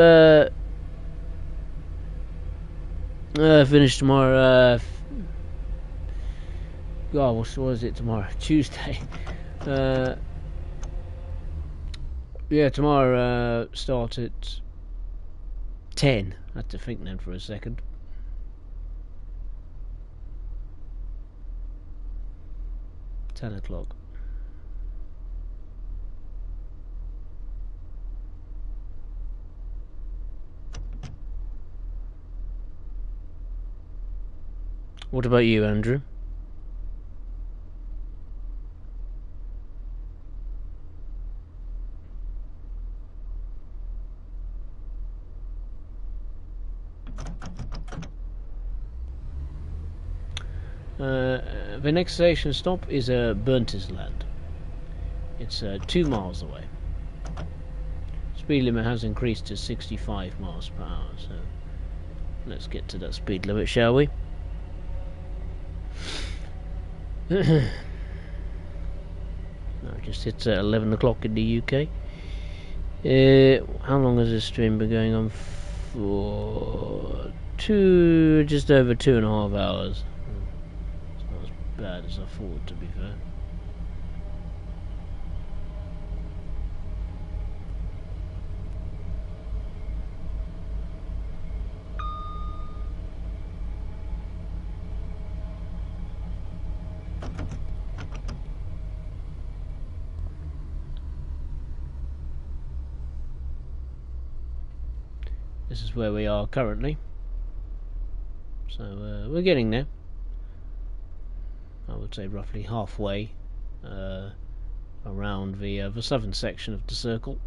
finish tomorrow? God, what is it tomorrow? Tuesday. Yeah, tomorrow start at 10. I had to think then for a second. $10. What about you, Andrew? The next station stop is Burntisland. It's 2 miles away. Speed limit has increased to 65 miles per hour, so let's get to that speed limit, shall we? No, just hits 11 o'clock in the UK. How long has this stream been going on for? Just over 2.5 hours. It's not as bad as I thought, to be fair. This is where we are currently, so we're getting there. I would say roughly halfway around the southern section of the circle.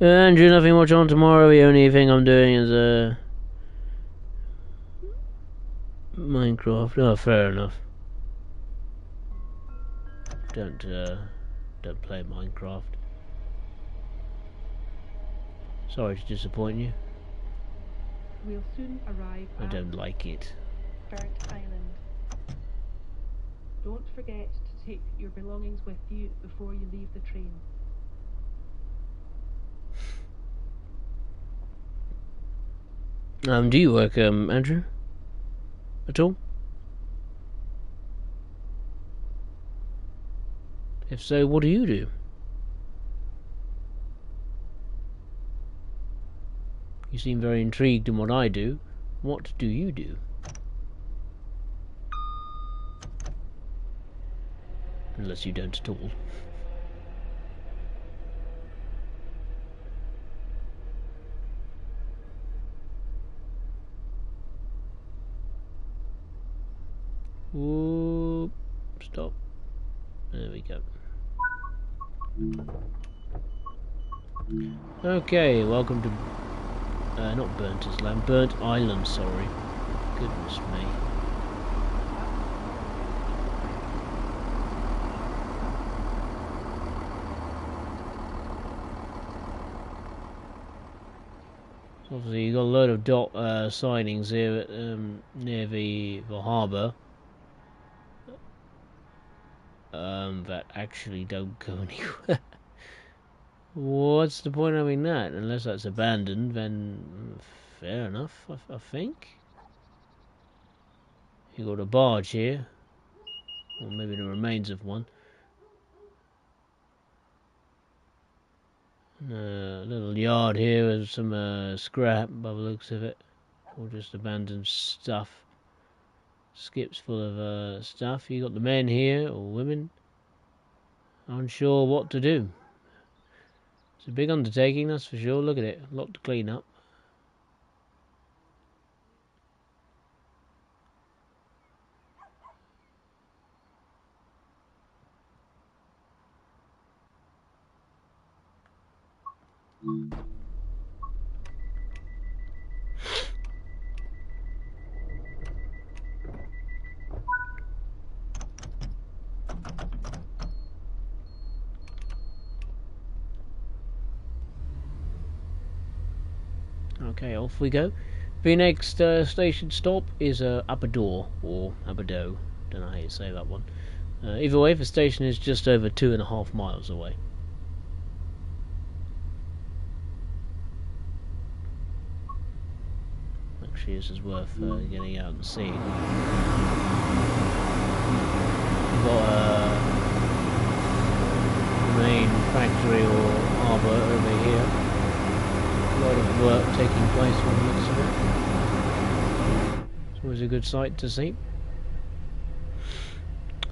Andrew, nothing much on tomorrow. The only thing I'm doing is Minecraft. Oh, fair enough. Don't play Minecraft. Sorry to disappoint you. We'll soon arrive I don't like it. Burnt Island. Don't forget to take your belongings with you before you leave the train. Do you work, Andrew? At all? If so, what do you do? You seem very intrigued in what I do. What do you do? Unless you don't at all. Whoop. Stop. There we go. Okay, welcome to not Burnt Island, Burnt Island, sorry. Goodness me. So obviously you got a load of sightings here at, near the harbour that actually don't go anywhere. What's the point of having that? Unless that's abandoned, then fair enough, I think. You got a barge here, or maybe the remains of one. A little yard here with some scrap by the looks of it, or just abandoned stuff. Skips full of stuff. You got the men here, or women, unsure what to do. It's a big undertaking, that's for sure. Look at it, a lot to clean up. Okay, off we go. The next station stop is Aberdour, or Aberdour. Don't know how you say that one. Either way, the station is just over 2.5 miles away. Actually, this is worth getting out and seeing. We've got a main factory or harbour over here. A lot of work taking place from the looks of it. It's always a good sight to see.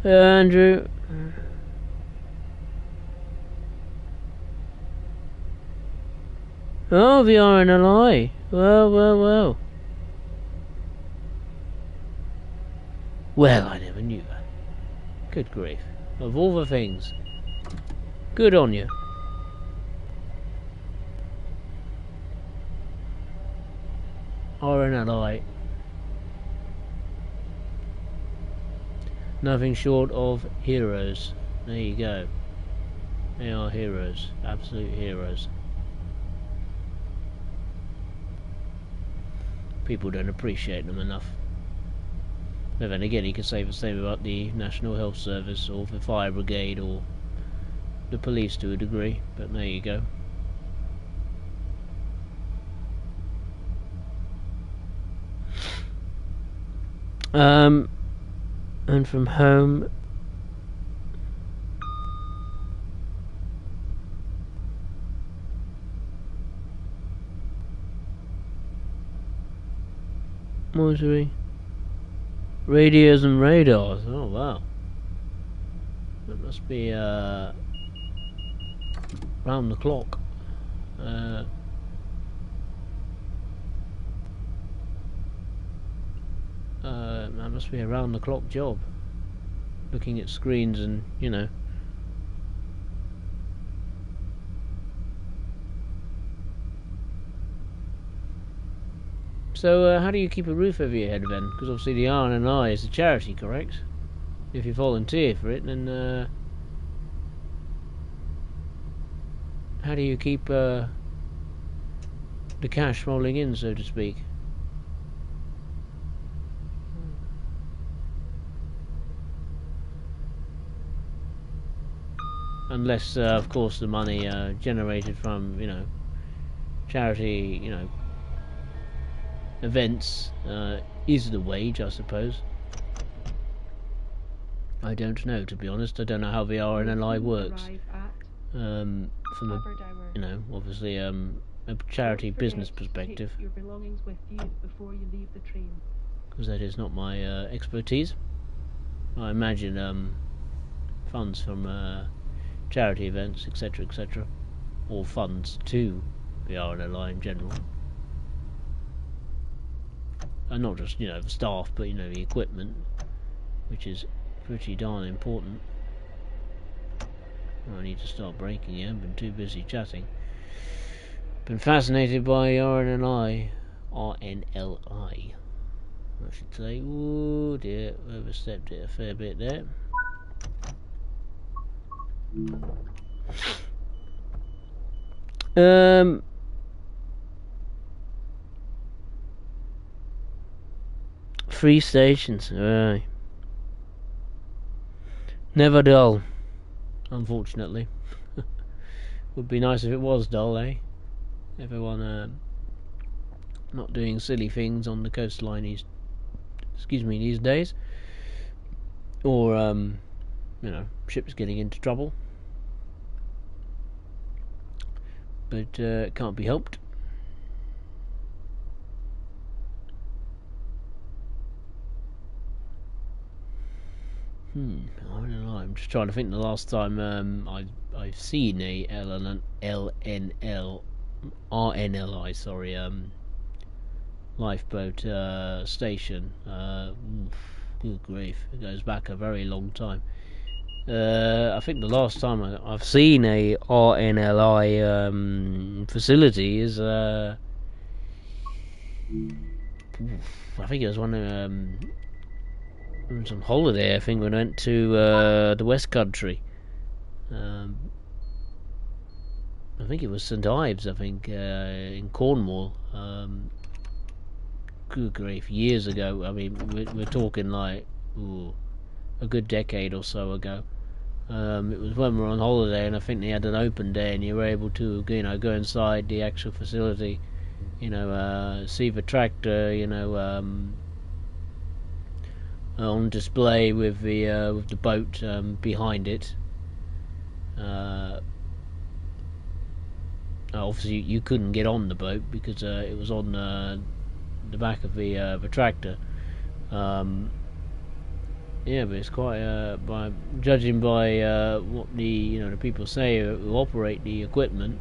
Andrew. Oh, we are in a lie. Well, well, well. Well, I never knew that. Good grief. Of all the things. Good on you. RNLI. Nothing short of heroes. There you go. They are heroes. Absolute heroes. People don't appreciate them enough. But then again, you can say the same about the National Health Service or the Fire Brigade or the police to a degree. But there you go. And from home, mortuary, radios and radars. Oh wow, that must be round the clock. That must be a round-the-clock job. Looking at screens and, you know. So, how do you keep a roof over your head then? Because obviously the RNI is a charity, correct? If you volunteer for it, then how do you keep the cash rolling in, so to speak? Unless, of course, the money generated from, you know, charity, you know, events is the wage, I suppose. I don't know, to be honest. I don't know how the RNLI works. From a, you know, obviously a charity business perspective. Take your belongings with you before you leave the train. Because that is not my expertise. I imagine funds from charity events, etc., etc., or funds to the RNLI in general, and not just, you know, the staff, but, you know, the equipment, which is pretty darn important. I need to start breaking here. I've been too busy chatting. Been fascinated by RNLI. RNLI. I should say. Oh dear, overstepped it a fair bit there. Three stations. Never dull, unfortunately. Would be nice if it was dull, eh? Everyone not doing silly things on the coastline these days, or you know, ships getting into trouble. But it can't be helped. I don't know. I'm just trying to think the last time I've seen a RNLI, sorry, lifeboat station. Good grief, it goes back a very long time. I think the last time I've seen a RNLI facility is I think it was when we was on holiday. I think we went to the West Country. I think it was St Ives. I think in Cornwall. Good grief, years ago. I mean, we're talking like a good decade or so ago. It was when we were on holiday, and I think they had an open day, and you were able to, you know, go inside the actual facility, you know, see the tractor, you know, on display with the boat behind it. Obviously, you couldn't get on the boat because it was on the back of the tractor. Yeah, but it's quite by judging by what the people say who operate the equipment,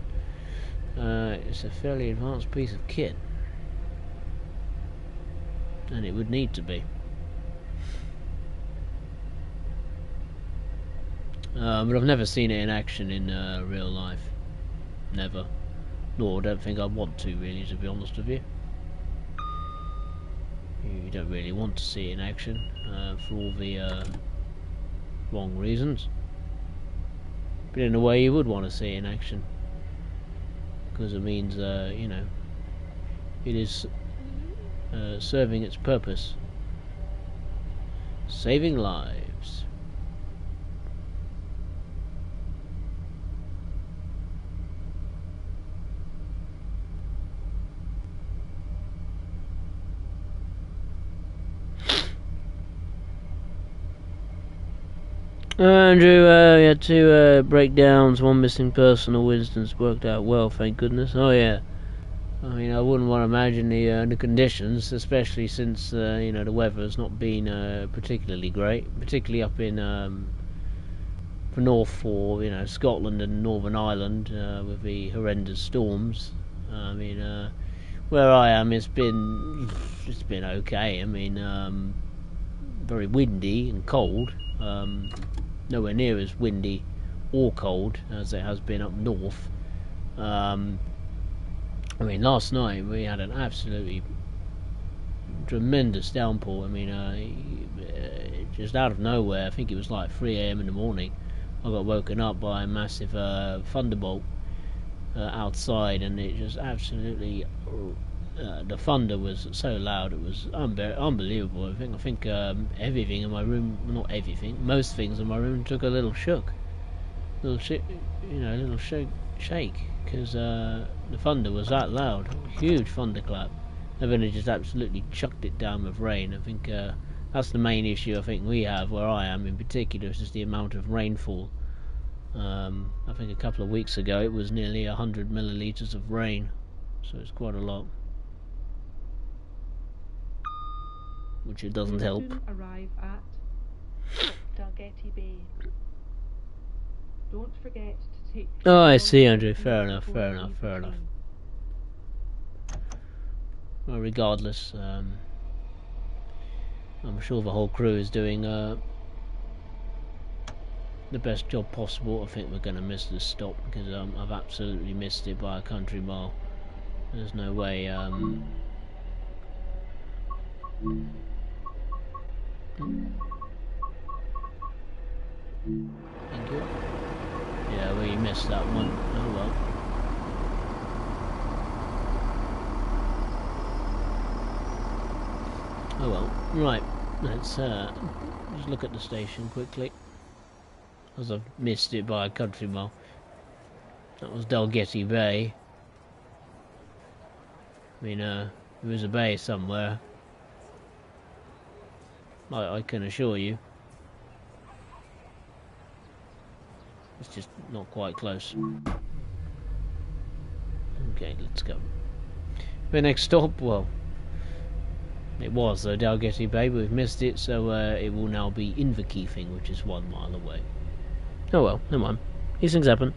it's a fairly advanced piece of kit, and it would need to be. But I've never seen it in action in real life. Never. Nor I don't think I want to, really, to be honest with you. You don't really want to see it in action for all the wrong reasons. But in a way you would want to see it in action, because it means, you know, it is serving its purpose. Saving lives. Andrew, we had two breakdowns, one missing person. All incidents worked out well, thank goodness. Oh yeah, I mean, I wouldn't want to imagine the conditions, especially since you know, the weather has not been particularly great, particularly up in the north, for, you know, Scotland and Northern Ireland with the horrendous storms. I mean, where I am, it's been okay. I mean, very windy and cold. Nowhere near as windy or cold as it has been up north. I mean, last night we had an absolutely tremendous downpour. I mean, just out of nowhere, I think it was like 3 AM in the morning, I got woken up by a massive thunderbolt outside, and it just absolutely the thunder was so loud, it was unbelievable. I think everything in my room, not everything, most things in my room took a little shook, little shake, because the thunder was that loud, huge thunderclap, and then it just absolutely chucked it down with rain. I think that's the main issue I think we have where I am in particular, is just the amount of rainfall. I think a couple of weeks ago it was nearly 100 millilitres of rain, so it's quite a lot. Which it doesn't help. Soon arrive at Dalgety Bay. Don't forget to take. Oh, I see, Andrew. Fair enough. Well, regardless, I'm sure the whole crew is doing the best job possible. I think we're going to miss this stop because I've absolutely missed it by a country mile. There's no way. Thank you. Yeah, well, you missed that one. Oh well. Oh well. Right. Let's just look at the station quickly, as I've missed it by a country mile. That was Dalgety Bay. I mean, there was a bay somewhere. I can assure you. It's just not quite close. Okay, let's go. The next stop, well, it was Dalgety Bay, but we've missed it, so it will now be Inverkeithing, which is 1 mile away. Oh well, never mind. These things happen.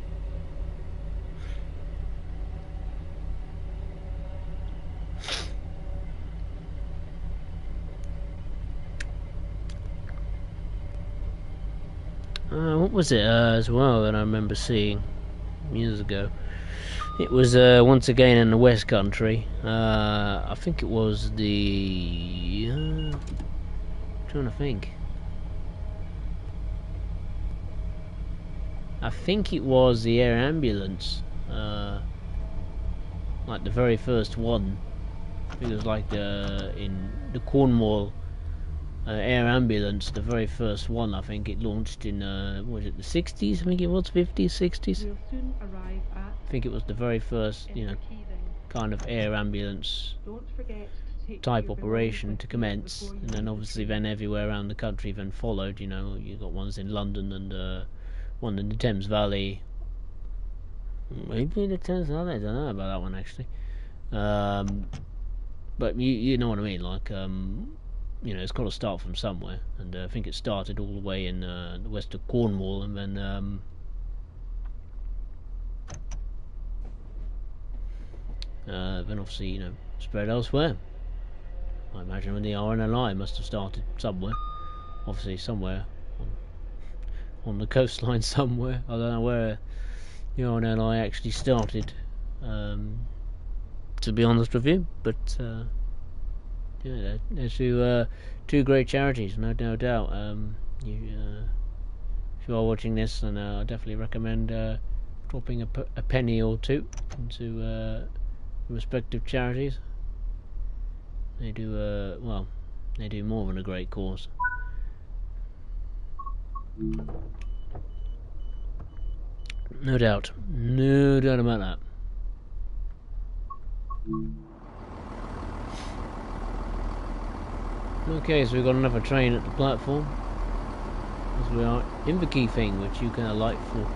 What was it as well that I remember seeing years ago? It was once again in the West Country. I think it was the... trying to think. I think it was the air ambulance. Like the very first one. I think it was like in the Cornwall air ambulance, the very first one. I think it launched in what was it, the 60s? I think it was 50s, 60s. We'll soon arrive at I think it was the very first, Inverkeithing. kind of air ambulance Don't forget to take type your operation belongings to with you commence, before you and then leave the obviously train. then everywhere around the country then followed. You got ones in London and one in the Thames Valley. Maybe the Thames Valley. I don't know about that one actually. But you know what I mean. Like it's got to start from somewhere, and I think it started all the way in the west of Cornwall, and then obviously spread elsewhere. I imagine when the RNLI must have started somewhere, obviously somewhere on the coastline somewhere. I don't know where the RNLI actually started, to be honest with you, but they're two great charities, no doubt. If you are watching this, then I definitely recommend dropping a penny or two into respective charities. They do they do more than a great cause. No doubt about that. Okay, so we've got another train at the platform. As we are Inverkeithing, which you can alight for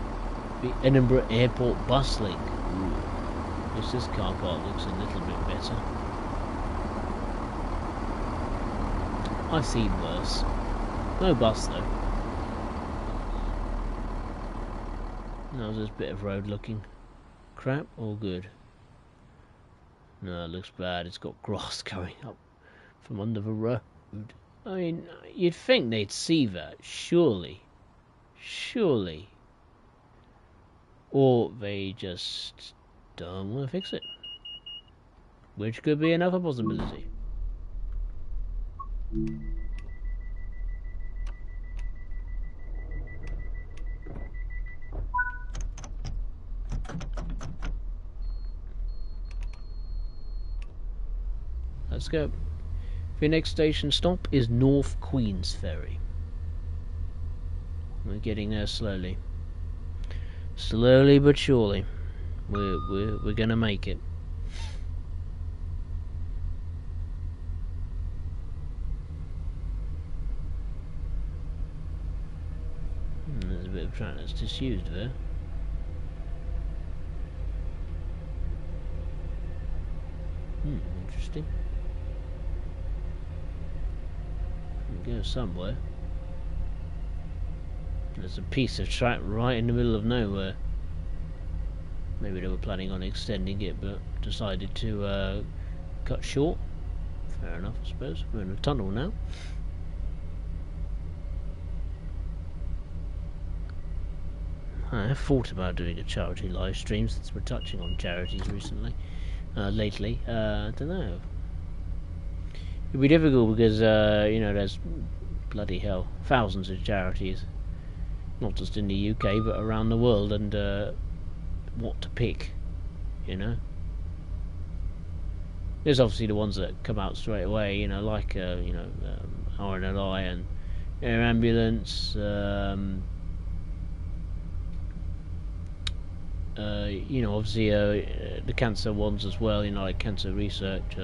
the Edinburgh Airport bus link. Ooh. This car park looks a little bit better. I've seen worse. No bus though. Now there's a bit of road looking crap or good. No, it looks bad. It's got grass going up from under the road. I mean, you'd think they'd see that, surely. Or they just don't want to fix it. Which could be another possibility. Let's go. The next station stop is North Queensferry. We're getting there slowly. Slowly but surely. We're gonna make it. There's a bit of track that's disused there. Interesting. Go somewhere. There's a piece of track right in the middle of nowhere. Maybe they were planning on extending it, but decided to cut short. Fair enough, I suppose. We're in a tunnel now. I have thought about doing a charity live stream since we're touching on charities lately. I don't know. It'd be difficult because, you know, there's bloody hell, thousands of charities. Not just in the UK, but around the world, and what to pick, you know? There's obviously the ones that come out straight away, you know, like, you know, RNLI and Air Ambulance, you know, obviously the cancer ones as well, you know, like cancer research,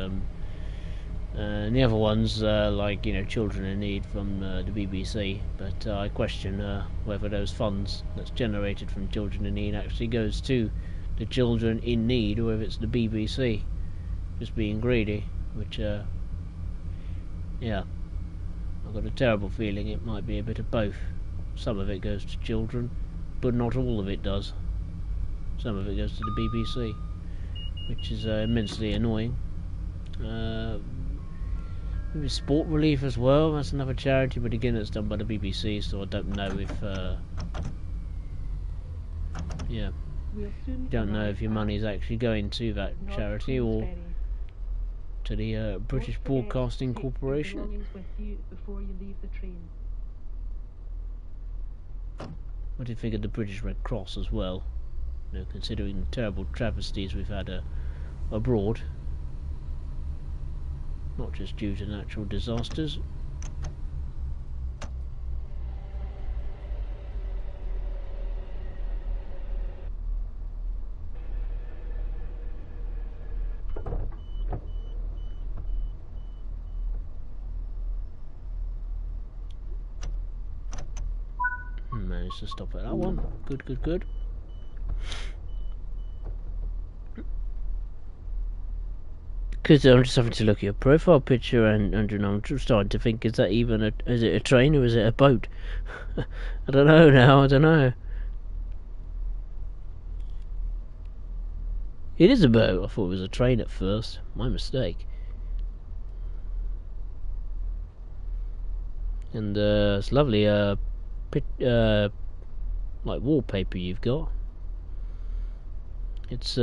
and the other ones, like, you know, Children in Need from the BBC, but I question whether those funds that's generated from Children in Need actually goes to the children in need, or if it's the BBC just being greedy, which, yeah, I've got a terrible feeling it might be a bit of both. Some of it goes to children, but not all of it does. Some of it goes to the BBC, which is immensely annoying. Maybe Sport Relief as well, that's another charity, but again it's done by the BBC, so I don't know if, yeah, you don't know if your money is actually going to that charity or to the British Broadcasting Corporation. With you before you leave the train. What do you think of the British Red Cross as well? You know, considering the terrible travesties we've had abroad, not just due to natural disasters. Managed to stop at that one. Good, good, good. Because I'm just having to look at your profile picture, and I'm just starting to think, is that even is it a train or is it a boat? I don't know now, I don't know. It is a boat. I thought it was a train at first. My mistake. And it's lovely like wallpaper you've got. It's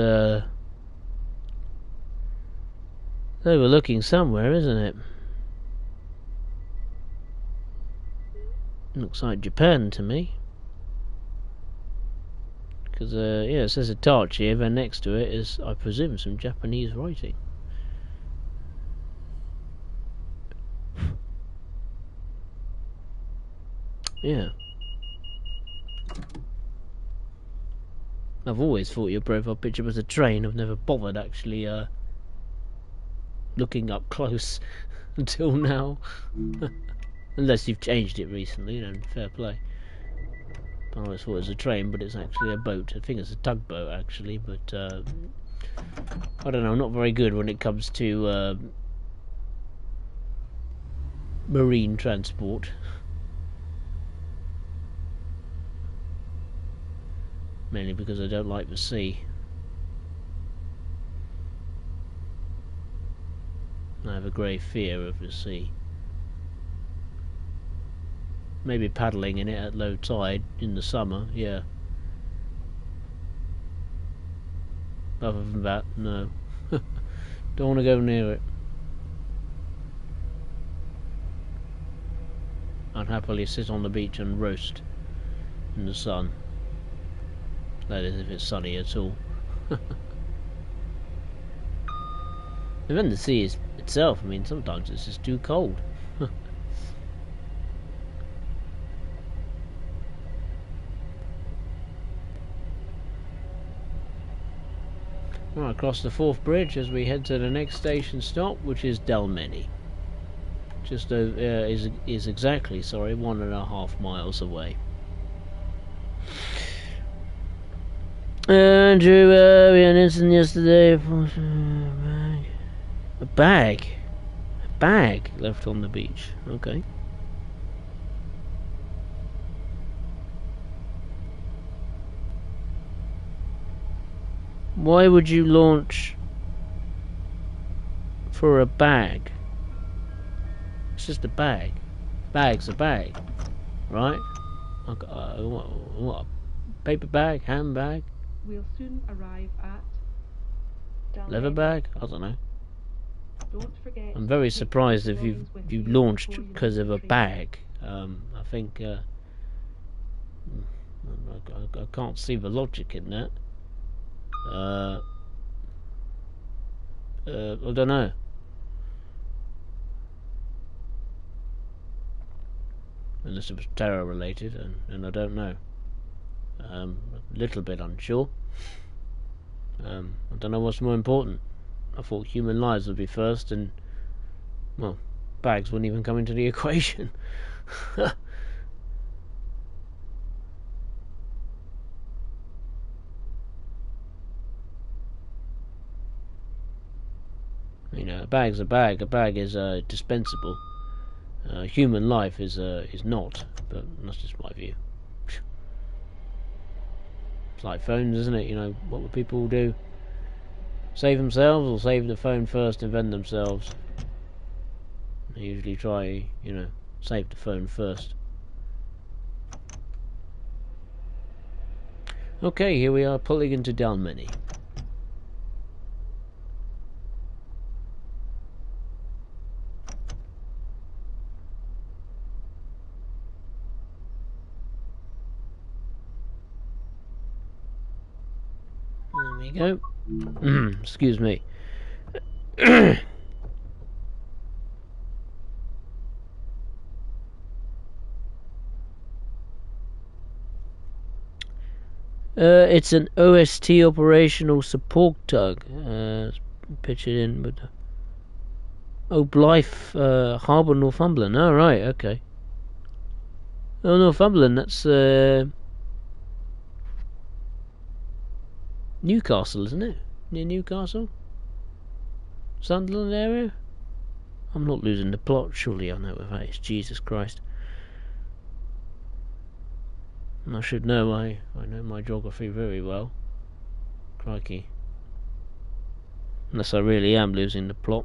overlooking somewhere, isn't it? Looks like Japan to me. Because yeah, it says Itachi, and then next to it is, I presume, some Japanese writing. Yeah. I've always thought your profile picture was a train. I've never bothered actually looking up close until now. Unless you've changed it recently, then fair play. I always thought it was a train, but it's actually a boat. I think it's a tugboat actually, but I don't know, I'm not very good when it comes to marine transport. Mainly because I don't like the sea. I have a grave fear of the sea. Maybe paddling in it at low tide in the summer, yeah. Other than that, no. Don't want to go near it. I'd happily sit on the beach and roast in the sun. That is, if it's sunny at all. And then the sea is itself, I mean, sometimes it's just too cold. Right, across the Forth Bridge as we head to the next station stop, which is Dalmeny. Just is exactly, sorry, 1.5 miles away. Andrew, we had an incident yesterday. A bag left on the beach. Okay. Why would you launch for a bag? It's just a bag. Bag's a bag, right? What, a paper bag, handbag, We'll soon arrive at leather bag. I don't know. Don't forget. I'm very surprised if you launched before you because leave of a the train. bag. I think I can't see the logic in that. I don't know. Unless it was terror related, and I don't know. A little bit unsure. I don't know what's more important. I thought human lives would be first, and well, bags wouldn't even come into the equation. You know, a bag's a bag. A bag is dispensable. Human life is not, but that's just my view. It's like phones, isn't it? You know, what would people do? Save themselves or save the phone first and then themselves? They usually try, you know, save the phone first. Okay, here we are pulling into Dalmeny. There we go. Excuse me. It's an OST operational support tug. Pictured in with. Oh, Blythe Harbour, Northumberland. Oh, right, okay. Oh, Northumberland, that's Newcastle, isn't it? Near Newcastle? Sunderland area? I'm not losing the plot, surely I know where that is. Jesus Christ. I should know, I know my geography very well. Crikey. Unless I really am losing the plot.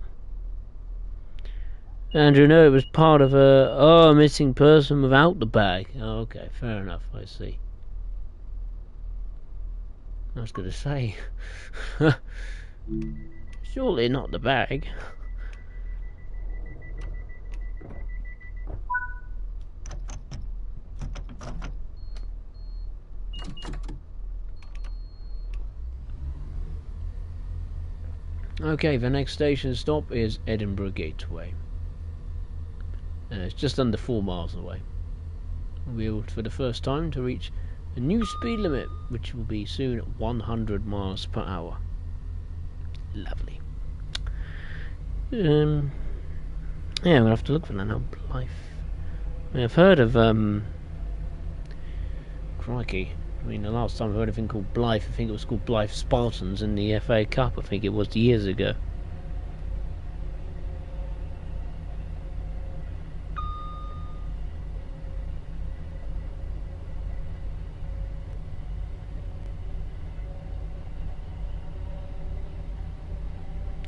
Andrew, no, it was part of a missing person without the bag. Oh, okay, fair enough, I see. I was going to say. Surely not the bag. Okay, the next station stop is Edinburgh Gateway. It's just under 4 miles away. We'll, for the first time, to reach a new speed limit, which will be soon 100 miles per hour. Lovely. Yeah, I'm gonna have to look for that now. Blythe. I mean, I've heard of crikey. I mean, the last time I heard of a thing called Blythe, I think it was called Blythe Spartans in the FA Cup. I think it was years ago.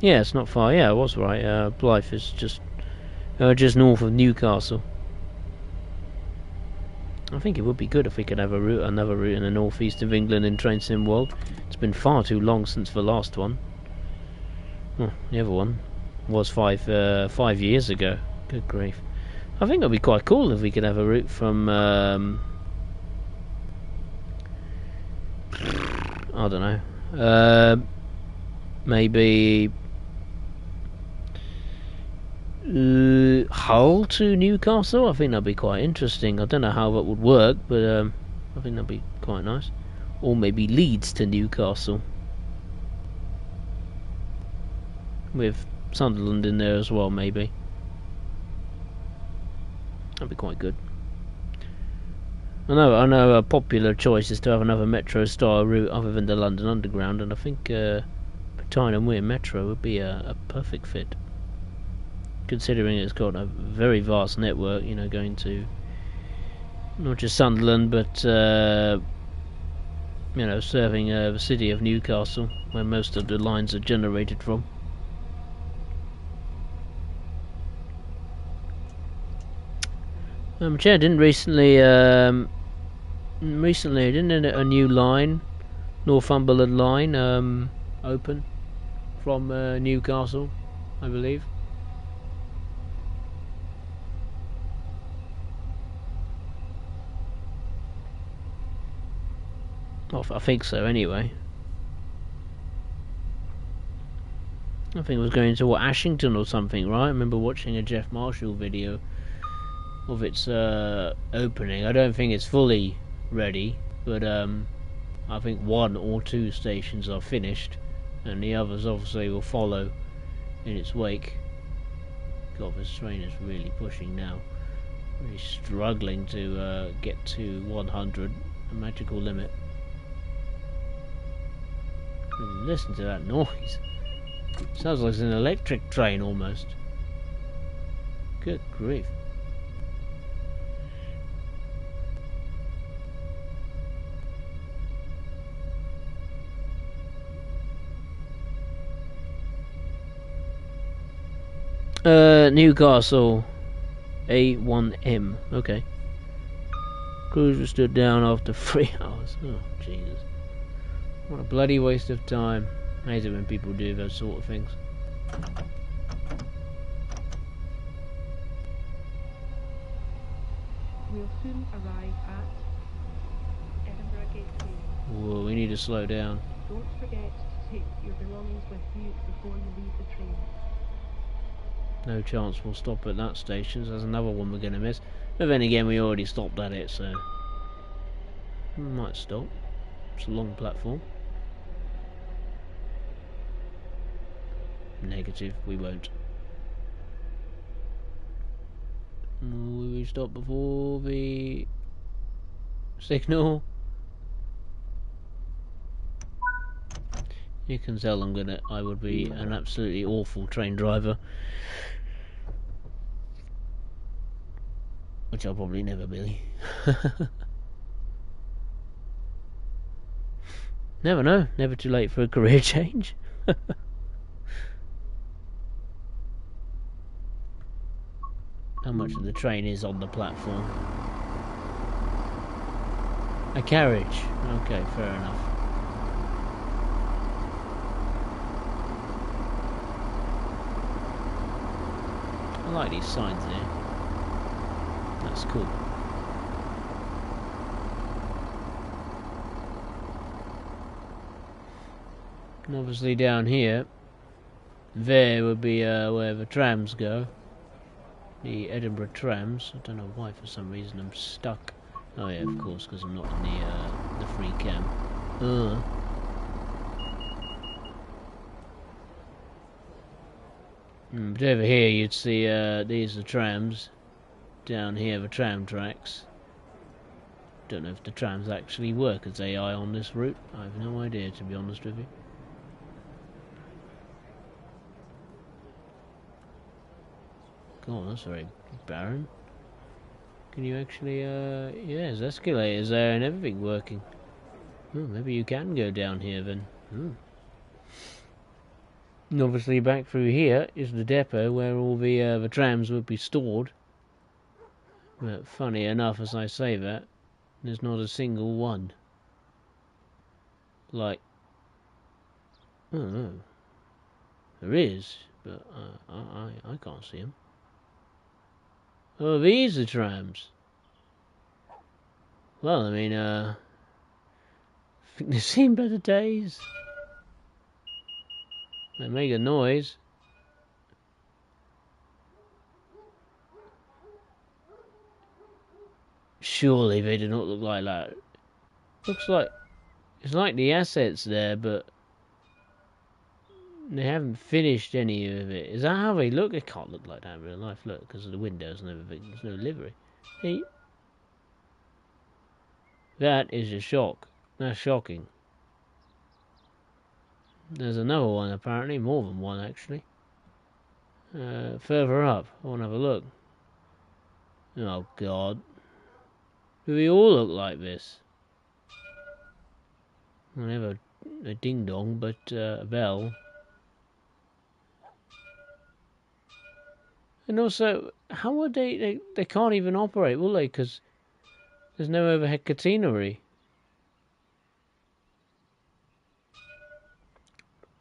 Yeah, it's not far. Yeah, I was right. Blythe is just north of Newcastle. I think it would be good if we could have another route in the northeast of England in Train Sim World. It's been far too long since the last one. Oh, the other one was 5 years ago. Good grief! I think it'd be quite cool if we could have a route from I don't know, maybe Hull to Newcastle. I think that'd be quite interesting. I don't know how that would work, but I think that'd be quite nice. Or maybe Leeds to Newcastle, with Sunderland in there as well, maybe. That'd be quite good. I know a popular choice is to have another metro style route other than the London Underground, and I think Tyne and Wear Metro would be a perfect fit, considering it's got a very vast network, you know, going to not just Sunderland, but you know, serving the city of Newcastle, where most of the lines are generated from. Chad didn't recently Recently, didn't a new line, Northumberland line, open from Newcastle, I believe. Well, I think so, anyway. I think it was going to Ashington or something, right? I remember watching a Jeff Marshall video of its opening. I don't think it's fully ready, but I think 1 or 2 stations are finished, and the others obviously will follow in its wake. God, this train is really pushing now. Really struggling to get to 100, a magical limit. Listen to that noise. Sounds like it's an electric train almost. Good grief. Newcastle A1M. Okay. Cruiser stood down after 3 hours. Oh, Jesus. What a bloody waste of time. I hate it when people do those sort of things. We'll soon arrive at Edinburgh Gateway. Whoa, we need to slow down. Don't forget to take your belongings with you before you leave the train. No chance we'll stop at that station. So there's another one we're going to miss. But then again, we already stopped at it, so we might stop. It's a long platform. Negative, we won't. Will we stop before the signal? You can tell I would be an absolutely awful train driver. Which I'll probably never be. Never know, never too late for a career change. How much of the train is on the platform? A carriage. Okay, fair enough. I like these signs here. That's cool. And obviously down here, there would be where the trams go. The Edinburgh trams. I don't know why for some reason I'm stuck. Oh yeah, of course, because I'm not in the free cam. But over here you'd see these are the trams. Down here the tram tracks. Don't know if the trams actually work as AI on this route. I have no idea, to be honest with you. God, that's very barren. Can you actually, yeah, there's escalators there and everything working. Oh, maybe you can go down here then. And obviously back through here is the depot where all the trams would be stored. But funny enough, as I say that, there's not a single one. Like, I don't know. There is, but I can't see them. Oh, these are trams. Well, I mean, I think they've seen better days. They make a noise. Surely they do not look like that. Looks like it's like the assets there, but they haven't finished any of it. Is that how they look? It can't look like that in real life. Look, because of the windows and everything. There's no livery. See? That is a shock. That's shocking. There's another one apparently, more than one actually. Further up, I want to have a look. Oh God. Do we all look like this? I have a ding dong, but a bell. And also, how would they can't even operate, will they? Because There's no overhead catenary.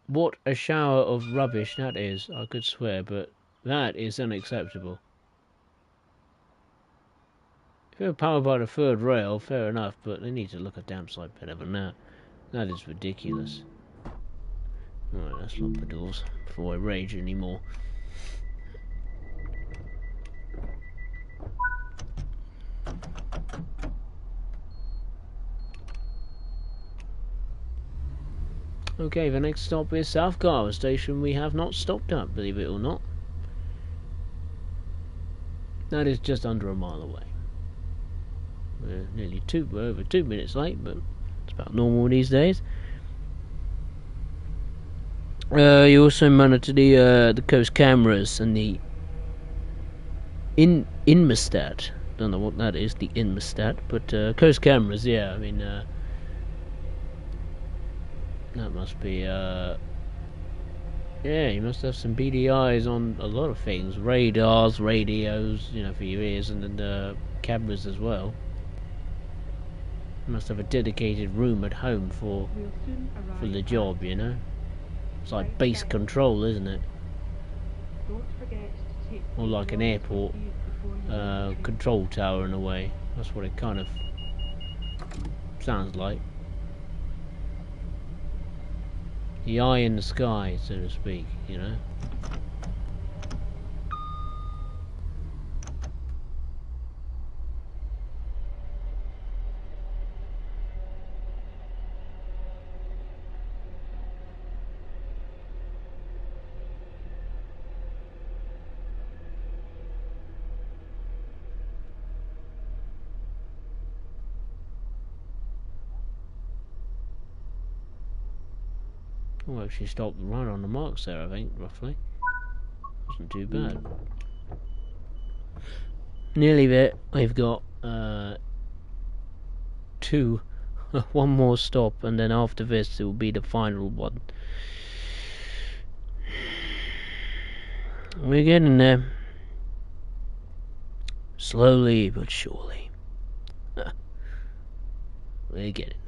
What a shower of rubbish that is, I could swear, but that is unacceptable. If they were powered by the third rail, fair enough, but they need to look a damn sight better than that. That is ridiculous. Alright, let's lock the doors before I rage anymore. Okay, the next stop is Southgar, a station we have not stopped at, believe it or not. That is just under a mile away. We're we're over 2 minutes late, but it's about normal these days. You also monitor the coast cameras and the Inmestat. Don't know what that is, the Inmestat, but coast cameras. Yeah, I mean that must be yeah. You must have some beady eyes on a lot of things, radars, radios, you know, for your ears, and then cameras as well. You must have a dedicated room at home for the job, you know. It's like base control, isn't it? Or like an airport control tower in a way. That's what it kind of sounds like. The eye in the sky, so to speak, you know. Oh, actually stopped right on the marks there, I think, roughly. Wasn't too bad. Nearly there. We've got one more stop, and then after this it will be the final one. We're getting there. Slowly but surely. We're getting there.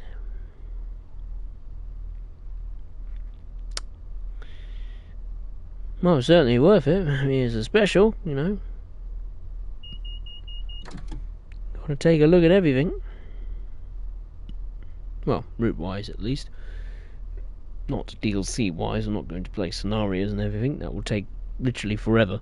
Well, it's certainly worth it. I mean, it's a special, you know. Gotta take a look at everything. Well, route-wise at least. Not DLC-wise, I'm not going to play scenarios and everything. That will take literally forever.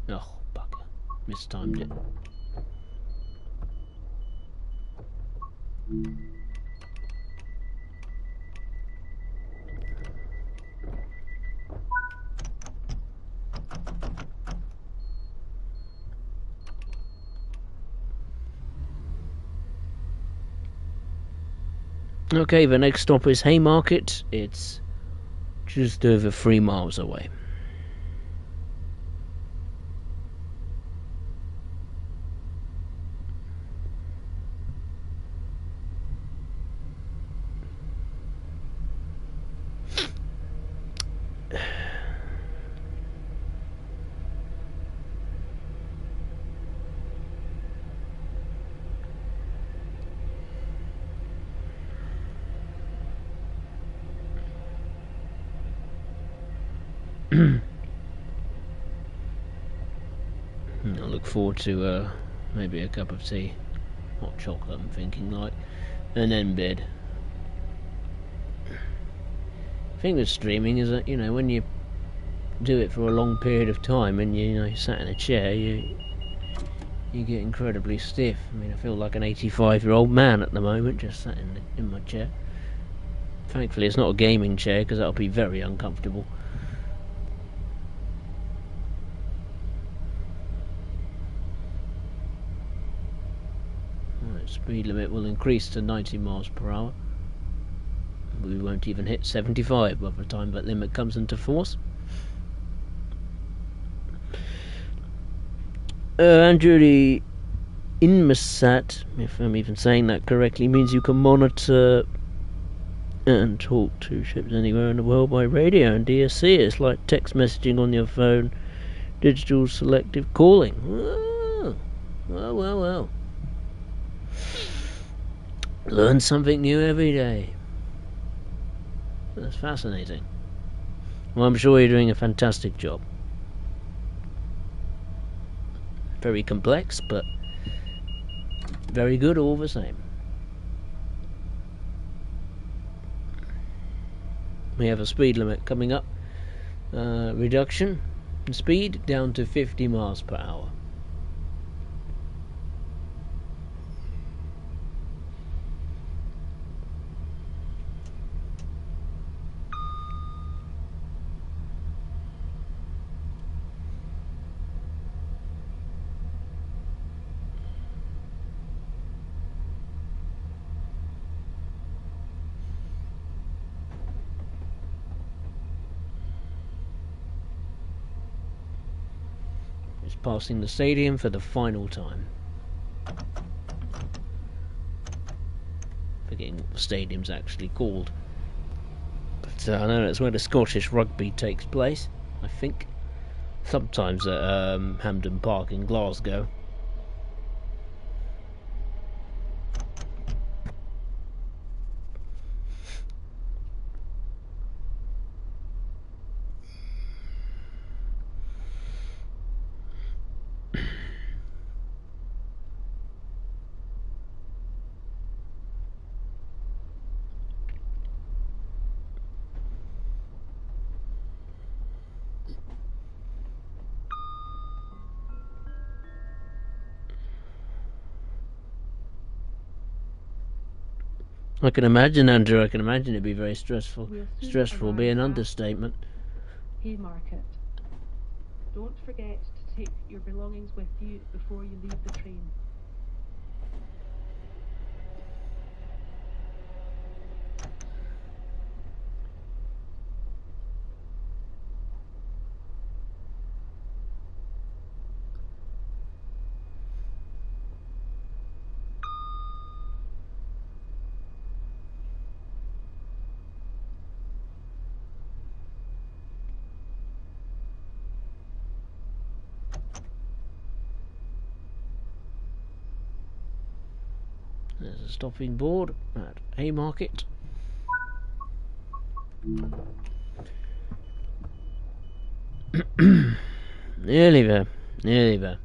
Oh, bugger. Mistimed it. Okay, the next stop is Haymarket. It's just over 3 miles away. I look forward to maybe a cup of tea, hot chocolate I'm thinking like, and then bed. The thing with streaming is that, you know, when you do it for a long period of time and you sat in a chair, you get incredibly stiff. I mean, I feel like an 85-year-old man at the moment, just sat in my chair. Thankfully it's not a gaming chair, because that'll be very uncomfortable. Speed limit will increase to 90 miles per hour. We won't even hit 75 by the time that limit comes into force. Andrew, the Inmarsat, if I'm even saying that correctly, means you can monitor and talk to ships anywhere in the world by radio and DSC. It's like text messaging on your phone, digital selective calling. Oh, well. Learn something new every day. That's fascinating. Well, I'm sure you're doing a fantastic job. Very complex, but very good all the same. We have a speed limit coming up. Reduction in speed down to 50 miles per hour. It's passing the stadium for the final time. Forgetting what the stadium's actually called. But I know that's where the Scottish rugby takes place, I think. Sometimes at Hampden Park in Glasgow. I can imagine, Andrew, I can imagine it'd be very stressful. Stressful would be an understatement. Haymarket. Don't forget to take your belongings with you before you leave the train. There's a stopping board at Haymarket. Nearly there. Nearly there.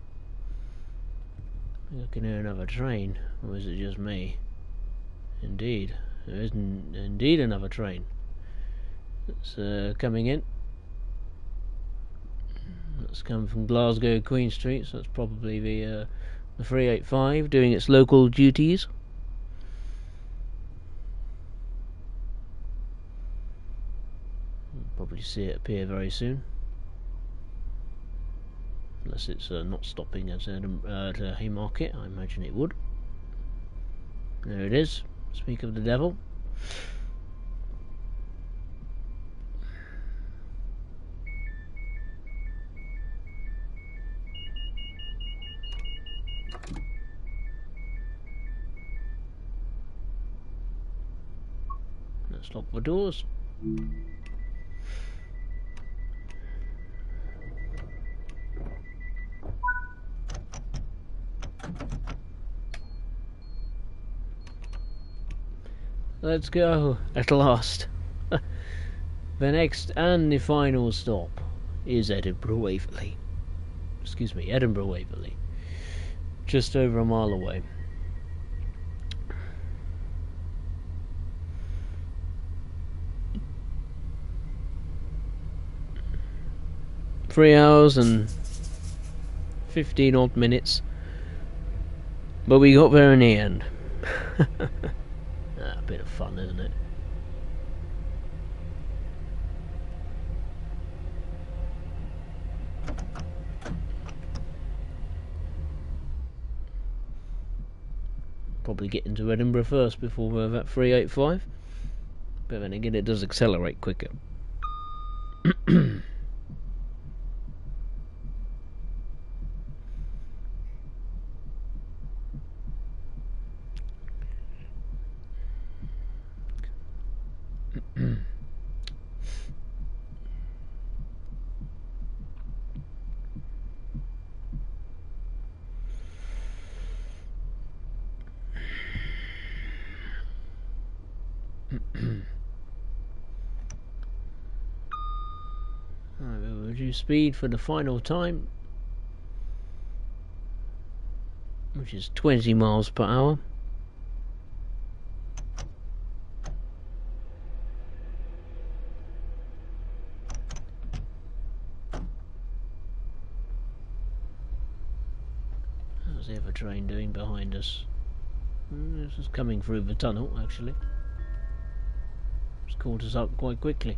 I think I can hear another train. Or is it just me? Indeed. There is indeed another train. It's coming in. That's coming from Glasgow Queen Street, so that's probably the 385 doing its local duties. You'll probably see it appear very soon. Unless it's not stopping at Haymarket, I imagine it would. There it is. Speak of the devil. Let's lock the doors. Let's go, at last. The next and the final stop is Edinburgh Waverley. Excuse me, Edinburgh Waverley. Just over a mile away. Three hours and 15 odd minutes. But we got there in the end. A bit of fun, isn't it? Probably get into Edinburgh first before that 385. But then again, it does accelerate quicker. We'll reduce speed for the final time, which is 20 miles per hour. How's the other train doing behind us? This is coming through the tunnel, actually. It's caught us up quite quickly.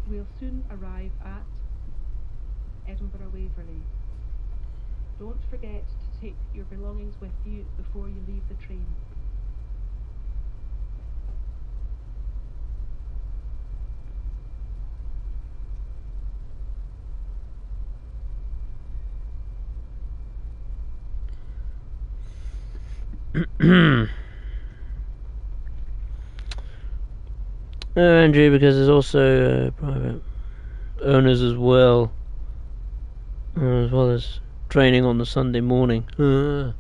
We'll soon arrive at Edinburgh Waverley. Don't forget to take your belongings with you before you leave the train. Andrew, because there's also private owners as well as training on the Sunday morning. I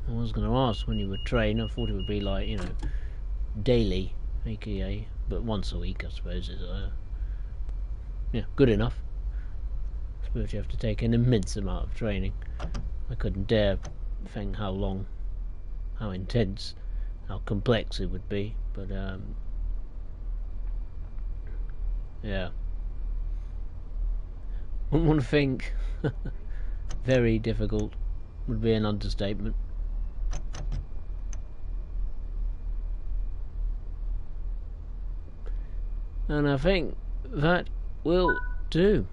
was going to ask when you would train. I thought it would be like, daily, aka, but once a week, I suppose is good enough. I suppose you have to take an immense amount of training. I couldn't dare think how long, how intense, how complex it would be, but yeah, wouldn't want to think. Very difficult would be an understatement. And I think that will do.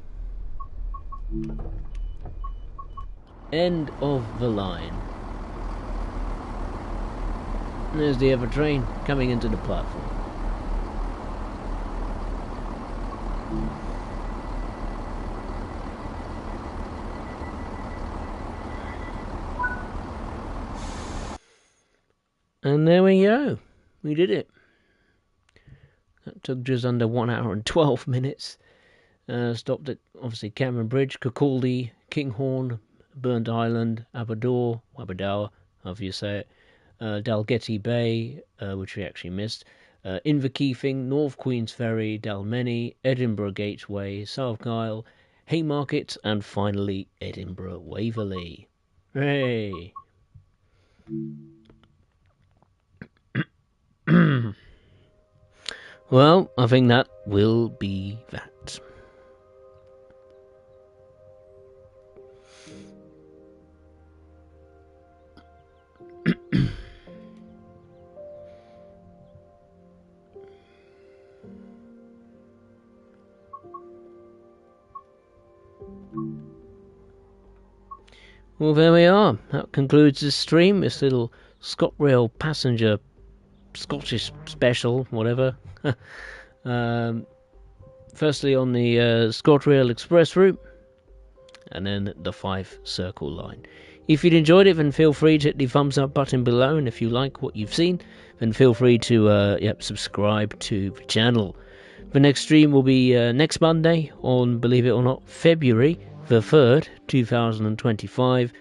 End of the line. There's the other train coming into the platform. And there we go. We did it. That took just under 1 hour and 12 minutes. Stopped at, obviously, Cameron Bridge, Kirkcaldy, Kinghorn, Burnt Island, Aberdour, however you say it, Dalgety Bay, which we actually missed, Inverkeithing, North Queen's Ferry, Dalmeny, Edinburgh Gateway, South Gyle, Haymarket, and finally Edinburgh Waverley. Hooray! Well, I think that will be that. Well, there we are. That concludes this stream, this little ScotRail passenger Scottish special, whatever. Firstly on the ScotRail Express route, and then the 5 Circle line. If you'd enjoyed it, then feel free to hit the thumbs up button below, and if you like what you've seen, then feel free to subscribe to the channel. The next stream will be next Monday on, believe it or not, February the 3rd, 2025,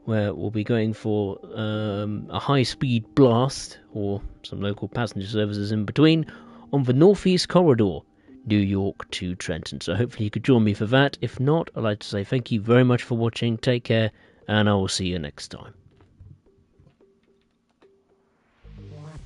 where we'll be going for a high-speed blast, or some local passenger services in between, on the Northeast Corridor, New York to Trenton. So hopefully you could join me for that. If not, I'd like to say thank you very much for watching, take care, and I will see you next time.